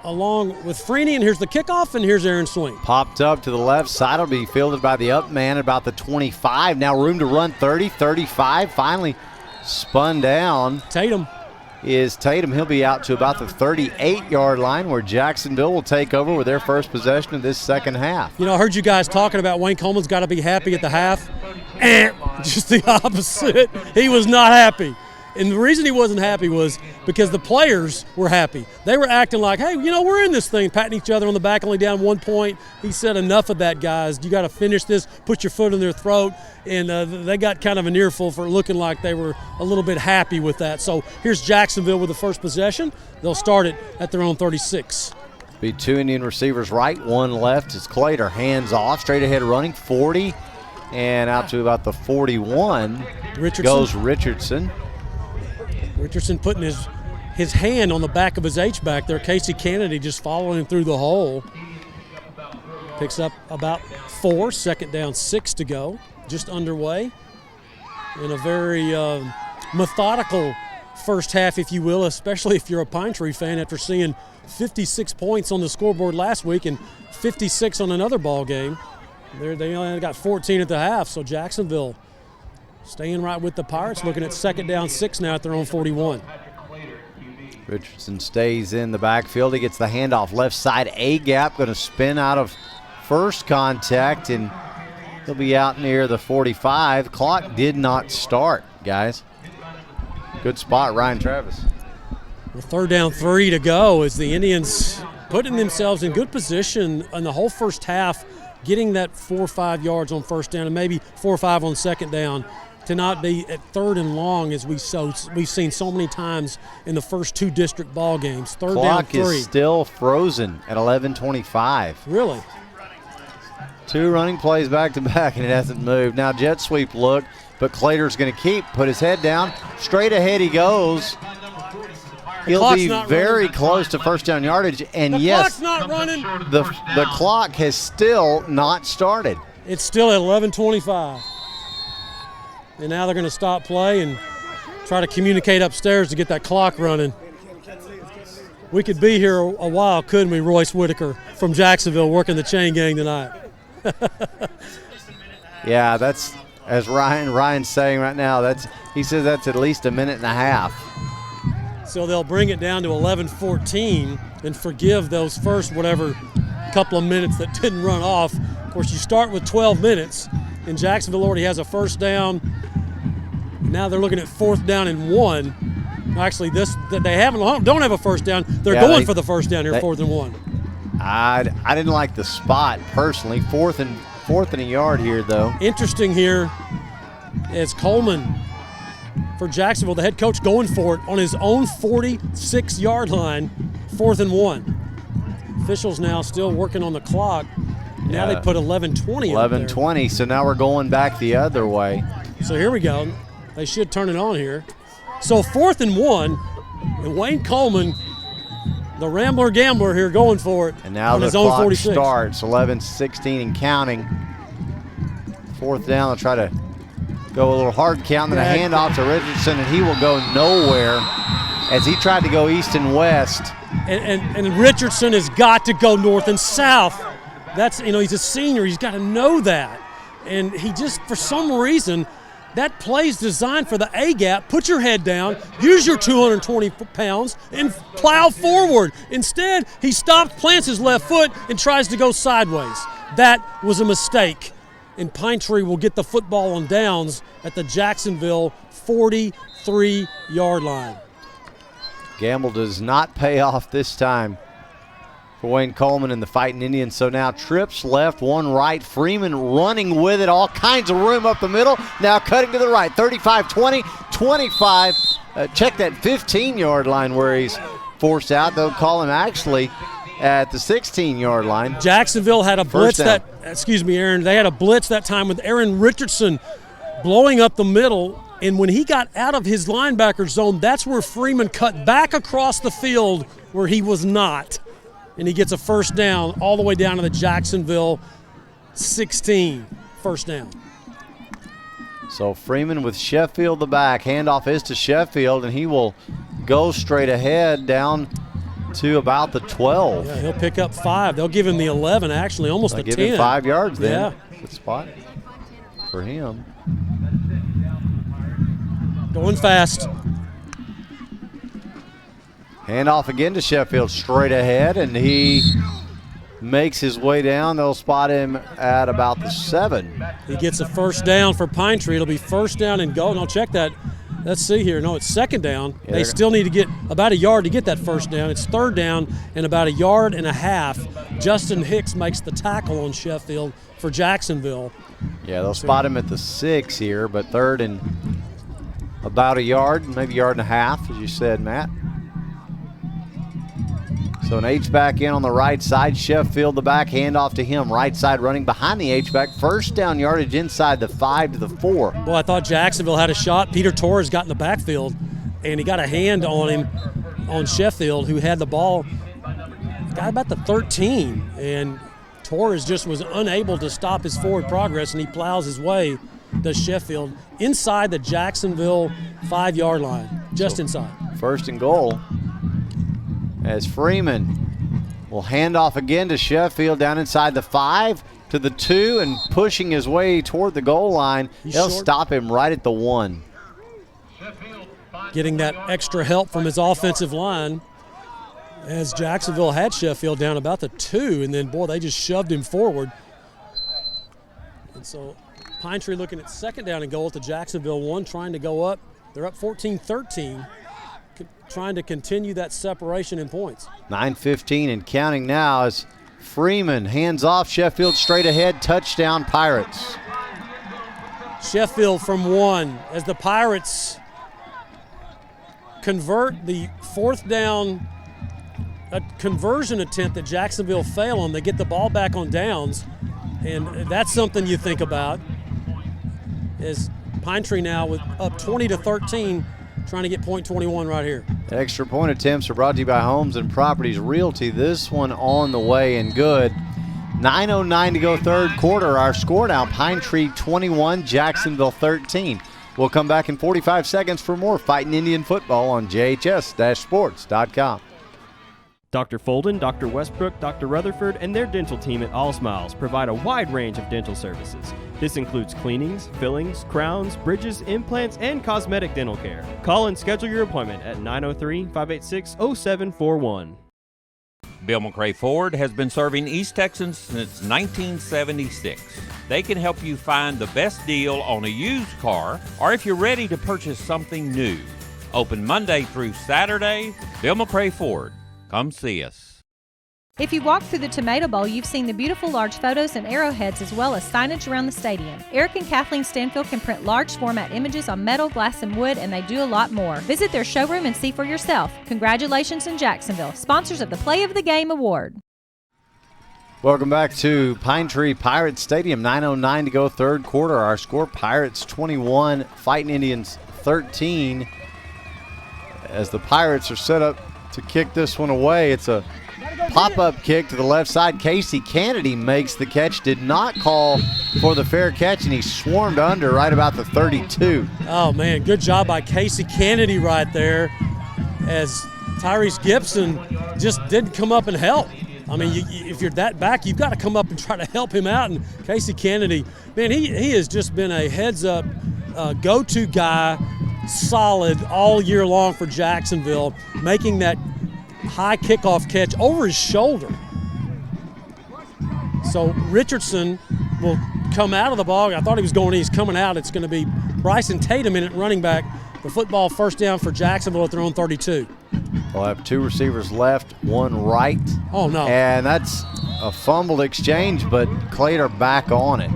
along with Freeney, and here's the kickoff, and here's Aaron Swing. Popped up to the left side. Will be fielded by the up man at about the 25. Now room to run 30, 35. Finally spun down. Tatum. He'll be out to about the 38-yard line, where Jacksonville will take over with their first possession of this second half. You know, I heard you guys talking about Wayne Coleman's got to be happy at the half. Just the opposite. He was not happy. And the reason he wasn't happy was because the players were happy. They were acting like, hey, we're in this thing, patting each other on the back, only down 1 point. He said, enough of that, guys. You got to finish this, put your foot in their throat. And they got kind of an earful for looking like they were a little bit happy with that. So here's Jacksonville with the first possession. They'll start it at their own 36. Be two Indian receivers right, one left. It's Clater, hands off, straight ahead running, 40, and out to about the 41. Goes Richardson. Richardson putting his hand on the back of his H-back there. Casey Kennedy just following him through the hole. Picks up about 4, second down, 6 to go. Just underway in a very methodical first half, if you will, especially if you're a Pine Tree fan after seeing 56 points on the scoreboard last week and 56 on another ball game. They only got 14 at the half, so Jacksonville staying right with the Pirates, looking at second down, 6 now at their own 41. Richardson stays in the backfield. He gets the handoff left side, A-gap, going to spin out of first contact, and he'll be out near the 45. Clock did not start, guys. Good spot, Ryan Travis. Well, third down, 3 to go as the Indians putting themselves in good position in the whole first half. getting that 4 or 5 yards on first down and maybe 4 or 5 on second down to not be at third and long as we've seen so many times in the first 2 district ball games. Third down 3. Clock is still frozen at 11:25. Really? 2 running plays back to back, and it hasn't moved. Now jet sweep look, but Clater's going to put his head down. Straight ahead he goes. He'll be very close to first down yardage, and yes, clock's not running. The clock has still not started. It's still at 11:25. And now they're going to stop play and try to communicate upstairs to get that clock running. We could be here a while, couldn't we, Royce Whitaker from Jacksonville working the chain gang tonight? Yeah, that's, as Ryan's saying right now, he says that's at least a minute and a half. So they'll bring it down to 11:14 and forgive those first whatever couple of minutes that didn't run off. Of course, you start with 12 minutes, and Jacksonville already has a first down. Now they're looking at 4th down and 1. Actually, don't have a first down. They're going for the first down here, 4th and 1. I didn't like the spot personally. Fourth and a yard here, though. Interesting here is Coleman for Jacksonville, the head coach, going for it on his own 46-yard line, 4th and 1. Officials now still working on the clock. Now they put 11:20 up there. 11:20, so now we're going back the other way. So here we go. They should turn it on here. So 4th and 1, and Wayne Coleman, the Rambler Gambler here, going for it. And now on the his own clock 46. starts, 11:16 and counting. 4th down, they'll try to go a little hard count, then a handoff to Richardson, and he will go nowhere as he tried to go east and west. And Richardson has got to go north and south. That's, he's a senior. He's got to know that. And he just, for some reason, that play's designed for the A-gap. Put your head down, use your 220 pounds, and plow forward. Instead, he stops, plants his left foot, and tries to go sideways. That was a mistake. And Pine Tree will get the football on downs at the Jacksonville 43-yard line. Gamble does not pay off this time for Wayne Coleman and the Fighting Indians. So now trips left, 1 right. Freeman running with it, all kinds of room up the middle. Now cutting to the right, 35-20, 25. Check that 15-yard line where he's forced out. They'll call him actually at the 16-yard line. Jacksonville had a blitz Aaron. They had a blitz that time with Aaron Richardson blowing up the middle. And when he got out of his linebacker zone, that's where Freeman cut back across the field where he was not. And he gets a first down all the way down to the Jacksonville 16, first down. So Freeman with Sheffield the back. Handoff is to Sheffield, and he will go straight ahead down to about the 12. Yeah, he'll pick up 5. They'll give him the 11, actually, almost a 10. Give him 5 yards then. Yeah. Good spot for him. Going fast. Handoff again to Sheffield, straight ahead, and he makes his way down. They'll spot him at about the 7. He gets a first down for Pine Tree. It'll be first down and goal. No, check that. Let's see here. No, it's second down. Yeah, they still need to get about a yard to get that first down. It's third down and about a yard and a half. Justin Hicks makes the tackle on Sheffield for Jacksonville. Yeah, they'll spot him at the 6 here, but third and about a yard, maybe a yard and a half, as you said, Matt. So an H-back in on the right side. Sheffield the back, handoff to him. Right side running behind the H-back. First down yardage inside the 5 to the 4. Well, I thought Jacksonville had a shot. Peter Torres got in the backfield, and he got a hand on him, on Sheffield, who had the ball, got about the 13. And Torres just was unable to stop his forward progress, and he plows his way to Sheffield inside the Jacksonville 5-yard line, just inside. First and goal. As Freeman will hand off again to Sheffield down inside the 5 to the 2 and pushing his way toward the goal line. They'll stop him right at the 1. Getting that extra help from his offensive line as Jacksonville had Sheffield down about the 2, and then, boy, they just shoved him forward. And so Pine Tree looking at second down and goal at the Jacksonville 1, trying to go up. They're up 14-13. Trying to continue that separation in points. 9:15 and counting now as Freeman hands off. Sheffield straight ahead. Touchdown, Pirates. Sheffield from 1 as the Pirates convert the 4th down conversion attempt that Jacksonville failed on. They get the ball back on downs, and that's something you think about. As Pine Tree now with up 20-13, trying to get point 21 right here. Extra point attempts are brought to you by Homes and Properties Realty. This one on the way and good. 9:09 to go third quarter. Our score now, Pine Tree 21, Jacksonville 13. We'll come back in 45 seconds for more Fighting Indian football on JHS-sports.com. Dr. Folden, Dr. Westbrook, Dr. Rutherford, and their dental team at All Smiles provide a wide range of dental services. This includes cleanings, fillings, crowns, bridges, implants, and cosmetic dental care. Call and schedule your appointment at 903-586-0741. Bill McRae Ford has been serving East Texans since 1976. They can help you find the best deal on a used car or if you're ready to purchase something new. Open Monday through Saturday. Bill McRae Ford. Come see us. If you walk through the Tomato Bowl, you've seen the beautiful large photos and arrowheads as well as signage around the stadium. Eric and Kathleen Stanfield can print large format images on metal, glass, and wood, and they do a lot more. Visit their showroom and see for yourself. Congratulations in Jacksonville, sponsors of the Play of the Game Award. Welcome back to Pine Tree Pirates Stadium. 9:09 to go third quarter. Our score, Pirates 21, Fighting Indians 13. As the Pirates are set up to kick this one away, it's a pop-up kick to the left side. Casey Kennedy makes the catch. Did not call for the fair catch, and he swarmed under right about the 32. Oh, man, good job by Casey Kennedy right there, as Tyrese Gibson just didn't come up and help. I mean, if you're that back, you've got to come up and try to help him out. And Casey Kennedy, man, he has just been a heads-up go-to guy, solid all year long for Jacksonville, making that high kickoff catch over his shoulder. So Richardson will come out of the ball. I thought he was going in. He's coming out. It's going to be Bryson Tatum in at running back. The football first down for Jacksonville at their own 32. They'll have two receivers left, one right. Oh, no. And that's a fumbled exchange, but Clater back on it.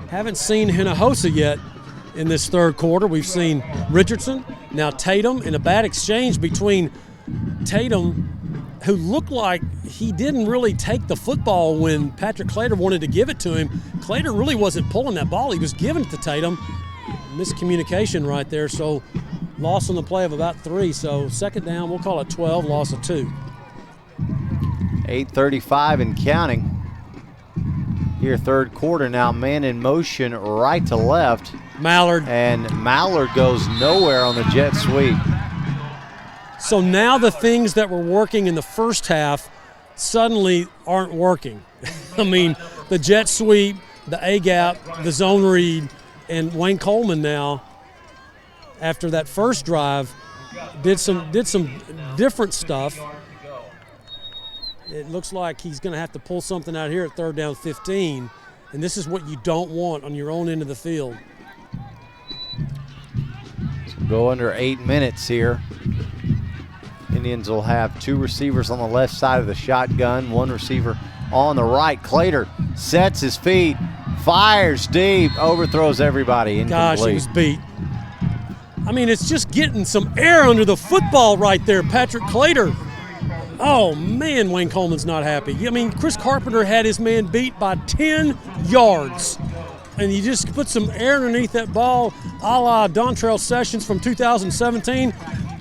Haven't seen Hinojosa yet in this third quarter. We've seen Richardson, now Tatum, in a bad exchange between Tatum, who looked like he didn't really take the football when Patrick Clater wanted to give it to him. Clater really wasn't pulling that ball. He was giving it to Tatum. Miscommunication right there, so loss on the play of about 3. So second down, we'll call it 12, loss of 2. 8:35 and counting. Here, third quarter now, man in motion right to left. Mallard. And Mallard goes nowhere on the jet sweep. So now the things that were working in the first half suddenly aren't working. I mean, the jet sweep, the A-gap, the zone read, and Wayne Coleman now, after that first drive, did some different stuff. It looks like he's going to have to pull something out here at third down 15, and this is what you don't want on your own end of the field. Go under 8 minutes here. Indians will have two receivers on the left side of the shotgun, one receiver on the right. Clater sets his feet, fires deep, overthrows everybody. Incomplete. Gosh, he was beat. I mean, it's just getting some air under the football right there, Patrick Clater. Oh, man, Wayne Coleman's not happy. I mean, Chris Carpenter had his man beat by 10 yards. And you just put some air underneath that ball, a la Dontrell Sessions from 2017.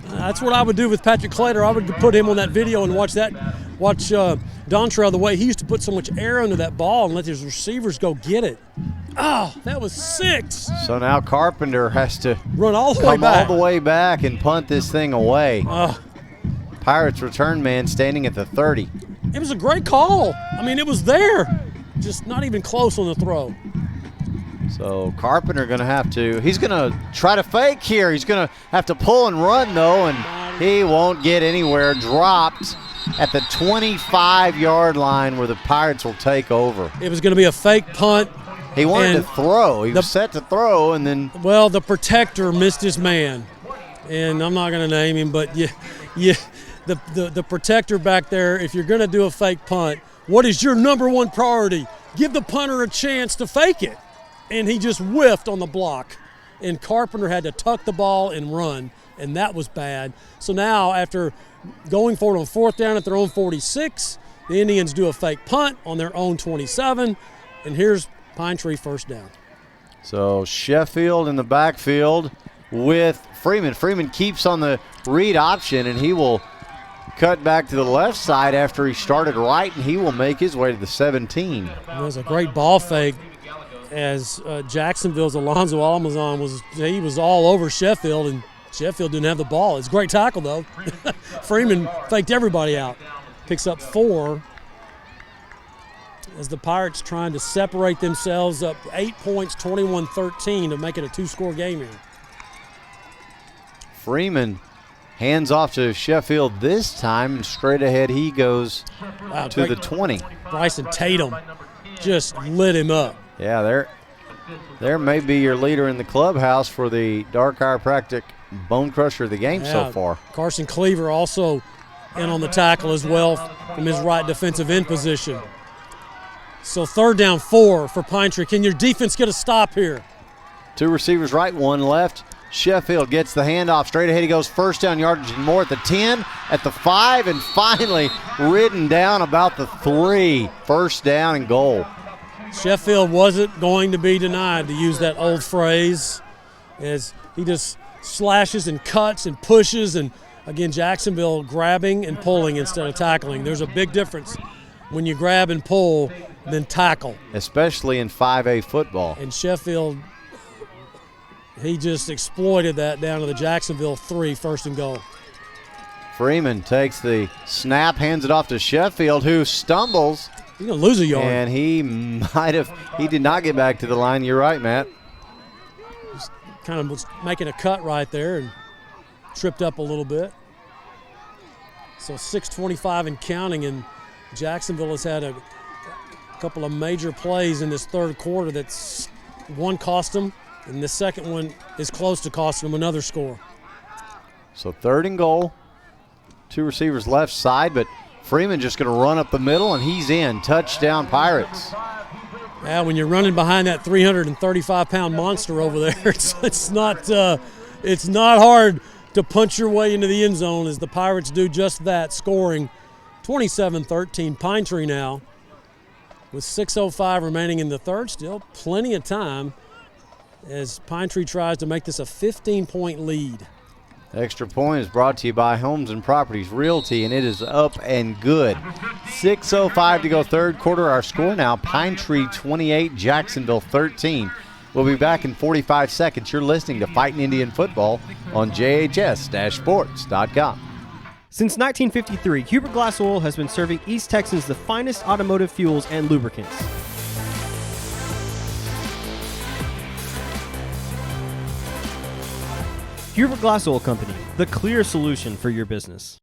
That's what I would do with Patrick Clater. I would put him on that video and watch Dontrell, the way he used to put so much air under that ball and let his receivers go get it. Oh, that was 6. So now Carpenter has to run all the way back and punt this thing away. Pirates return man standing at the 30. It was a great call. I mean, it was there, just not even close on the throw. So Carpenter he's going to try to fake here. He's going to have to pull and run, though, and he won't get anywhere. Dropped at the 25-yard line where the Pirates will take over. It was going to be a fake punt. He wanted to throw. He was set to throw, and then... Well, the protector missed his man. And I'm not going to name him, but the protector back there, if you're going to do a fake punt, what is your number one priority? Give the punter a chance to fake it. And he just whiffed on the block. And Carpenter had to tuck the ball and run, and that was bad. So now after going for it on 4th down at their own 46, the Indians do a fake punt on their own 27, and here's Pine Tree 1st down. So Sheffield in the backfield with Freeman. Freeman keeps on the read option, and he will cut back to the left side after he started right, and he will make his way to the 17. It was a great ball fake as Jacksonville's Alonzo Almazan was all over Sheffield, and Sheffield didn't have the ball. It's a great tackle, though. Freeman faked everybody out. Picks up 4 as the Pirates trying to separate themselves up 8 points, 21-13 to make it a 2-score game here. Freeman hands off to Sheffield this time, and straight ahead he goes to the 20. Bryson Tatum just lit him up. Yeah, there may be your leader in the clubhouse for the Dark Chiropractic Bone Crusher of the game so far. Carson Cleaver also in on the tackle as well from his right defensive end position. So 3rd down 4 for Pine Tree. Can your defense get a stop here? 2 receivers right, 1 left. Sheffield gets the handoff. Straight ahead he goes, 1st down yardage and more at the 10, at the 5, and finally ridden down about the 3. 1st down and goal. Sheffield wasn't going to be denied, to use that old phrase, as he just slashes and cuts and pushes, and again, Jacksonville grabbing and pulling instead of tackling. There's a big difference when you grab and pull than tackle. Especially in 5A football. And Sheffield, he just exploited that down to the Jacksonville 3, 1st and goal. Freeman takes the snap, hands it off to Sheffield, who stumbles. He's going to lose a yard. And he did not get back to the line. You're right, Matt. Just kind of was making a cut right there and tripped up a little bit. So 6:25 and counting, and Jacksonville has had a couple of major plays in this 3rd quarter that's one cost them, and the second one is close to costing them another score. So 3rd and goal. 2 receivers left side, but Freeman just going to run up the middle, and he's in. Touchdown, Pirates. Yeah, when you're running behind that 335-pound monster over there, it's not hard to punch your way into the end zone, as the Pirates do just that, scoring 27-13. Pine Tree now with 6:05 remaining in the 3rd. Still plenty of time as Pine Tree tries to make this a 15-point lead. Extra point is brought to you by Homes and Properties Realty, and it is up and good. 6:05 to go 3rd quarter. Our score now, Pine Tree 28, Jacksonville 13. We'll be back in 45 seconds. You're listening to Fighting Indian Football on JHS-Sports.com. Since 1953, Hubert Glass Oil has been serving East Texans the finest automotive fuels and lubricants. Hubert Glass Oil Company, the clear solution for your business.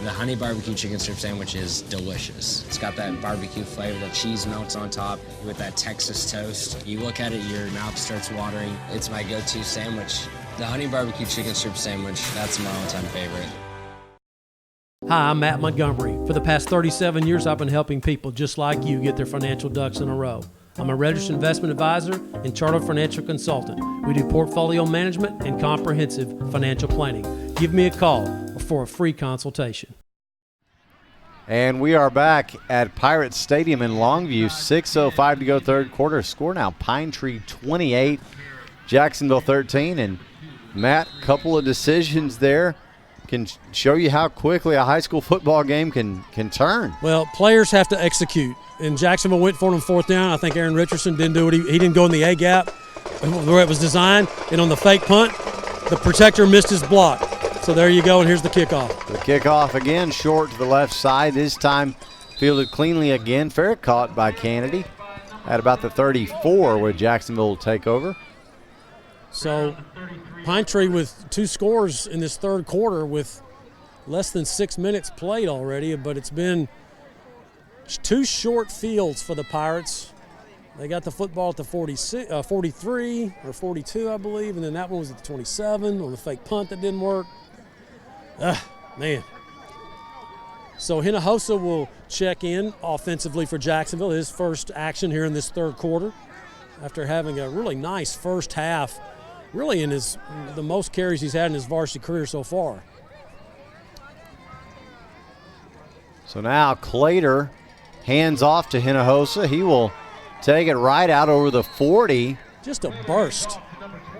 The honey barbecue chicken strip sandwich is delicious. It's got that barbecue flavor, that cheese melts on top with that Texas toast. You look at it, your mouth starts watering. It's my go-to sandwich. The honey barbecue chicken strip sandwich, that's my all-time favorite. Hi, I'm Matt Montgomery. For the past 37 years, I've been helping people just like you get their financial ducks in a row. I'm a registered investment advisor and chartered financial consultant. We do portfolio management and comprehensive financial planning. Give me a call for a free consultation. And we are back at Pirates Stadium in Longview. 6:05 to go 3rd quarter. Score now, Pine Tree 28, Jacksonville 13. And Matt, couple of decisions there can show you how quickly a high school football game can turn. Well, players have to execute. And Jacksonville went for it on 4th down. I think Aaron Richardson didn't do it. He didn't go in the A gap where it was designed. And on the fake punt, the protector missed his block. So there you go, and here's the kickoff. The kickoff again, short to the left side. This time fielded cleanly again. Fair caught by Kennedy at about the 34, where Jacksonville will take over. So Pine Tree with 2 scores in this 3rd quarter with less than 6 minutes played already, but it's been 2 short fields for the Pirates. They got the football at the 43 or 42, I believe, and then that one was at the 27 on the fake punt that didn't work. Man. So Hinojosa will check in offensively for Jacksonville, his first action here in this third quarter after having a really nice first half, really in the most carries he's had in his varsity career so far. So now Clater hands off to Hinojosa. He will take it right out over the 40. Just a burst.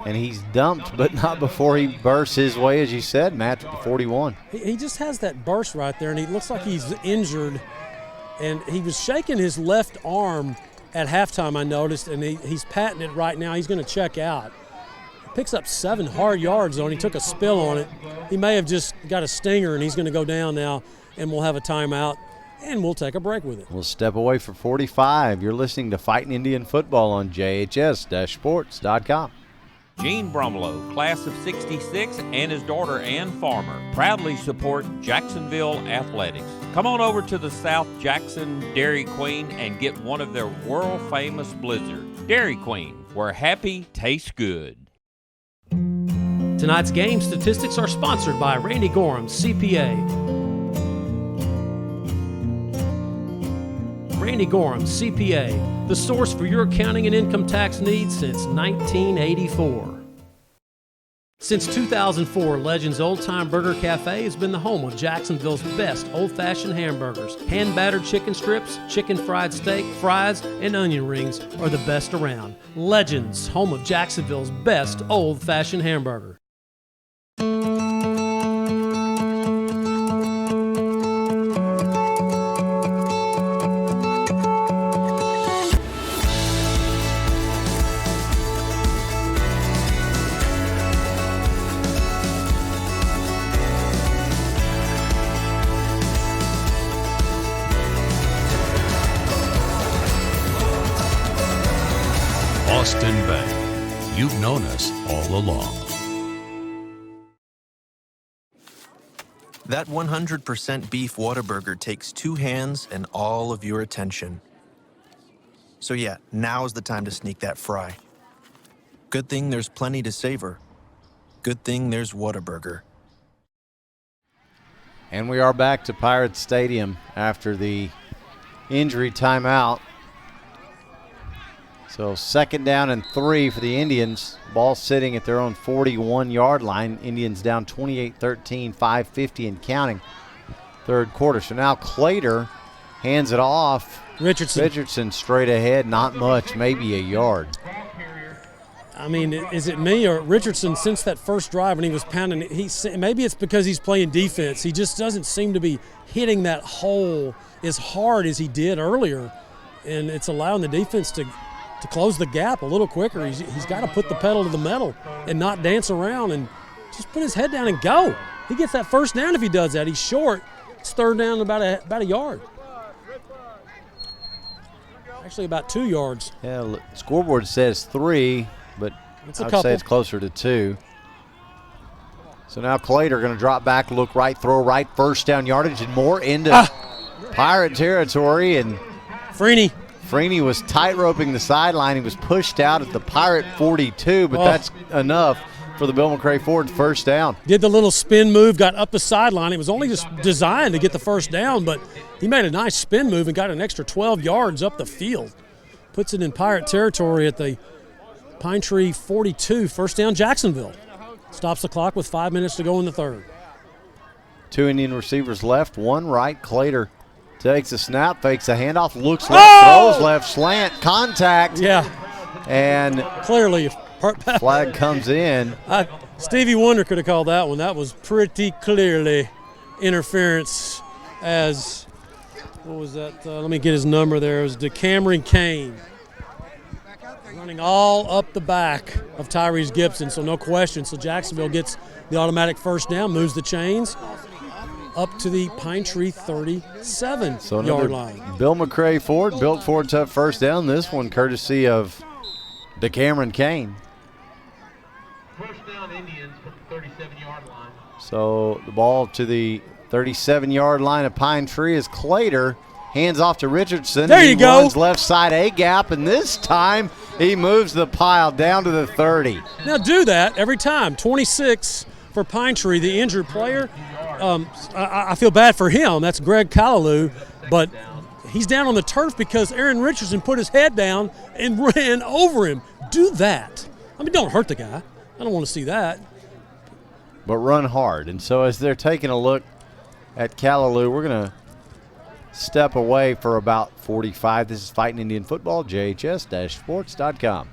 And he's dumped, but not before he bursts his way, as you said, Matt, to the 41. He just has that burst right there, and he looks like he's injured. And he was shaking his left arm at halftime, I noticed, and he's patting it right now. He's going to check out. He picks up 7 hard yards, though, and he took a spill on it. He may have just got a stinger, and he's going to go down now, and we'll have a timeout, and we'll take a break with it. We'll step away for 45. You're listening to Fighting Indian Football on JHS-Sports.com. Gene Brumlow, class of 66, and his daughter Ann Farmer proudly support Jacksonville athletics. Come on over to the South Jackson Dairy Queen and get one of their world-famous blizzards. Dairy Queen, where happy tastes good. Tonight's game statistics are sponsored by Randy Gorham, CPA. Randy Gorham, CPA, the source for your accounting and income tax needs since 1984. Since 2004, Legends Old Time Burger Cafe has been the home of Jacksonville's best old-fashioned hamburgers. Hand-battered chicken strips, chicken fried steak, fries, and onion rings are the best around. Legends, home of Jacksonville's best old-fashioned hamburger. Austin Bank. You've known us all along. That 100% beef Whataburger takes 2 hands and all of your attention. So yeah, now's the time to sneak that fry. Good thing there's plenty to savor. Good thing there's Whataburger. And we are back to Pirates Stadium after the injury timeout. So 2nd down and 3 for the Indians. Ball sitting at their own 41-yard line. Indians down 28-13, 5:50 and counting. Third quarter. So now Clater hands it off. Richardson straight ahead, not much, maybe a yard. I mean, is it me or Richardson, since that first drive when he was pounding, maybe it's because he's playing defense. He just doesn't seem to be hitting that hole as hard as he did earlier. And it's allowing the defense to close the gap a little quicker. He's got to put the pedal to the metal and not dance around and just put his head down and go. He gets that first down if he does that. He's short. It's 3rd down about a yard. Actually about 2 yards. Yeah, look, scoreboard says 3, but I'd say it's closer to 2. So now Clater going to drop back, look right, throw right, first down yardage, and more into Pirate territory. And Freeney was tight-roping the sideline. He was pushed out at the Pirate 42, but that's enough for the Bill McRae Ford first down. Did the little spin move, got up the sideline. It was only just designed to get the first down, but he made a nice spin move and got an extra 12 yards up the field. Puts it in Pirate territory at the Pine Tree 42, first down Jacksonville. Stops the clock with 5 minutes to go in the third. 2 Indian receivers left, 1 right. Clater takes a snap, fakes a handoff, looks left, throws left, slant, contact. Yeah. And clearly, flag comes in. Stevie Wonder could have called that one. That was pretty clearly interference as, what was that? Let me get his number there. It was DeCameron Kane. Running all up the back of Tyrese Gibson, so no question. So Jacksonville gets the automatic first down, moves the chains up to the Pine Tree 37-yard line. Bill McRae Ford, built Ford tough first down. This one courtesy of DeCameron Kane. First down Indians from the 37-yard line. So the ball to the 37-yard line of Pine Tree is Clater. Hands off to Richardson. There you go. He runs left side A gap, and this time he moves the pile down to the 30. Now do that every time. 26 for Pine Tree, the injured player. I feel bad for him. That's Greg Callaloo, but he's down on the turf because Aaron Richardson put his head down and ran over him. Do that. I mean, don't hurt the guy. I don't want to see that. But run hard. And so as they're taking a look at Callaloo, we're going to step away for about 45. This is Fighting Indian Football, JHS-sports.com.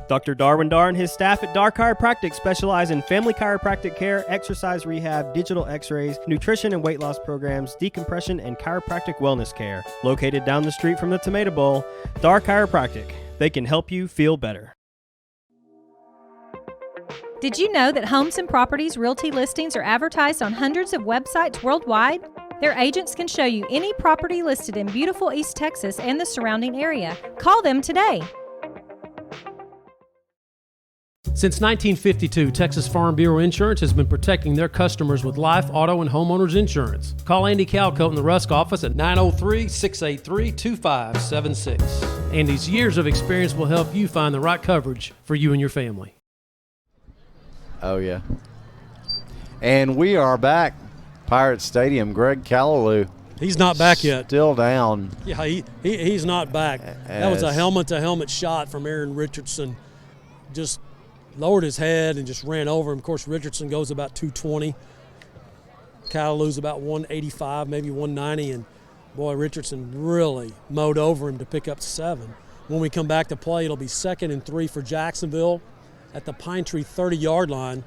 Dr. Darwin Dar and his staff at Dar Chiropractic specialize in family chiropractic care, exercise rehab, digital x-rays, nutrition and weight loss programs, decompression, and chiropractic wellness care. Located down the street from the Tomato Bowl, Dar Chiropractic. They can help you feel better. Did you know that homes and properties realty listings are advertised on hundreds of websites worldwide? Their agents can show you any property listed in beautiful East Texas and the surrounding area. Call them today. Since 1952, Texas Farm Bureau Insurance has been protecting their customers with life, auto, and homeowners insurance. Call Andy Calcoat in the Rusk office at 903-683-2576. Andy's years of experience will help you find the right coverage for you and your family. Oh, yeah. And we are back. Pirate Stadium, Greg Callaloo. He's not back yet. Still down. Yeah, he's not back. That was a helmet-to-helmet shot from Aaron Richardson. Just lowered his head and just ran over him. Of course, Richardson goes about 220. Callaloo's about 185, maybe 190, and boy, Richardson really mowed over him to pick up 7. When we come back to play, it'll be 2nd and 3 for Jacksonville at the Pine Tree 30-yard line.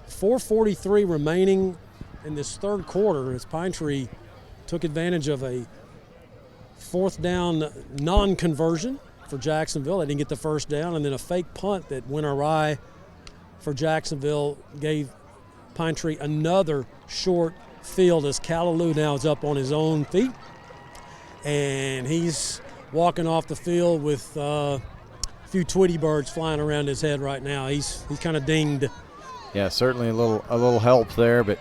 4:43 remaining in this third quarter as Pine Tree took advantage of a 4th down non-conversion for Jacksonville. They didn't get the first down, and then a fake punt that went awry for Jacksonville gave Pine Tree another short field as Callaloo now is up on his own feet. And he's walking off the field with a few Tweety birds flying around his head right now. He's kind of dinged. Yeah, certainly a little help there, but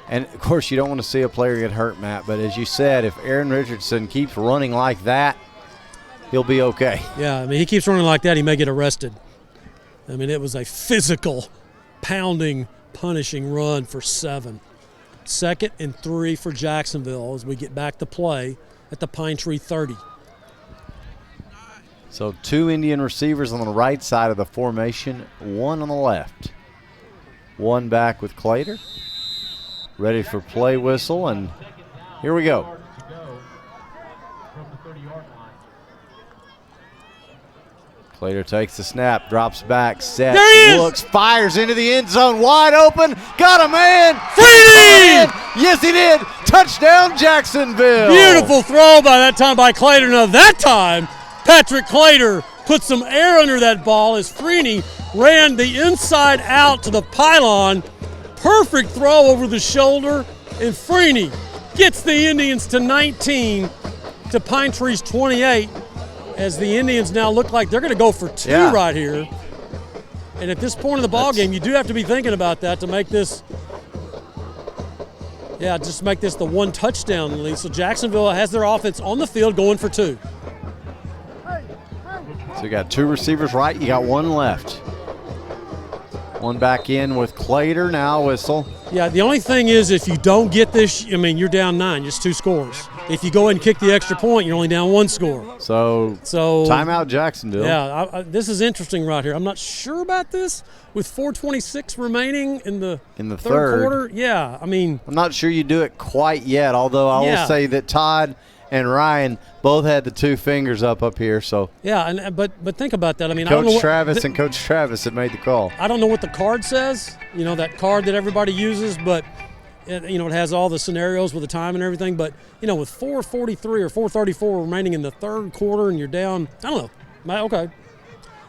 and of course you don't want to see a player get hurt, Matt, but as you said, if Aaron Richardson keeps running like that, he'll be okay. Yeah, I mean, he keeps running like that, he may get arrested. I mean, it was a physical, pounding, punishing run for 7. 2nd and 3 for Jacksonville as we get back to play at the Pine Tree 30. So 2 Indian receivers on the right side of the formation, 1 on the left. 1 back with Clater. Ready for play whistle, and here we go. Clater takes the snap, drops back, sets, looks, fires into the end zone, wide open, got a man! Freeney! Yes, he did! Touchdown, Jacksonville! Beautiful throw by that time by Clater. Now that time, Patrick Clater put some air under that ball as Freeney ran the inside out to the pylon. Perfect throw over the shoulder, and Freeney gets the Indians to 19 to Pine Tree's 28. As the Indians now look like they're going to go for 2 right here. And at this point in the ball game, you do have to be thinking about that to make this, just make this the 1 touchdown lead. So Jacksonville has their offense on the field going for 2. So you got 2 receivers right, you got 1 left. 1 back in with Clater, now whistle. Yeah, the only thing is if you don't get this, I mean, you're down 9, just 2 scores. If you go ahead and kick the extra point, you're only down 1 score. So timeout Jacksonville. Yeah, this is interesting right here. I'm not sure about this with 4:26 remaining in the third quarter. Yeah, I mean. I'm not sure you do it quite yet, although I will say that Todd and Ryan both had the 2 fingers up here. So yeah, but think about that. I mean, Coach Travis and Coach Travis had made the call. I don't know what the card says. You know, that card that everybody uses, but it has all the scenarios with the time and everything. But with 4:43 or 4:34 remaining in the third quarter, and you're down, I don't know. Okay.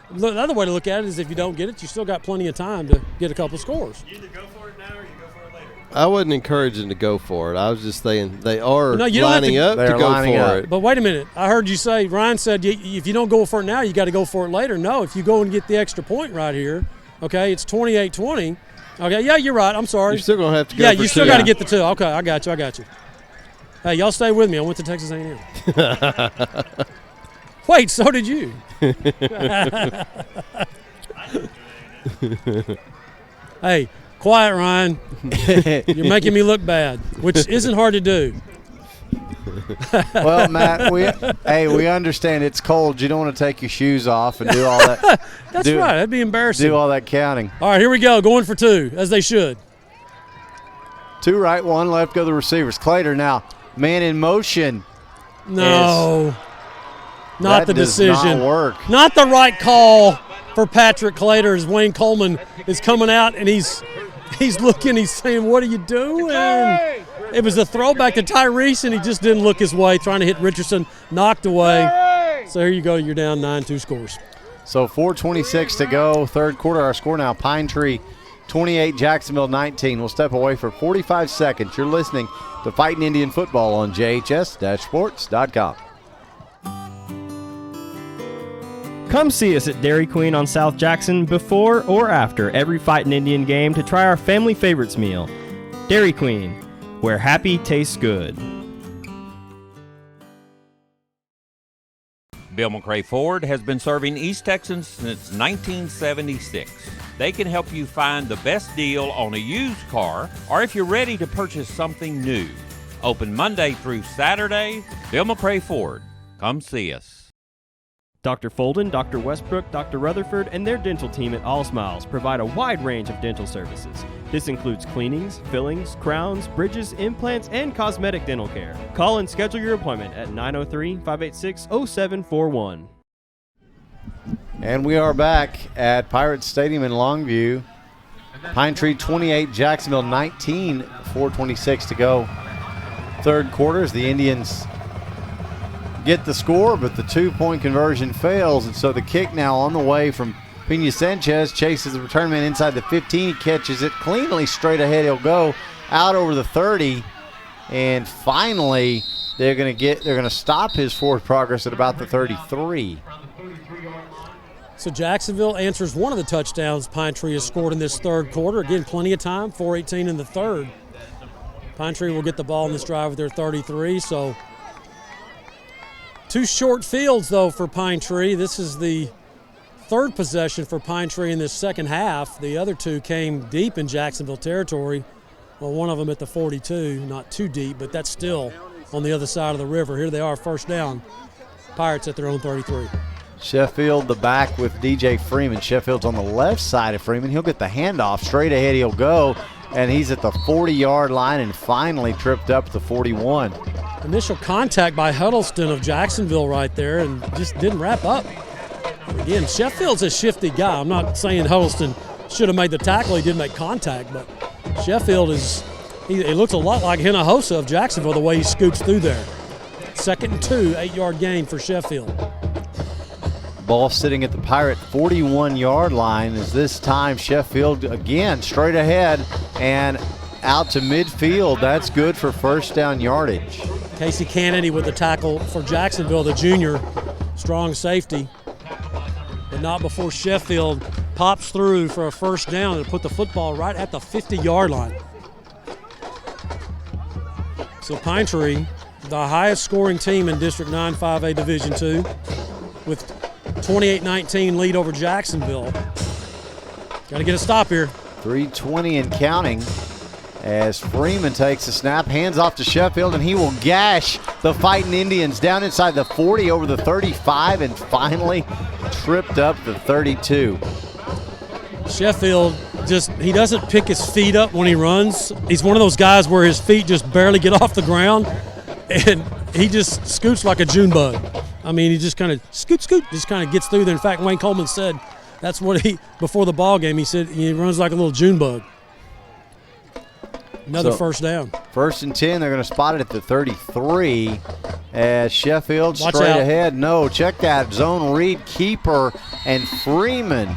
The other way to look at it is if you don't get it, you still got plenty of time to get a couple scores. You either go for it now or you go for it later. I wasn't encouraging to go for it. I was just saying they are lining up to go for it. But wait a minute. I heard you say, Ryan said, if you don't go for it now, you got to go for it later. No, if you go and get the extra point right here, okay, it's 28-20. Okay, yeah, you're right. I'm sorry. You're still going to have to go for 2. Yeah, you still got to get the 2. Okay, I got you. Hey, y'all stay with me. I went to Texas A&M. Wait, so did you. Hey, Quiet, Ryan. You're making me look bad, which isn't hard to do. Well, Matt, we understand it's cold. You don't want to take your shoes off and do all that. That's right. That'd be embarrassing. Do all that counting. All right, here we go. Going for two, as they should. 2 right, 1 left go the receivers. Clater now, man in motion. No. Not the decision. Not work. Not the right call for Patrick Clater as Wayne Coleman is coming out and he's looking, he's saying, "What are you doing?" It was a throwback to Tyrese, and he just didn't look his way, trying to hit Richardson, knocked away. So here you go, you're down 9-2 scores. So 4:26 to go, third quarter. Our score now, Pine Tree 28, Jacksonville 19. We'll step away for 45 seconds. You're listening to Fighting Indian Football on JHS-Sports.com. Come see us at Dairy Queen on South Jackson before or after every Fightin' Indian game to try our family favorites meal. Dairy Queen, where happy tastes good. Bill McRae Ford has been serving East Texans since 1976. They can help you find the best deal on a used car or if you're ready to purchase something new. Open Monday through Saturday. Bill McRae Ford. Come see us. Dr. Folden, Dr. Westbrook, Dr. Rutherford, and their dental team at All Smiles provide a wide range of dental services. This includes cleanings, fillings, crowns, bridges, implants, and cosmetic dental care. Call and schedule your appointment at 903-586-0741. And we are back at Pirates Stadium in Longview. Pine Tree 28, Jacksonville 19, 4:26 to go. Third quarter as the Indians get the score, but the 2-point conversion fails, and so the kick now on the way from Pena Sanchez, chases the return man inside the 15, he catches it cleanly straight ahead. He'll go out over the 30, and finally they're going to stop his forward progress at about the 33. So Jacksonville answers one of the touchdowns Pine Tree has scored in this third quarter. Again, plenty of time, 4:18 in the third. Pine Tree will get the ball in this drive with their 33, so 2 short fields, though, for Pine Tree. This is the third possession for Pine Tree in this second half. The other 2 came deep in Jacksonville territory. Well, one of them at the 42, not too deep, but that's still on the other side of the river. Here they are, first down. Pirates at their own 33. Sheffield, the back with DJ Freeman. Sheffield's on the left side of Freeman. He'll get the handoff. Straight ahead he'll go, and he's at the 40-yard line and finally tripped up to 41. Initial contact by Huddleston of Jacksonville right there and just didn't wrap up. Again, Sheffield's a shifty guy. I'm not saying Huddleston should have made the tackle. He didn't make contact, but Sheffield he looks a lot like Hinojosa of Jacksonville the way he scoots through there. 2nd and 2, 8-yard gain for Sheffield. Ball sitting at the Pirate 41-yard line as this time Sheffield again straight ahead and out to midfield. That's good for first down yardage. Casey Kennedy with the tackle for Jacksonville, the junior, strong safety. But not before Sheffield pops through for a first down and put the football right at the 50-yard line. So Pine Tree, the highest scoring team in District 9 5A Division II, with 28-19 lead over Jacksonville. Got to get a stop here. 3:20 and counting as Freeman takes a snap, hands off to Sheffield, and he will gash the Fighting Indians down inside the 40 over the 35 and finally tripped up the 32. Sheffield he doesn't pick his feet up when he runs. He's one of those guys where his feet just barely get off the ground, and he just scoots like a June bug. I mean, he just kind of scoot, just kind of gets through there. In fact, Wayne Coleman said that's what before the ball game, he said he runs like a little June bug. Another first down. 1st and 10, they're going to spot it at the 33 as Sheffield Watch straight out. ahead. No, check that zone read, keeper, and Freeman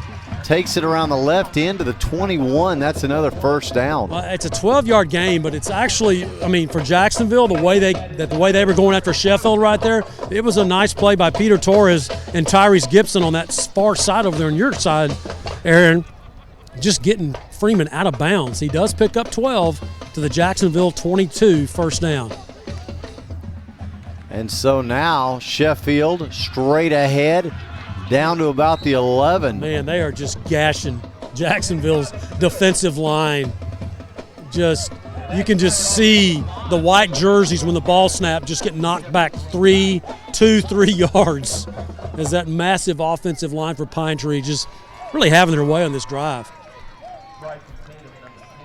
takes it around the left end to the 21. That's another first down. It's a 12-yard gain, but it's actually, I mean, for Jacksonville, the way they were going after Sheffield right there, it was a nice play by Peter Torres and Tyrese Gibson on that far side over there on your side, Aaron, just getting Freeman out of bounds. He does pick up 12 to the Jacksonville 22, first down. And so now Sheffield straight ahead down to about the 11. Man, they are just gashing Jacksonville's defensive line. You can just see the white jerseys when the ball snapped just get knocked back 3 yards as that massive offensive line for Pine Tree just really having their way on this drive.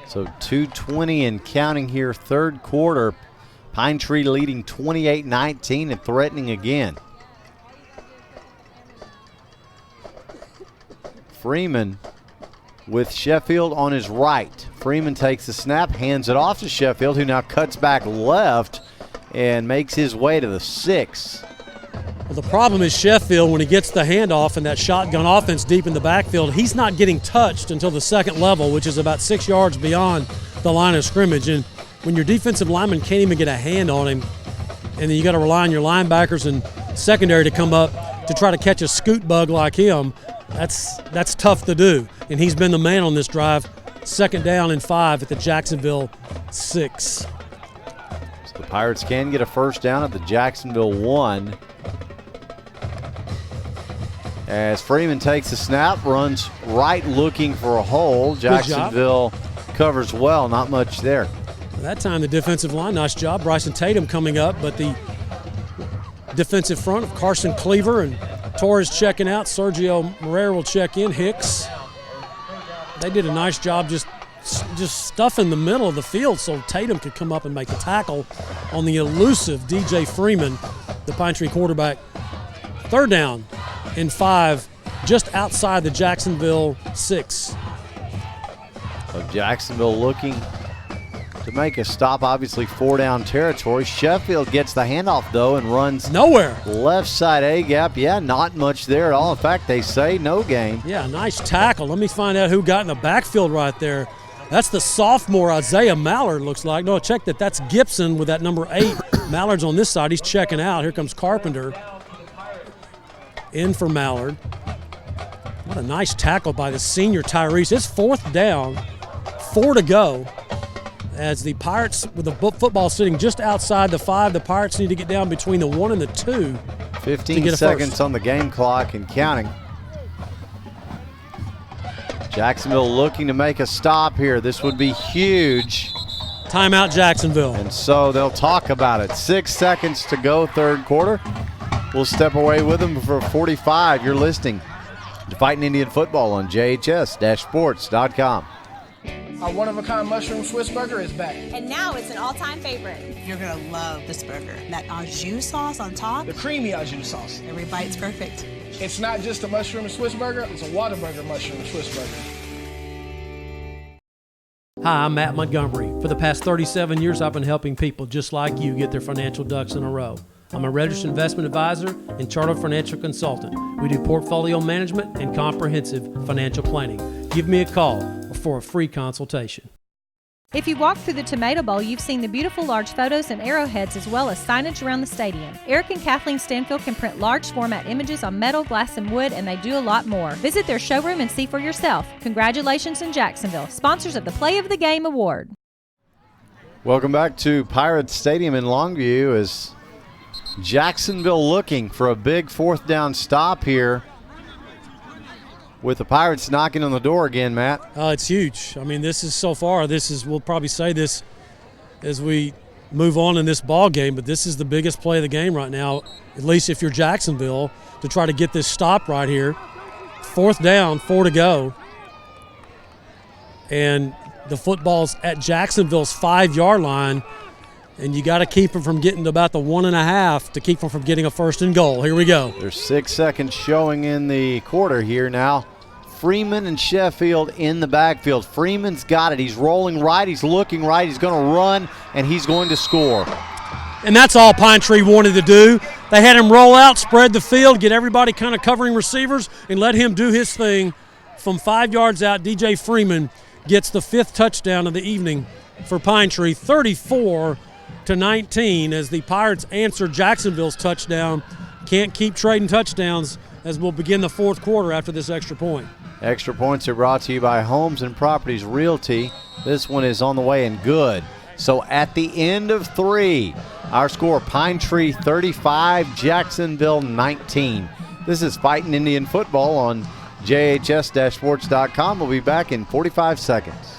So 2:20 and counting here, third quarter. Pine Tree leading 28-19 and threatening again. Freeman with Sheffield on his right. Freeman takes the snap, hands it off to Sheffield, who now cuts back left and makes his way to the 6. Well, the problem is Sheffield, when he gets the handoff and that shotgun offense deep in the backfield, he's not getting touched until the second level, which is about 6 yards beyond the line of scrimmage. And when your defensive lineman can't even get a hand on him, and then you got to rely on your linebackers and secondary to come up to try to catch a scoot bug like him, that's tough to do. And he's been the man on this drive. 2nd down and 5 at the Jacksonville 6. So the Pirates can get a first down at the Jacksonville 1. As Freeman takes the snap, runs right looking for a hole. Jacksonville covers well, not much there. That time the defensive line, nice job. Bryson Tatum coming up, but the defensive front of Carson Cleaver and Torres checking out. Sergio Moreira will check in. Hicks. They did a nice job just stuffing the middle of the field so Tatum could come up and make a tackle on the elusive DJ Freeman, the Pine Tree quarterback. 3rd down and 5, just outside the Jacksonville 6. So Jacksonville looking to make a stop, obviously 4-down territory. Sheffield gets the handoff, though, and runs nowhere. Left side A-gap. Yeah, not much there at all. In fact, they say no gain. Yeah, nice tackle. Let me find out who got in the backfield right there. That's the sophomore Isaiah Mallard, looks like. No, check that. That's Gibson with that number 8. Mallard's on this side. He's checking out. Here comes Carpenter. In for Mallard. What a nice tackle by the senior Tyrese. It's 4th down, 4 to go. As the Pirates, with the football sitting just outside the 5, the Pirates need to get down between the 1 and the 2. 15 seconds on the game clock and counting. Jacksonville looking to make a stop here. This would be huge. Timeout Jacksonville. And so they'll talk about it. 6 seconds to go, third quarter. We'll step away with them for 45. You're listening to Fighting Indian Football on JHS-sports.com. Our one-of-a-kind mushroom Swiss burger is back. And now it's an all-time favorite. You're going to love this burger. That au jus sauce on top. The creamy au jus sauce. Every bite's perfect. It's not just a mushroom Swiss burger, it's a Whataburger mushroom Swiss burger. Hi, I'm Matt Montgomery. For the past 37 years, I've been helping people just like you get their financial ducks in a row. I'm a registered investment advisor and chartered financial consultant. We do portfolio management and comprehensive financial planning. Give me a call for a free consultation. If you walk through the Tomato Bowl, you've seen the beautiful large photos and arrowheads as well as signage around the stadium. Eric and Kathleen Stanfield can print large format images on metal, glass, and wood, and they do a lot more. Visit their showroom and see for yourself. Congratulations in Jacksonville, sponsors of the Play of the Game Award. Welcome back to Pirates Stadium in Longview as Jacksonville looking for a big 4th down stop here with the Pirates knocking on the door again, Matt. It's huge. I mean, this is so far, we'll probably say this as we move on in this ball game, but this is the biggest play of the game right now, at least if you're Jacksonville, to try to get this stop right here. 4th down, 4 to go. And the football's at Jacksonville's 5-yard line, and you got to keep them from getting to about the 1.5 to keep them from getting a 1st and goal. Here we go. There's 6 seconds showing in the quarter here now. Freeman and Sheffield in the backfield. Freeman's got it. He's rolling right. He's looking right. He's going to run, and he's going to score. And that's all Pine Tree wanted to do. They had him roll out, spread the field, get everybody kind of covering receivers, and let him do his thing. From 5 yards out, DJ Freeman gets the 5th touchdown of the evening for Pine Tree, 34-19, as the Pirates answer Jacksonville's touchdown. Can't keep trading touchdowns as we'll begin the 4th quarter after this extra point. Extra points are brought to you by Homes and Properties Realty. This one is on the way and good. So at the end of 3, our score, Pine Tree 35, Jacksonville 19. This is Fighting Indian Football on JHS-sports.com. We'll be back in 45 seconds.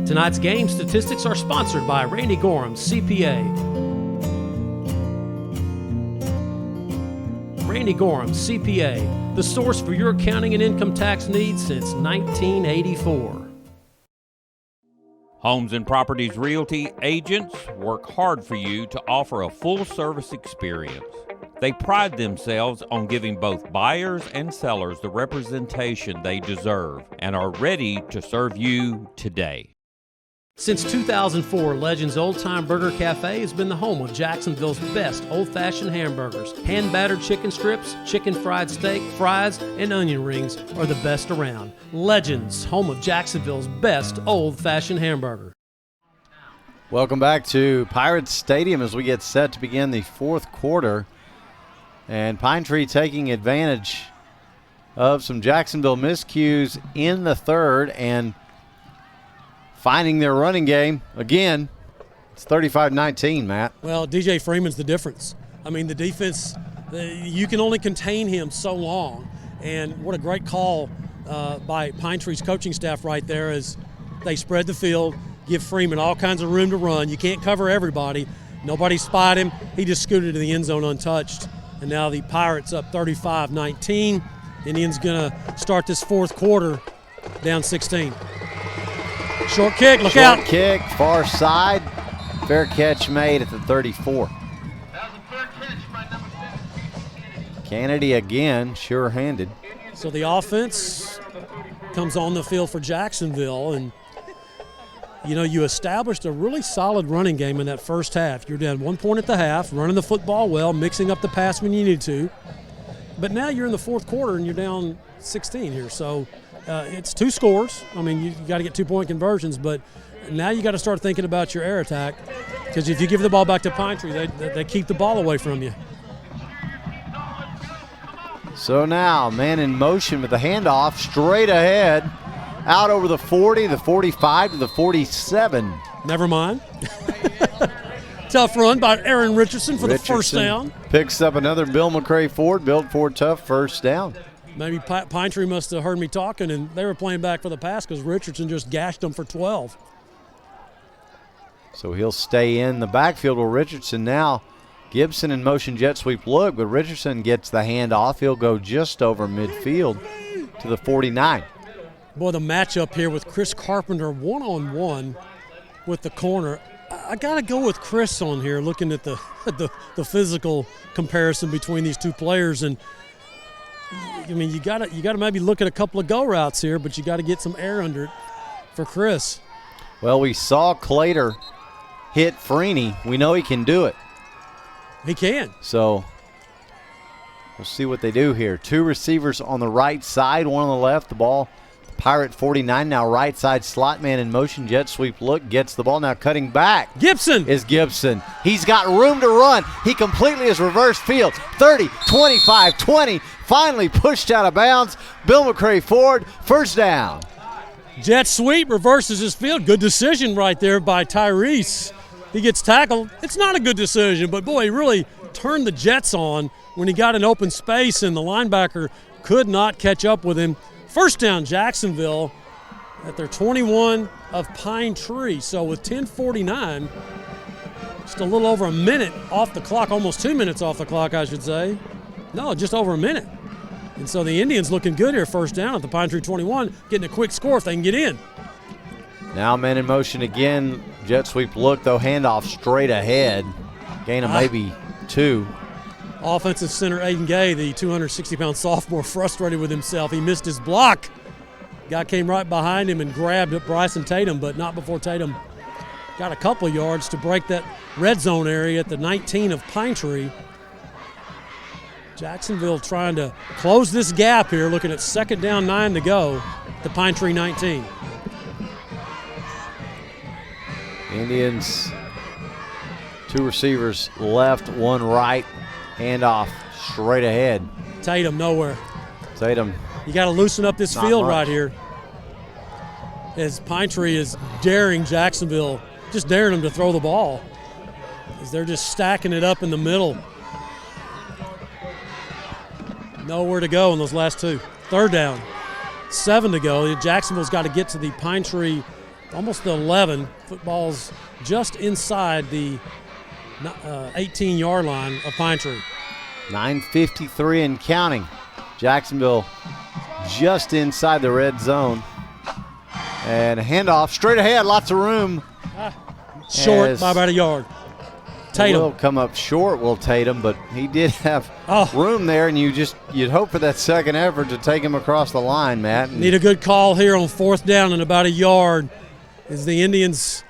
Tonight's game statistics are sponsored by Randy Gorham, CPA. Randy Gorham, CPA, the source for your accounting and income tax needs since 1984. Homes and Properties Realty agents work hard for you to offer a full-service experience. They pride themselves on giving both buyers and sellers the representation they deserve and are ready to serve you today. Since 2004, Legends Old Time Burger Cafe has been the home of Jacksonville's best old-fashioned hamburgers. Hand-battered chicken strips, chicken fried steak, fries, and onion rings are the best around. Legends, home of Jacksonville's best old-fashioned hamburger. Welcome back to Pirates Stadium as we get set to begin the fourth quarter. And Pine Tree taking advantage of some Jacksonville miscues in the third and finding their running game. Again, it's 35-19, Matt. Well, DJ Freeman's the difference. I mean, the defense, you can only contain him so long. And what a great call by Pine Tree's coaching staff right there as they spread the field, give Freeman all kinds of room to run. You can't cover everybody. Nobody spied him. He just scooted to the end zone untouched. And now the Pirates up 35-19. Indians going to start this fourth quarter down 16. Short kick, look out. Short kick, far side. Fair catch made at the 34. Kennedy again, sure-handed. So the offense comes on the field for Jacksonville, and you know, you established a really solid running game in that first half. You're down 1 point at the half, running the football well, mixing up the pass when you need to. But now you're in the fourth quarter and you're down 16 here. So it's 2 scores. I mean, you got to get 2-point conversions, but now you got to start thinking about your air attack, because if you give the ball back to Pine Tree, they keep the ball away from you. So now, man in motion with the handoff straight ahead, out over the 40, the 45 to the 47. Never mind. Tough run by Aaron Richardson for the first down. Picks up another Bill McCray Ford, built for tough first down. Maybe Pine Tree must have heard me talking, and they were playing back for the pass because Richardson just gashed them for 12. So he'll stay in the backfield with Richardson now. Gibson in motion jet sweep look, but Richardson gets the handoff. He'll go just over midfield to the 49. Boy, the matchup here with Chris Carpenter one-on-one with the corner. I got to go with Chris on here, looking at the physical comparison between these two players. And I mean, you got to maybe look at a couple of go routes here, but you got to get some air under it for Chris. Well, we saw Clater hit Freeney. We know he can do it. He can. So we'll see what they do here. 2 receivers on the right side, 1 on the left. The ball, Pirate 49 now right side slot man in motion jet sweep look, gets the ball now cutting back. Gibson is Gibson. He's got room to run. He completely is reversed field. 30, 25, 20. Finally pushed out of bounds. Bill McCray Ford, first down. Jet sweep reverses his field. Good decision right there by Tyrese. He gets tackled. It's not a good decision, but boy, he really turned the Jets on when he got an open space and the linebacker could not catch up with him. First down, Jacksonville at their 21 of Pine Tree. So with 10:49, just a little over a minute off the clock, almost 2 minutes off the clock, I should say. No, just over a minute. And so the Indians looking good here, first down at the Pine Tree 21, getting a quick score if they can get in. Now men in motion again. Jet sweep look, though, handoff straight ahead. Gain of maybe 2. Offensive center Aiden Gay, the 260-pound sophomore, frustrated with himself. He missed his block. Guy came right behind him and grabbed Bryson Tatum, but not before Tatum got a couple yards to break that red zone area at the 19 of Pine Tree. Jacksonville trying to close this gap here, looking at 2nd down, 9 to go, the Pine Tree 19. Indians, 2 receivers left, 1 right. Handoff straight ahead. Tatum nowhere. Tatum. You got to loosen up this field right here. As Pine Tree is daring Jacksonville, just daring them to throw the ball. As they're just stacking it up in the middle. Nowhere to go in those last 2. Third down. 7 to go. Jacksonville's got to get to the Pine Tree, almost the 11. Football's just inside the 18-yard line of Pine Tree. 9:53 and counting. Jacksonville just inside the red zone. And a handoff straight ahead, lots of room. Short by about a yard. Tatum will come up short, Will Tatum, but he did have room there, and you'd hope for that second effort to take him across the line, Matt. Need a good call here on 4th down and about a yard. As the Indians,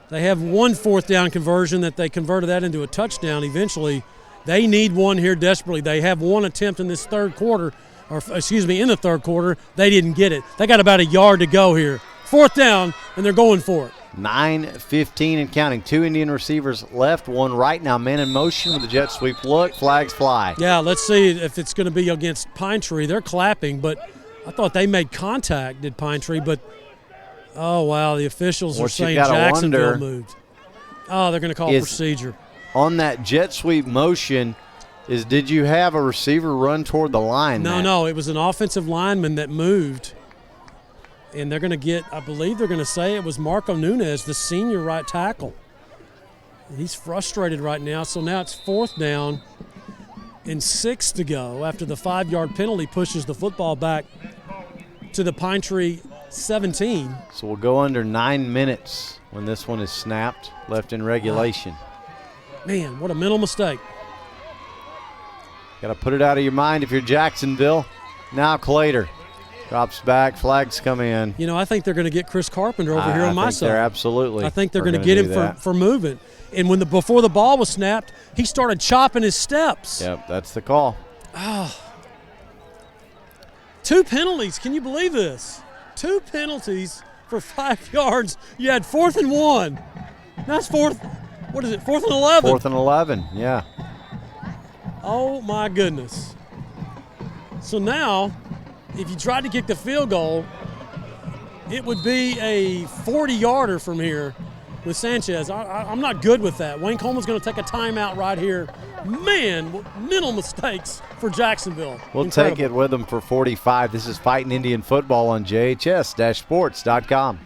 they have one 4th down conversion that they converted that into a touchdown eventually. They need one here desperately. They have one attempt in this third quarter, in the third quarter. They didn't get it. They got about a yard to go here. 4th down, and they're going for it. 9:15 and counting. 2 Indian receivers left, one right. Now man in motion with the jet sweep look. Flags fly. Yeah, let's see if it's going to be against Pine Tree. They're clapping, but I thought they made contact, did Pine Tree. But, oh, wow, the officials are saying Jacksonville moved. Oh, they're going to call procedure. On that jet sweep motion, did you have a receiver run toward the line? No, it was an offensive lineman that moved. And they're going to I believe they're going to say it was Marco Nunez, the senior right tackle. He's frustrated right now, so now it's 4th down and 6 to go after the 5-yard penalty pushes the football back to the Pine Tree 17. So we'll go under 9 minutes when this one is snapped, left in regulation. Man, what a mental mistake. Got to put it out of your mind if you're Jacksonville. Now Clater. Drops back, flags come in. I think they're going to get Chris Carpenter over here on my side. I think they're going to get him for moving. And before the ball was snapped, he started chopping his steps. Yep, that's the call. Oh. 2 penalties. Can you believe this? 2 penalties for 5 yards. You had 4th and 1. That's 4th. What is it? 4th and 11. 4th and 11. Yeah. Oh my goodness. So now, if you tried to kick the field goal, it would be a 40-yarder from here with Sanchez. I'm not good with that. Wayne Coleman's going to take a timeout right here. Man, mental mistakes for Jacksonville. We'll take it with them for 45. This is Fighting Indian Football on JHS-sports.com.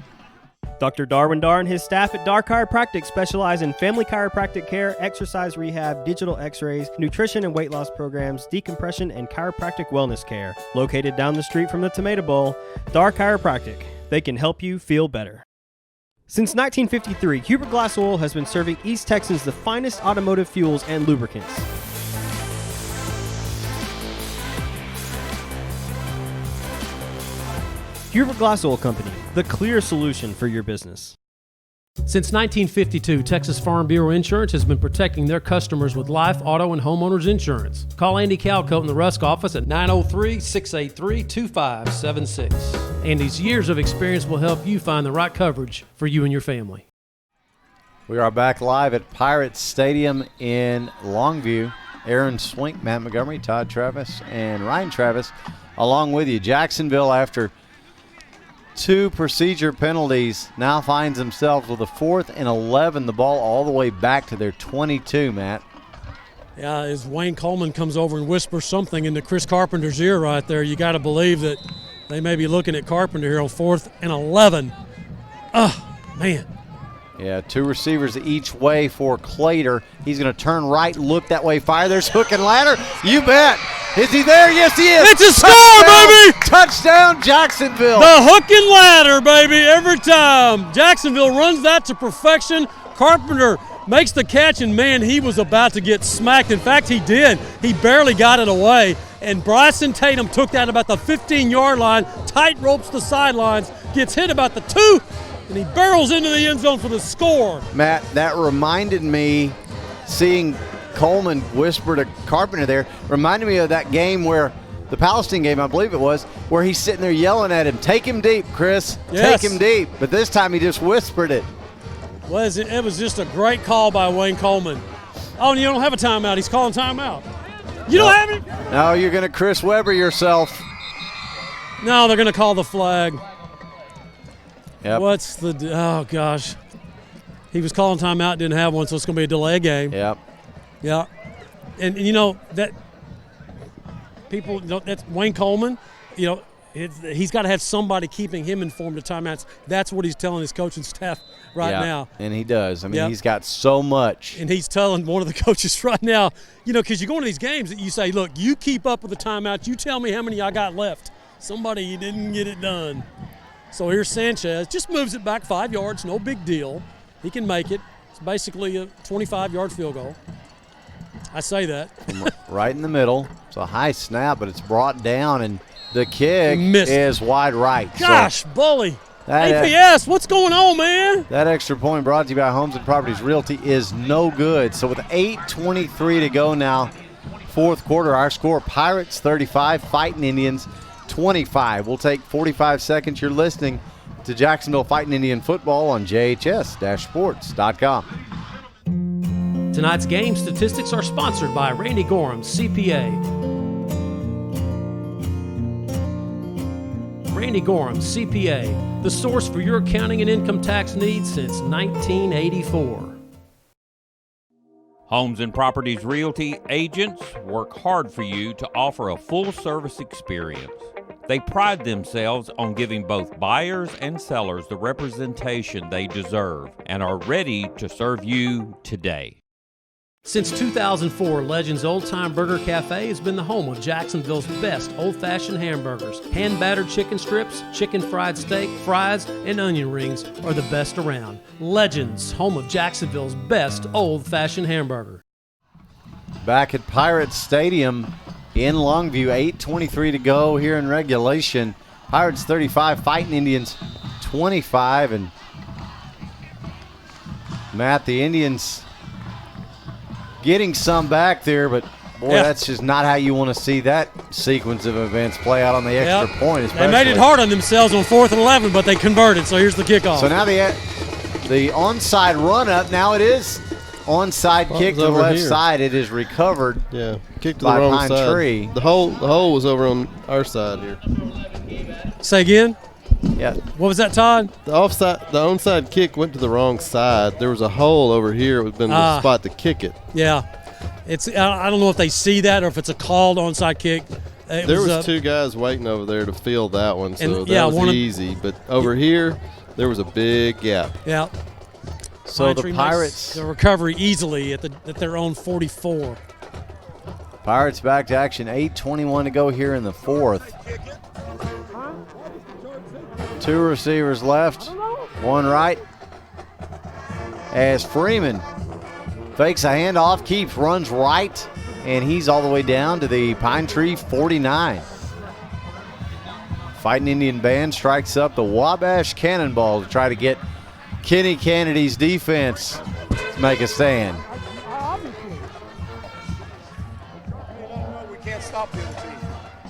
Dr. Darwin Dar and his staff at Dar Chiropractic specialize in family chiropractic care, exercise rehab, digital x-rays, nutrition and weight loss programs, decompression, and chiropractic wellness care. Located down the street from the Tomato Bowl, Dar Chiropractic. They can help you feel better. Since 1953, Huber Glass Oil has been serving East Texans the finest automotive fuels and lubricants. Huber Glass Oil Company, the clear solution for your business. Since 1952, Texas Farm Bureau Insurance has been protecting their customers with life, auto, and homeowners insurance. Call Andy Calcoat in the Rusk office at 903-683-2576. Andy's years of experience will help you find the right coverage for you and your family. We are back live at Pirates Stadium in Longview. Aaron Swink, Matt Montgomery, Todd Travis, and Ryan Travis along with you. Jacksonville, after 2 procedure penalties, now finds themselves with a 4th and 11, the ball all the way back to their 22, Matt. Yeah, as Wayne Coleman comes over and whispers something into Chris Carpenter's ear right there, you got to believe that they may be looking at Carpenter here on 4th and 11. Oh, man. Yeah, 2 receivers each way for Clater. He's going to turn right, look that way, fire. There's hook and ladder. You bet. Is he there? Yes, he is. It's a score, baby! Touchdown, Jacksonville. The hook and ladder, baby, every time. Jacksonville runs that to perfection. Carpenter makes the catch, and, man, he was about to get smacked. In fact, he did. He barely got it away. And Bryson Tatum took that about the 15-yard line, tight ropes the sidelines, gets hit about the 2, and he barrels into the end zone for the score. Matt, that reminded me, seeing Coleman whisper to Carpenter there, reminded me of that game where, the Palestine game, I believe it was, where he's sitting there yelling at him, take him deep, Chris, yes. Take him deep. But this time he just whispered it. It was just a great call by Wayne Coleman. Oh, and you don't have a timeout. He's calling timeout. You don't have it? No, you're going to Chris Webber yourself. No, they're going to call the flag. Yep. Oh, gosh. He was calling timeout, didn't have one, so it's going to be a delay game. Yep. Yeah. And you know, that people, that's Wayne Coleman. he's got to have somebody keeping him informed of timeouts. That's what he's telling his coaching staff now. And he does. I mean, he's got so much. And he's telling one of the coaches right now, because you go into these games that you say, look, you keep up with the timeouts. You tell me how many I got left. Somebody didn't get it done. So here's Sanchez. Just moves it back 5 yards. No big deal. He can make it. It's basically a 25-yard field goal. I say that. Right in the middle. It's a high snap, but it's brought down, and the kick is wide right. Gosh, Bully. APS, what's going on, man? That extra point brought to you by Homes and Properties Realty is no good. So with 8:23 to go now, fourth quarter, our score, Pirates 35, Fighting Indians 25. We'll take 45 seconds. You're listening to Jacksonville Fighting Indian football on JHS-sports.com. Tonight's game statistics are sponsored by Randy Gorham, CPA. Randy Gorham, CPA, the source for your accounting and income tax needs since 1984. Homes and Properties Realty agents work hard for you to offer a full-service experience. They pride themselves on giving both buyers and sellers the representation they deserve and are ready to serve you today. Since 2004, Legends Old Time Burger Cafe has been the home of Jacksonville's best old-fashioned hamburgers. Hand-battered chicken strips, chicken fried steak, fries, and onion rings are the best around. Legends, home of Jacksonville's best old-fashioned hamburger. Back at Pirates Stadium in Longview, 8:23 to go here in regulation. Pirates 35, Fighting Indians 25. And Matt, the Indians getting some back there, but boy, that's just not how you want to see that sequence of events play out on the extra point. Especially. They made it hard on themselves on 4th and 11, but they converted, so here's the kickoff. So now the onside run-up, now it is onside kick to the left side. It is recovered kick to by the wrong Pine side. Tree. The hole was over on our side here. Say again? Yeah. What was that, Todd? The onside kick went to the wrong side. There was a hole over here. It would have been the spot to kick it. Yeah. I don't know if they see that or if it's a called onside kick. There was two guys waiting over there to fill that one, so that was easy. But over here, there was a big gap. Yeah. So the Pirates, the recovery easily at their own 44. Pirates back to action. 8:21 to go here in the fourth. Two receivers left, one right. As Freeman fakes a handoff, runs right, and he's all the way down to the Pine Tree 49. Fighting Indian Band strikes up the Wabash Cannonball to try to get Kenny Kennedy's defense to make a stand.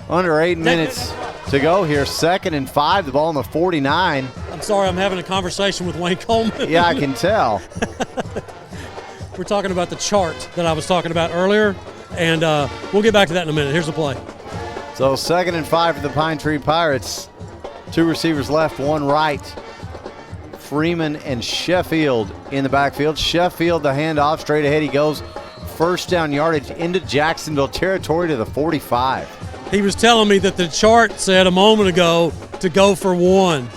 Under 8 minutes to go here. 2nd and 5, the ball on the 49. I'm sorry, I'm having a conversation with Wayne Coleman. Yeah, I can tell. We're talking about the chart that I was talking about earlier, and we'll get back to that in a minute. Here's the play. So 2nd and 5 for the Pine Tree Pirates. Two receivers left, one right. Freeman and Sheffield in the backfield. Sheffield, the handoff, straight ahead he goes. First down yardage into Jacksonville territory to the 45. He was telling me that the chart said a moment ago to go for 1,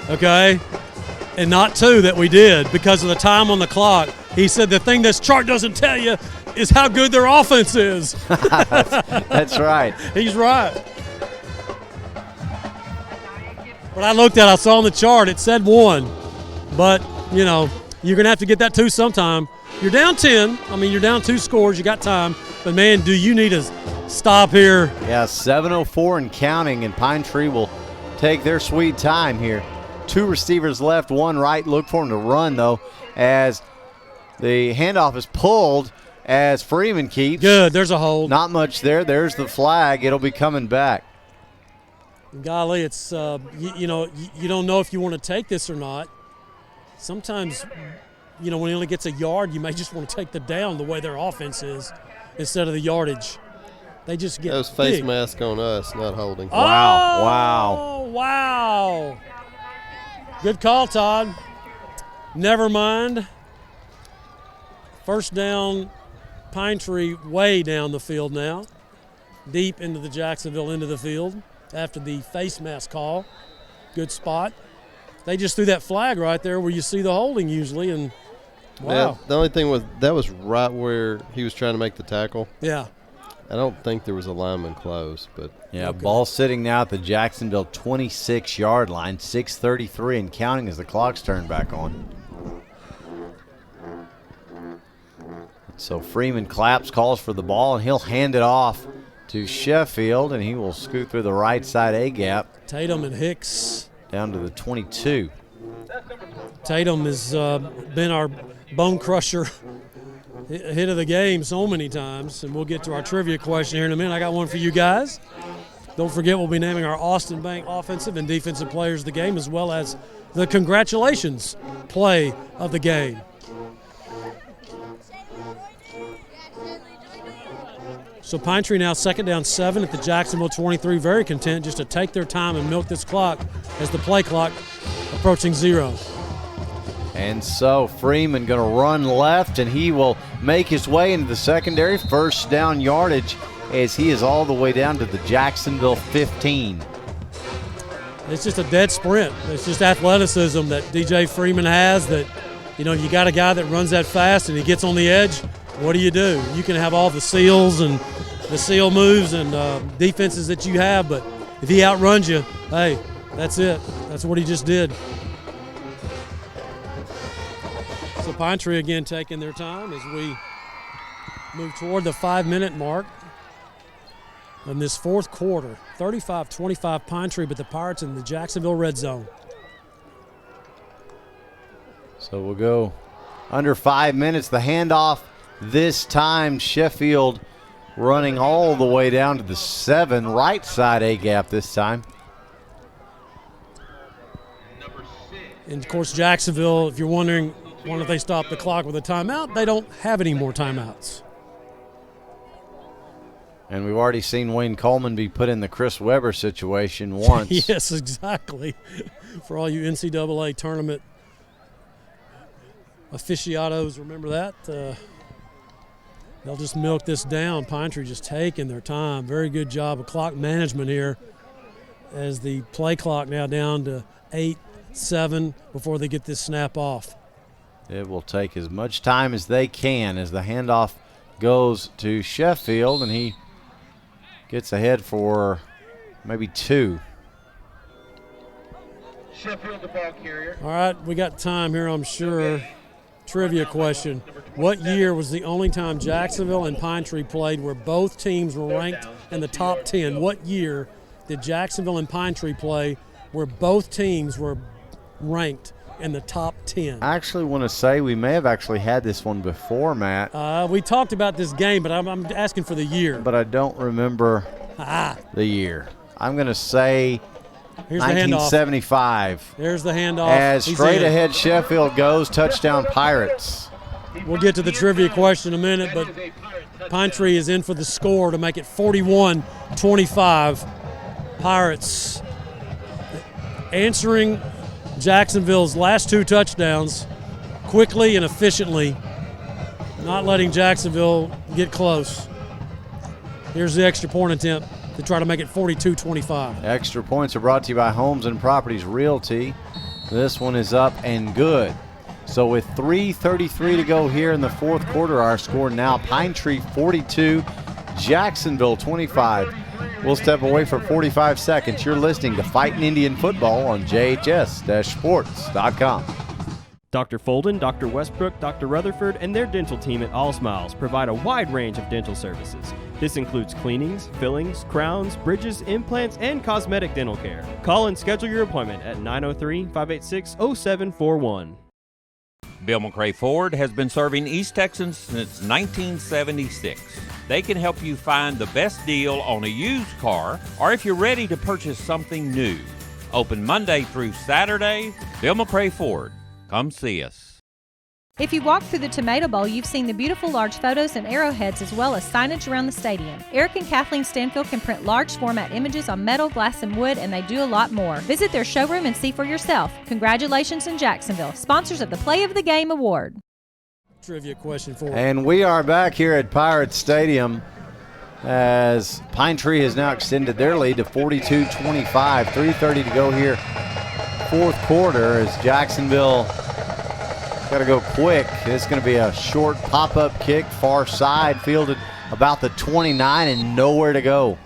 okay? And not 2 that we did because of the time on the clock. He said the thing this chart doesn't tell you is how good their offense is. That's right. He's right. When I looked at it, I saw on the chart it said 1. But, you're going to have to get that 2 sometime. You're down 10. You're down 2 scores. You got time. But, man, do you need a stop here? Yeah, 7:04 and counting, and Pine Tree will take their sweet time here. 2 receivers left, 1 right. Look for him to run, though, as the handoff is pulled as Freeman keeps. Good, there's a hold. Not much there. There's the flag. It'll be coming back. Golly, it's, you don't know if you want to take this or not. Sometimes, when he only gets a yard, you may just want to take the down the way their offense is instead of the yardage. They just get that was face mask on us, not holding. Wow. Good call, Todd. Never mind. First down, Pine Tree way down the field now. Deep into the Jacksonville end of the field. after the face mask call. Good spot. They just threw that flag right there where you see the holding usually, and wow. Yeah, the only thing was that was right where he was trying to make the tackle. Yeah. I don't think there was a lineman close, but yeah, ball sitting now at the Jacksonville 26-yard line, 6:33 and counting as the clock's turned back on. So Freeman claps, calls for the ball, and he'll hand it off to Sheffield, and he will scoot through the right side A-gap. Tatum and Hicks. Down to the 22. Tatum has been our bone crusher hit of the game so many times, and we'll get to our trivia question here in a minute. I got one for you guys. Don't forget we'll be naming our Austin Bank offensive and defensive players of the game, as well as the congratulations play of the game. So Pine Tree now 2nd down 7 at the Jacksonville 23, very content just to take their time and milk this clock as the play clock approaching 0. And so Freeman going to run left, and he will make his way into the secondary. First down yardage as he is all the way down to the Jacksonville 15. It's just a dead sprint. It's just athleticism that DJ Freeman has that, you know, you got a guy that runs that fast and he gets on the edge. What do? You can have all the seals and the seal moves and defenses that you have, but if he outruns you, hey, that's it. That's what he just did. So Pine Tree again taking their time as we move toward the 5-minute mark in this fourth quarter. 35-25 Pine Tree, but the Pirates in the Jacksonville red zone. So we'll go under 5 minutes. The handoff this time, Sheffield running all the way down to the 7, right side A-gap this time. And, of course, Jacksonville, if you're wondering, why if they stop the clock with a timeout, they don't have any more timeouts. And we've already seen Wayne Coleman be put in the Chris Webber situation once. Yes, exactly. For all you NCAA tournament aficionados, remember that? They'll just milk this down. Pine Tree just taking their time. Very good job of clock management here as the play clock now down to 8-7 before they get this snap off. It will take as much time as they can as the handoff goes to Sheffield, and he gets ahead for maybe 2. Sheffield, the ball carrier. All right, we got time here, I'm sure. Trivia question. What year was the only time Jacksonville and Pine Tree played where both teams were ranked in the top 10? What year did Jacksonville and Pine Tree play where both teams were ranked in the top 10? I actually want to say we may have actually had this one before, Matt. We talked about this game, but I'm asking for the year. But I don't remember the year. I'm going to say Here's 1975. There's the handoff. As straight ahead Sheffield goes, touchdown Pirates. We'll get to the trivia question in a minute, but Pine Tree is in for the score to make it 41-25. Pirates answering Jacksonville's last 2 touchdowns quickly and efficiently, not letting Jacksonville get close. Here's the extra point attempt to try to make it 42-25. Extra points are brought to you by Homes and Properties Realty. This one is up and good. So with 3:33 to go here in the fourth quarter, our score now Pine Tree 42, Jacksonville 25. We'll step away for 45 seconds. You're listening to Fighting Indian Football on JHS-Sports.com. Dr. Folden, Dr. Westbrook, Dr. Rutherford, and their dental team at All Smiles provide a wide range of dental services. This includes cleanings, fillings, crowns, bridges, implants, and cosmetic dental care. Call and schedule your appointment at 903-586-0741. Bill McRae Ford has been serving East Texans since 1976. They can help you find the best deal on a used car or if you're ready to purchase something new. Open Monday through Saturday. Bill McRae Ford. Come see us. If you walk through the Tomato Bowl, you've seen the beautiful large photos and arrowheads as well as signage around the stadium. Eric and Kathleen Stanfield can print large format images on metal, glass, and wood, and they do a lot more. Visit their showroom and see for yourself. Congratulations in Jacksonville, sponsors of the Play of the Game Award. Trivia question for you. And we are back here at Pirates Stadium. as Pine Tree has now extended their lead to 42-25. 3:30 to go here. Fourth quarter as Jacksonville got to go quick. It's going to be a short pop-up kick, far side, fielded about the 29 and nowhere to go.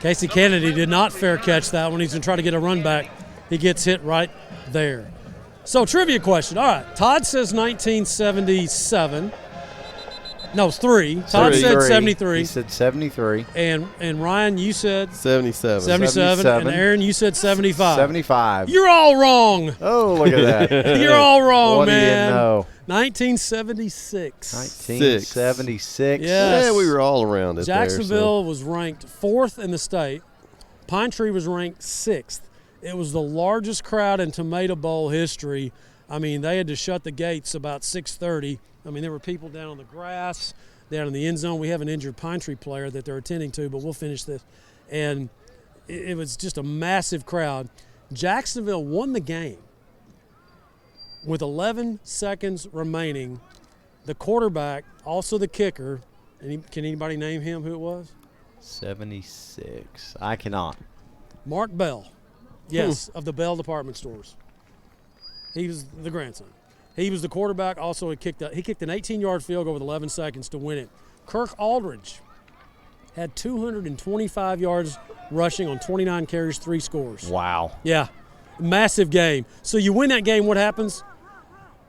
Casey Kennedy did not fair catch that one. He's going to try to get a run back. He gets hit right there. So, trivia question. All right, Todd says 1977. No, it's 3. Todd said 73. He said 73. And Ryan, you said 77. 77. And Aaron, you said 75. 75. You're all wrong. Oh, look at that. You're all wrong, what man. Do you know? 1976. 1976. Yes. Yeah, we were all around it. Jacksonville was ranked 4th in the state. Pine Tree was ranked 6th. It was the largest crowd in Tomato Bowl history. I mean, they had to shut the gates about 6:30. I mean, there were people down on the grass, down in the end zone. We have an injured Pine Tree player that they're attending to, but we'll finish this. And it was just a massive crowd. Jacksonville won the game with 11 seconds remaining. The quarterback, also the kicker, can anybody name him who it was? 76. I cannot. Mark Bell. Yes, of the Bell Department Stores. He was the grandson. He was the quarterback. Also, he kicked an 18-yard field goal with 11 seconds to win it. Kirk Aldridge had 225 yards rushing on 29 carries, 3 scores. Wow. Yeah, massive game. So you win that game, what happens?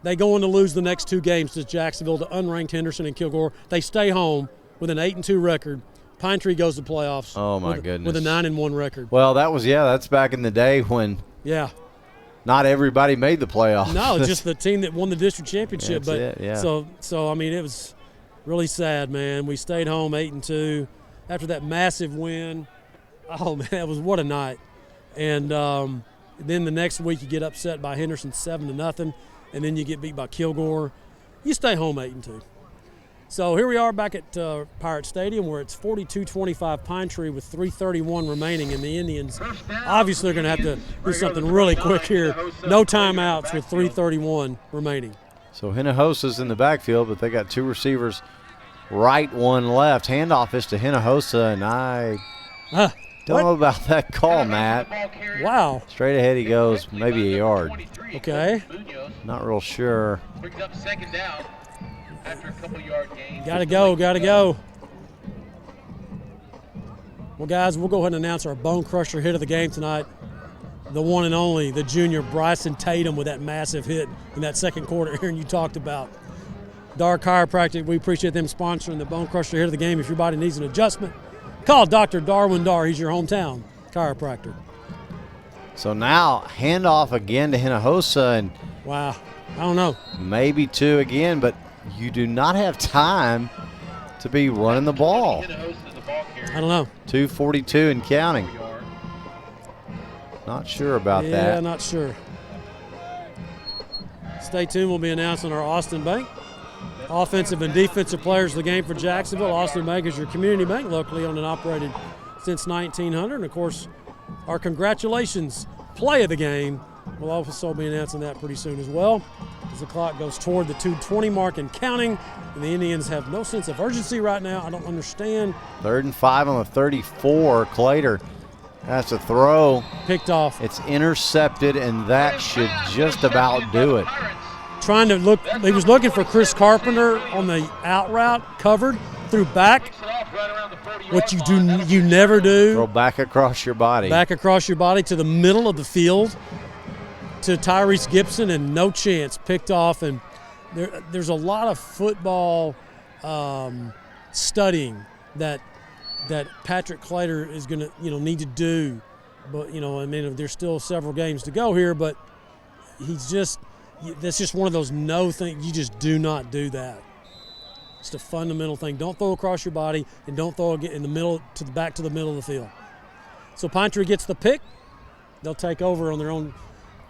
They go on to lose the next 2 games to Jacksonville, to unranked Henderson and Kilgore. They stay home with an 8-2 record. Pine Tree goes to playoffs. Oh, my goodness. With a 9-1 record. Well, that's back in the day when not everybody made the playoffs. No, just the team that won the district championship. That's it, yeah. So I mean, it was really sad, man. We stayed home 8-2 after that massive win. Oh man, it was what a night. And then the next week you get upset by Henderson 7-0, and then you get beat by Kilgore. You stay home 8-2. So here we are back at Pirate Stadium, where it's 42-25 Pine Tree with 3:31 remaining, and the Indians obviously are going to have to do something really quick here. No timeouts with 3:31 remaining. So Hinojosa's in the backfield, but they got 2 receivers right, 1 left. Handoff is to Hinojosa, and I don't know about that call, Matt. Wow. Straight ahead he goes, maybe a yard. Okay. Not real sure. Brings up 2nd down. After a couple yard gain. Gotta go. Well, guys, we'll go ahead and announce our bone crusher hit of the game tonight. The one and only, the junior Bryson Tatum with that massive hit in that second quarter, Aaron, you talked about. Dar Chiropractic, we appreciate them sponsoring the bone crusher hit of the game. If your body needs an adjustment, call Dr. Darwin Dar. He's your hometown chiropractor. So now handoff again to Hinojosa, and wow, I don't know. Maybe 2 again, but you do not have time to be running the ball. I don't know. 2:42 and counting. Not sure about that. Yeah, not sure. Stay tuned. We'll be announcing our Austin Bank offensive and defensive players of the game for Jacksonville. Austin Bank is your community bank, locally owned and operated since 1900. And, of course, our congratulations play of the game. We'll also be announcing that pretty soon as well, as the clock goes toward the 2:20 mark and counting. And the Indians have no sense of urgency right now. I don't understand. 3rd and 5 on the 34. Clater has to throw. Picked off. It's intercepted, and that should just about do it. Trying to look, he was looking for Chris Carpenter on the out route, covered, threw back. What you never do. Throw back across your body. Back across your body to the middle of the field to Tyrese Gibson, and no chance, picked off. And there's a lot of football studying that Patrick Clater is going to need to do. But I mean, there's still several games to go here, but that's just one of those no things. You just do not do that. It's a fundamental thing. Don't throw across your body, and don't throw in the middle back to the middle of the field. So Pine Tree gets the pick. They'll take over on their own.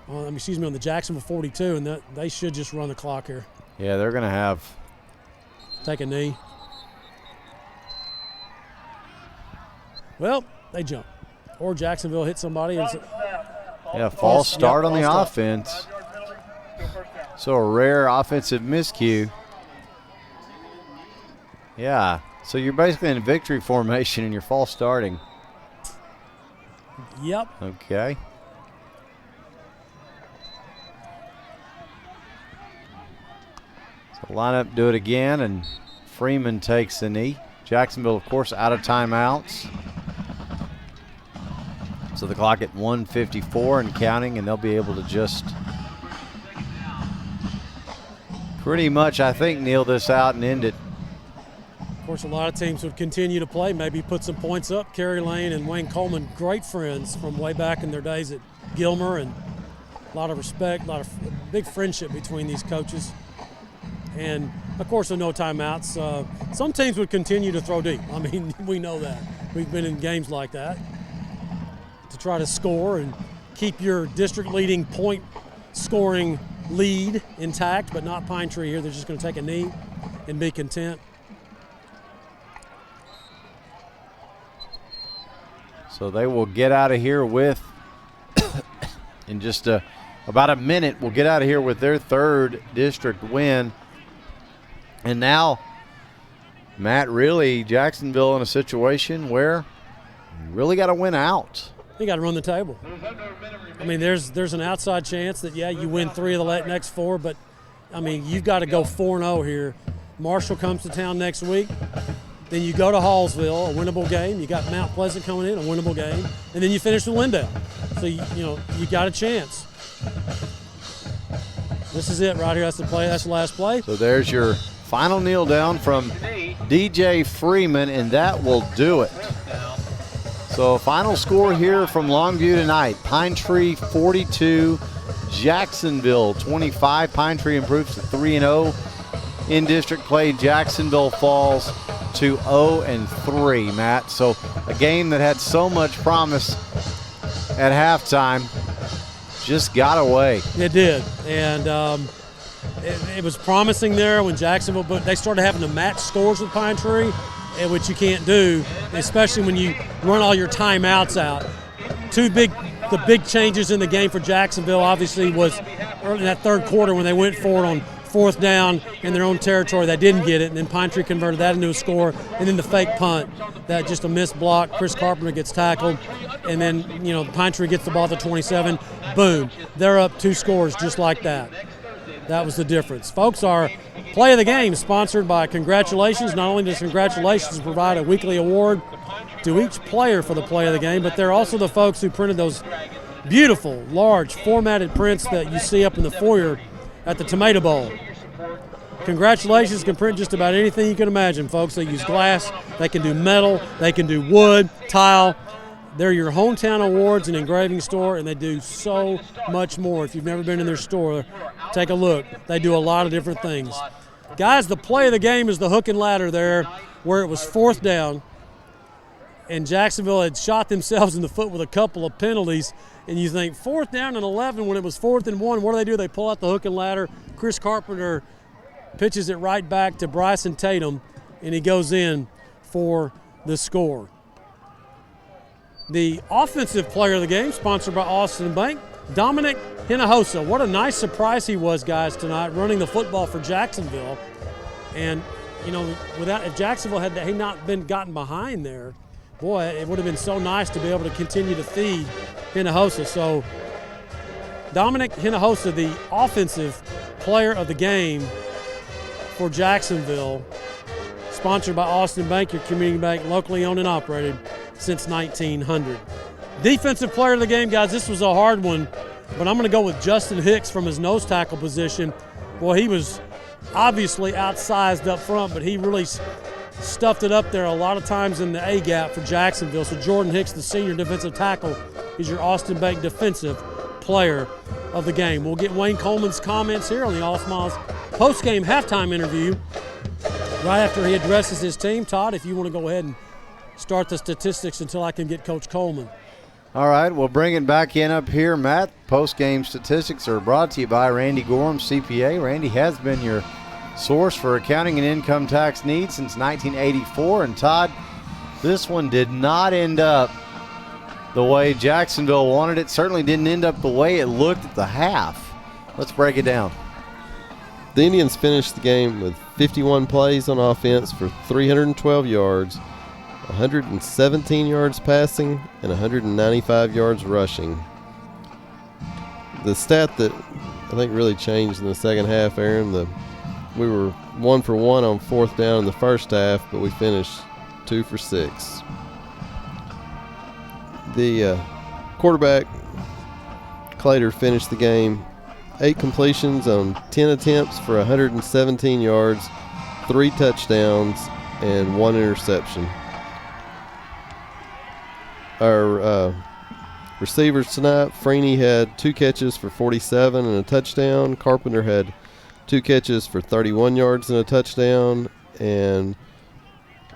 On the Jacksonville 42, and they should just run the clock here. Yeah, they're going to have. Take a knee. Well, they jump. Or Jacksonville hit somebody. False start on the offense. So a rare offensive miscue. Yeah, So you're basically in victory formation and you're false starting. Yep. Okay. So line up, do it again, and Freeman takes the knee. Jacksonville, of course, out of timeouts. So the clock at 1:54 and counting, and they'll be able to just pretty much, I think, kneel this out and end it. Of course, a lot of teams would continue to play, maybe put some points up. Kerry Lane and Wayne Coleman, great friends from way back in their days at Gilmer, and a lot of respect, a lot of big friendship between these coaches. And, of course, with no timeouts, some teams would continue to throw deep. I mean, we know that. We've been in games like that to try to score and keep your district-leading point scoring lead intact, but not Pine Tree here. They're just going to take a knee and be content. So they will get out of here with, in just about a minute, we'll get out of here with their third district win. And now, Matt, really, Jacksonville in a situation where you really got to win out. You got to run the table. I mean, there's an outside chance that, yeah, you win 3 of the next 4, but, I mean, you've got to go 4-0 here. Marshall comes to town next week. Then you go to Hallsville, a winnable game. You got Mount Pleasant coming in, a winnable game. And then you finish with Lindale. So, you got a chance. This is it right here. That's the play. That's the last play. So there's your final kneel down from DJ Freeman, and that will do it. So final score here from Longview tonight. Pine Tree 42, Jacksonville 25. Pine Tree improves to 3-0 in district play. Jacksonville falls to 0-3, Matt. So a game that had so much promise at halftime just got away. It did, and it was promising there when Jacksonville, but they started having to match scores with Pine Tree, which you can't do, especially when you run all your timeouts out. The big changes in the game for Jacksonville obviously was early in that third quarter when they went for it on 4th down in their own territory. They didn't get it, and then Pine Tree converted that into a score, and then the fake punt, that just a missed block. Chris Carpenter gets tackled, and then Pine Tree gets the ball at the 27. Boom, they're up 2 scores just like that. That was the difference. Folks, our play of the game is sponsored by Congratulations. Not only does Congratulations provide a weekly award to each player for the play of the game, but they're also the folks who printed those beautiful, large, formatted prints that you see up in the foyer at the Tomato Bowl. Congratulations can print just about anything you can imagine, folks. They use glass, they can do metal, they can do wood, tile. They're your hometown awards and engraving store, and they do so much more. If you've never been in their store, take a look. They do a lot of different things. Guys, the play of the game is the hook and ladder there where it was 4th down, and Jacksonville had shot themselves in the foot with a couple of penalties. And you think 4th down and 11 when it was 4th and 1, what do? They pull out the hook and ladder. Chris Carpenter pitches it right back to Bryson Tatum, and he goes in for the score. The offensive player of the game, sponsored by Austin Bank, Dominic Hinojosa. What a nice surprise he was, guys, tonight, running the football for Jacksonville. And, if Jacksonville had not been gotten behind there, boy, it would have been so nice to be able to continue to feed Hinojosa. So Dominic Hinojosa, the offensive player of the game for Jacksonville, sponsored by Austin Bank, your community bank, locally owned and operated since 1900. Defensive player of the game, guys, this was a hard one, but I'm going to go with Justin Hicks from his nose tackle position. Boy, he was obviously outsized up front, but he really stuffed it up there a lot of times in the A-gap for Jacksonville. So Jordan Hicks, the senior defensive tackle, is your Austin Bank defensive player of the game. We'll get Wayne Coleman's comments here on the All Smiles post-game halftime interview right after he addresses his team. Todd, if you want to go ahead and start the statistics until I can get Coach Coleman. All right, we'll bring it back in up here, Matt. Post-game statistics are brought to you by Randy Gorham, CPA. Randy has been your source for accounting and income tax needs since 1984. And Todd, this one did not end up the way Jacksonville wanted it. Certainly didn't end up the way it looked at the half. Let's break it down. The Indians finished the game with 51 plays on offense for 312 yards, 117 yards passing, and 195 yards rushing. The stat that I think really changed in the second half, Aaron, we were 1 for 1 on fourth down in the first half, but we finished 2 for 6. The quarterback, Clater, finished the game 8 completions on 10 attempts for 117 yards, 3 touchdowns, and 1 interception. Our receivers tonight, Freeney had 2 catches for 47 and a touchdown. Carpenter had 2 catches for 31 yards and a touchdown. And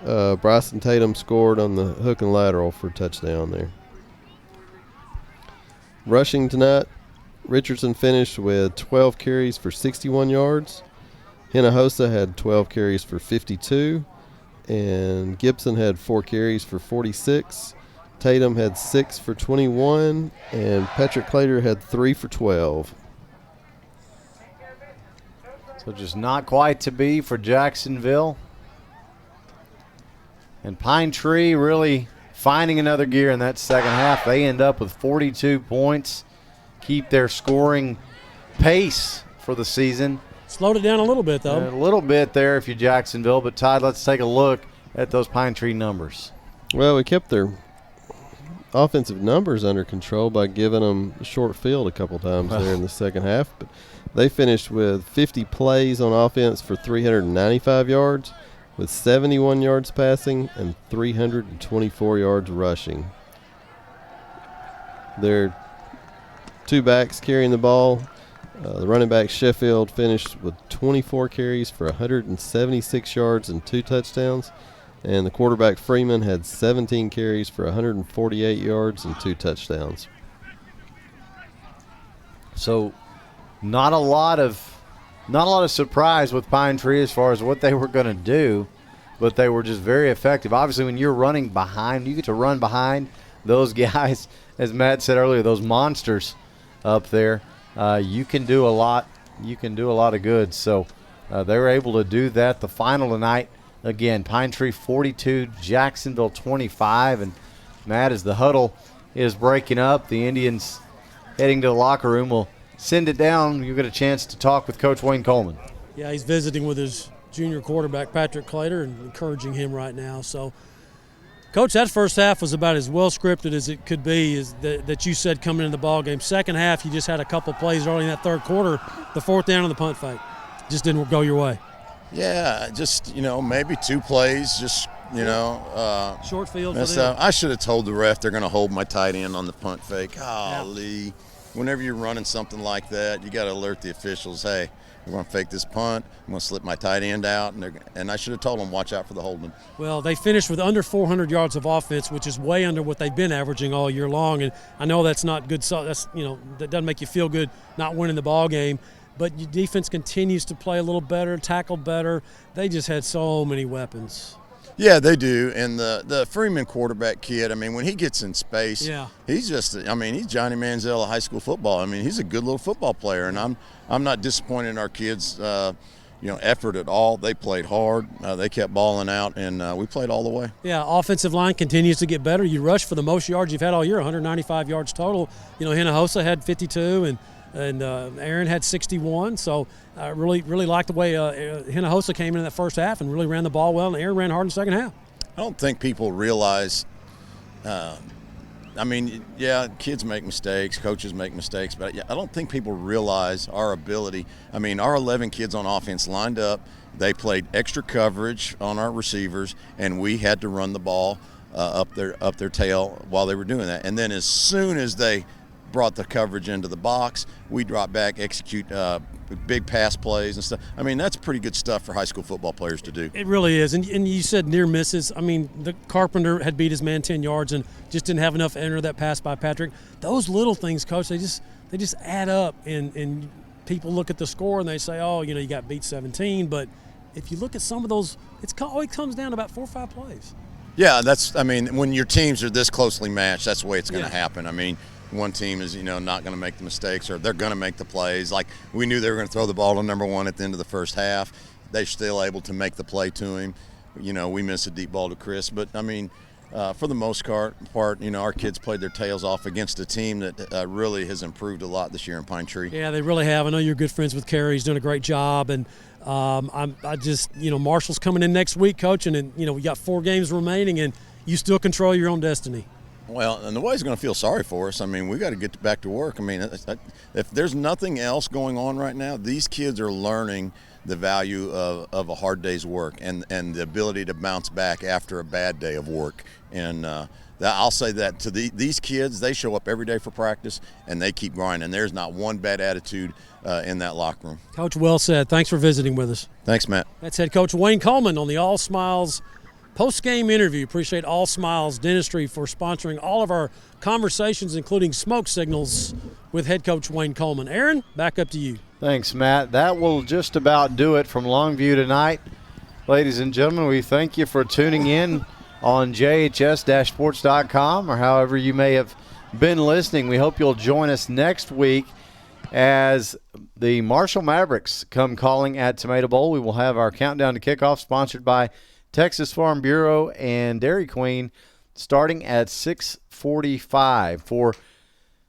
Bryson Tatum scored on the hook and lateral for a touchdown there. Rushing tonight, Richardson finished with 12 carries for 61 yards. Hinojosa had 12 carries for 52. And Gibson had 4 carries for 46. Tatum had 6 for 21. And Patrick Clater had 3 for 12. So just not quite to be for Jacksonville. And Pine Tree really finding another gear in that second half. They end up with 42 points, keep their scoring pace for the season. Slowed it down a little bit, though. A little bit there if you're Jacksonville. But, Todd, let's take a look at those Pine Tree numbers. Well, we kept their offensive numbers under control by giving them a short field a couple times there in the second half. But they finished with 50 plays on offense for 395 yards, with 71 yards passing and 324 yards rushing. Their 2 backs carrying the ball. The running back Sheffield finished with 24 carries for 176 yards and 2 touchdowns. And the quarterback Freeman had 17 carries for 148 yards and 2 touchdowns. So not a lot of surprise with Pine Tree as far as what they were going to do, but they were just very effective. Obviously, when you're running behind, you get to run behind those guys, as Matt said earlier, those monsters up there. You can do a lot. You can do a lot of good. So they were able to do that. The final tonight, again, Pine Tree 42, Jacksonville 25. And Matt, as the huddle is breaking up, the Indians heading to the locker room will send it down. You get a chance to talk with Coach Wayne Coleman. Yeah, he's visiting with his junior quarterback, Patrick Clater, and encouraging him right now. So, Coach, that first half was about as well scripted as it could be, as that you said coming into the ball game. Second half, you just had a couple plays early in that third quarter, the fourth down and the punt fake. Just didn't go your way. Yeah, just, maybe 2 plays, just, short field messed for them. up. I should have told the ref they're going to hold my tight end on the punt fake. Golly. Whenever you're running something like that, you got to alert the officials, hey, we're going to fake this punt. I'm going to slip my tight end out. And I should have told them, watch out for the holding. Well, they finished with under 400 yards of offense, which is way under what they've been averaging all year long. And I know that's not good. So that's, that doesn't make you feel good not winning the ball game. But your defense continues to play a little better, tackle better. They just had so many weapons. Yeah, they do. And the Freeman quarterback kid, when he gets in space, he's just, he's Johnny Manziel of high school football. He's a good little football player, and I'm not disappointed in our kids' effort at all. They played hard. They kept balling out, and we played all the way. Yeah, offensive line continues to get better. You rushed for the most yards you've had all year, 195 yards total. Hinojosa had 52, and Aaron had 61. So I really like the way Hinojosa came in that first half and really ran the ball well, and Aaron ran hard in the second half. I don't think people realize kids make mistakes, coaches make mistakes, but I don't think people realize our ability. Our 11 kids on offense lined up. They played extra coverage on our receivers, and we had to run the ball up their tail while they were doing that. And then as soon as they brought the coverage into the box, we drop back, execute big pass plays and stuff. That's pretty good stuff for high school football players to do. It really is. And you said near misses. The Carpenter had beat his man 10 yards and just didn't have enough to enter that pass by Patrick. Those little things, Coach, they just add up. And people look at the score and they say, oh, you got beat 17. But if you look at some of those, it comes down to about 4 or 5 plays. Yeah, when your teams are this closely matched, that's the way it's going to happen. one team is, not going to make the mistakes, or they're going to make the plays. Like, we knew they were going to throw the ball to number one at the end of the first half. They're still able to make the play to him. We missed a deep ball to Chris. But, for the most part, our kids played their tails off against a team that really has improved a lot this year in Pine Tree. Yeah, they really have. I know you're good friends with Kerry. He's doing a great job. And Marshall's coming in next week, coaching, and, we got 4 games remaining, and you still control your own destiny. Well, and nobody's going to feel sorry for us. We got to get back to work. If there's nothing else going on right now, these kids are learning the value of a hard day's work and the ability to bounce back after a bad day of work. And I'll say that to these kids, they show up every day for practice, and they keep grinding. There's not one bad attitude in that locker room. Coach, well said. Thanks for visiting with us. Thanks, Matt. That's head coach Wayne Coleman on the All Smiles post-game interview. Appreciate All Smiles Dentistry for sponsoring all of our conversations, including smoke signals, with head coach Wayne Coleman. Aaron, back up to you. Thanks, Matt. That will just about do it from Longview tonight. Ladies and gentlemen, we thank you for tuning in on jhs-sports.com or however you may have been listening. We hope you'll join us next week as the Marshall Mavericks come calling at Tomato Bowl. We will have our countdown to kickoff sponsored by Texas Farm Bureau and Dairy Queen starting at 6:45. For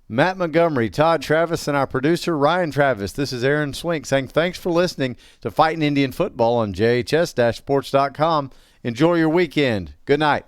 Matt Montgomery, Todd Travis, and our producer Ryan Travis, this is Aaron Swink saying thanks for listening to Fighting Indian Football on jhs-sports.com. Enjoy your weekend. Good night.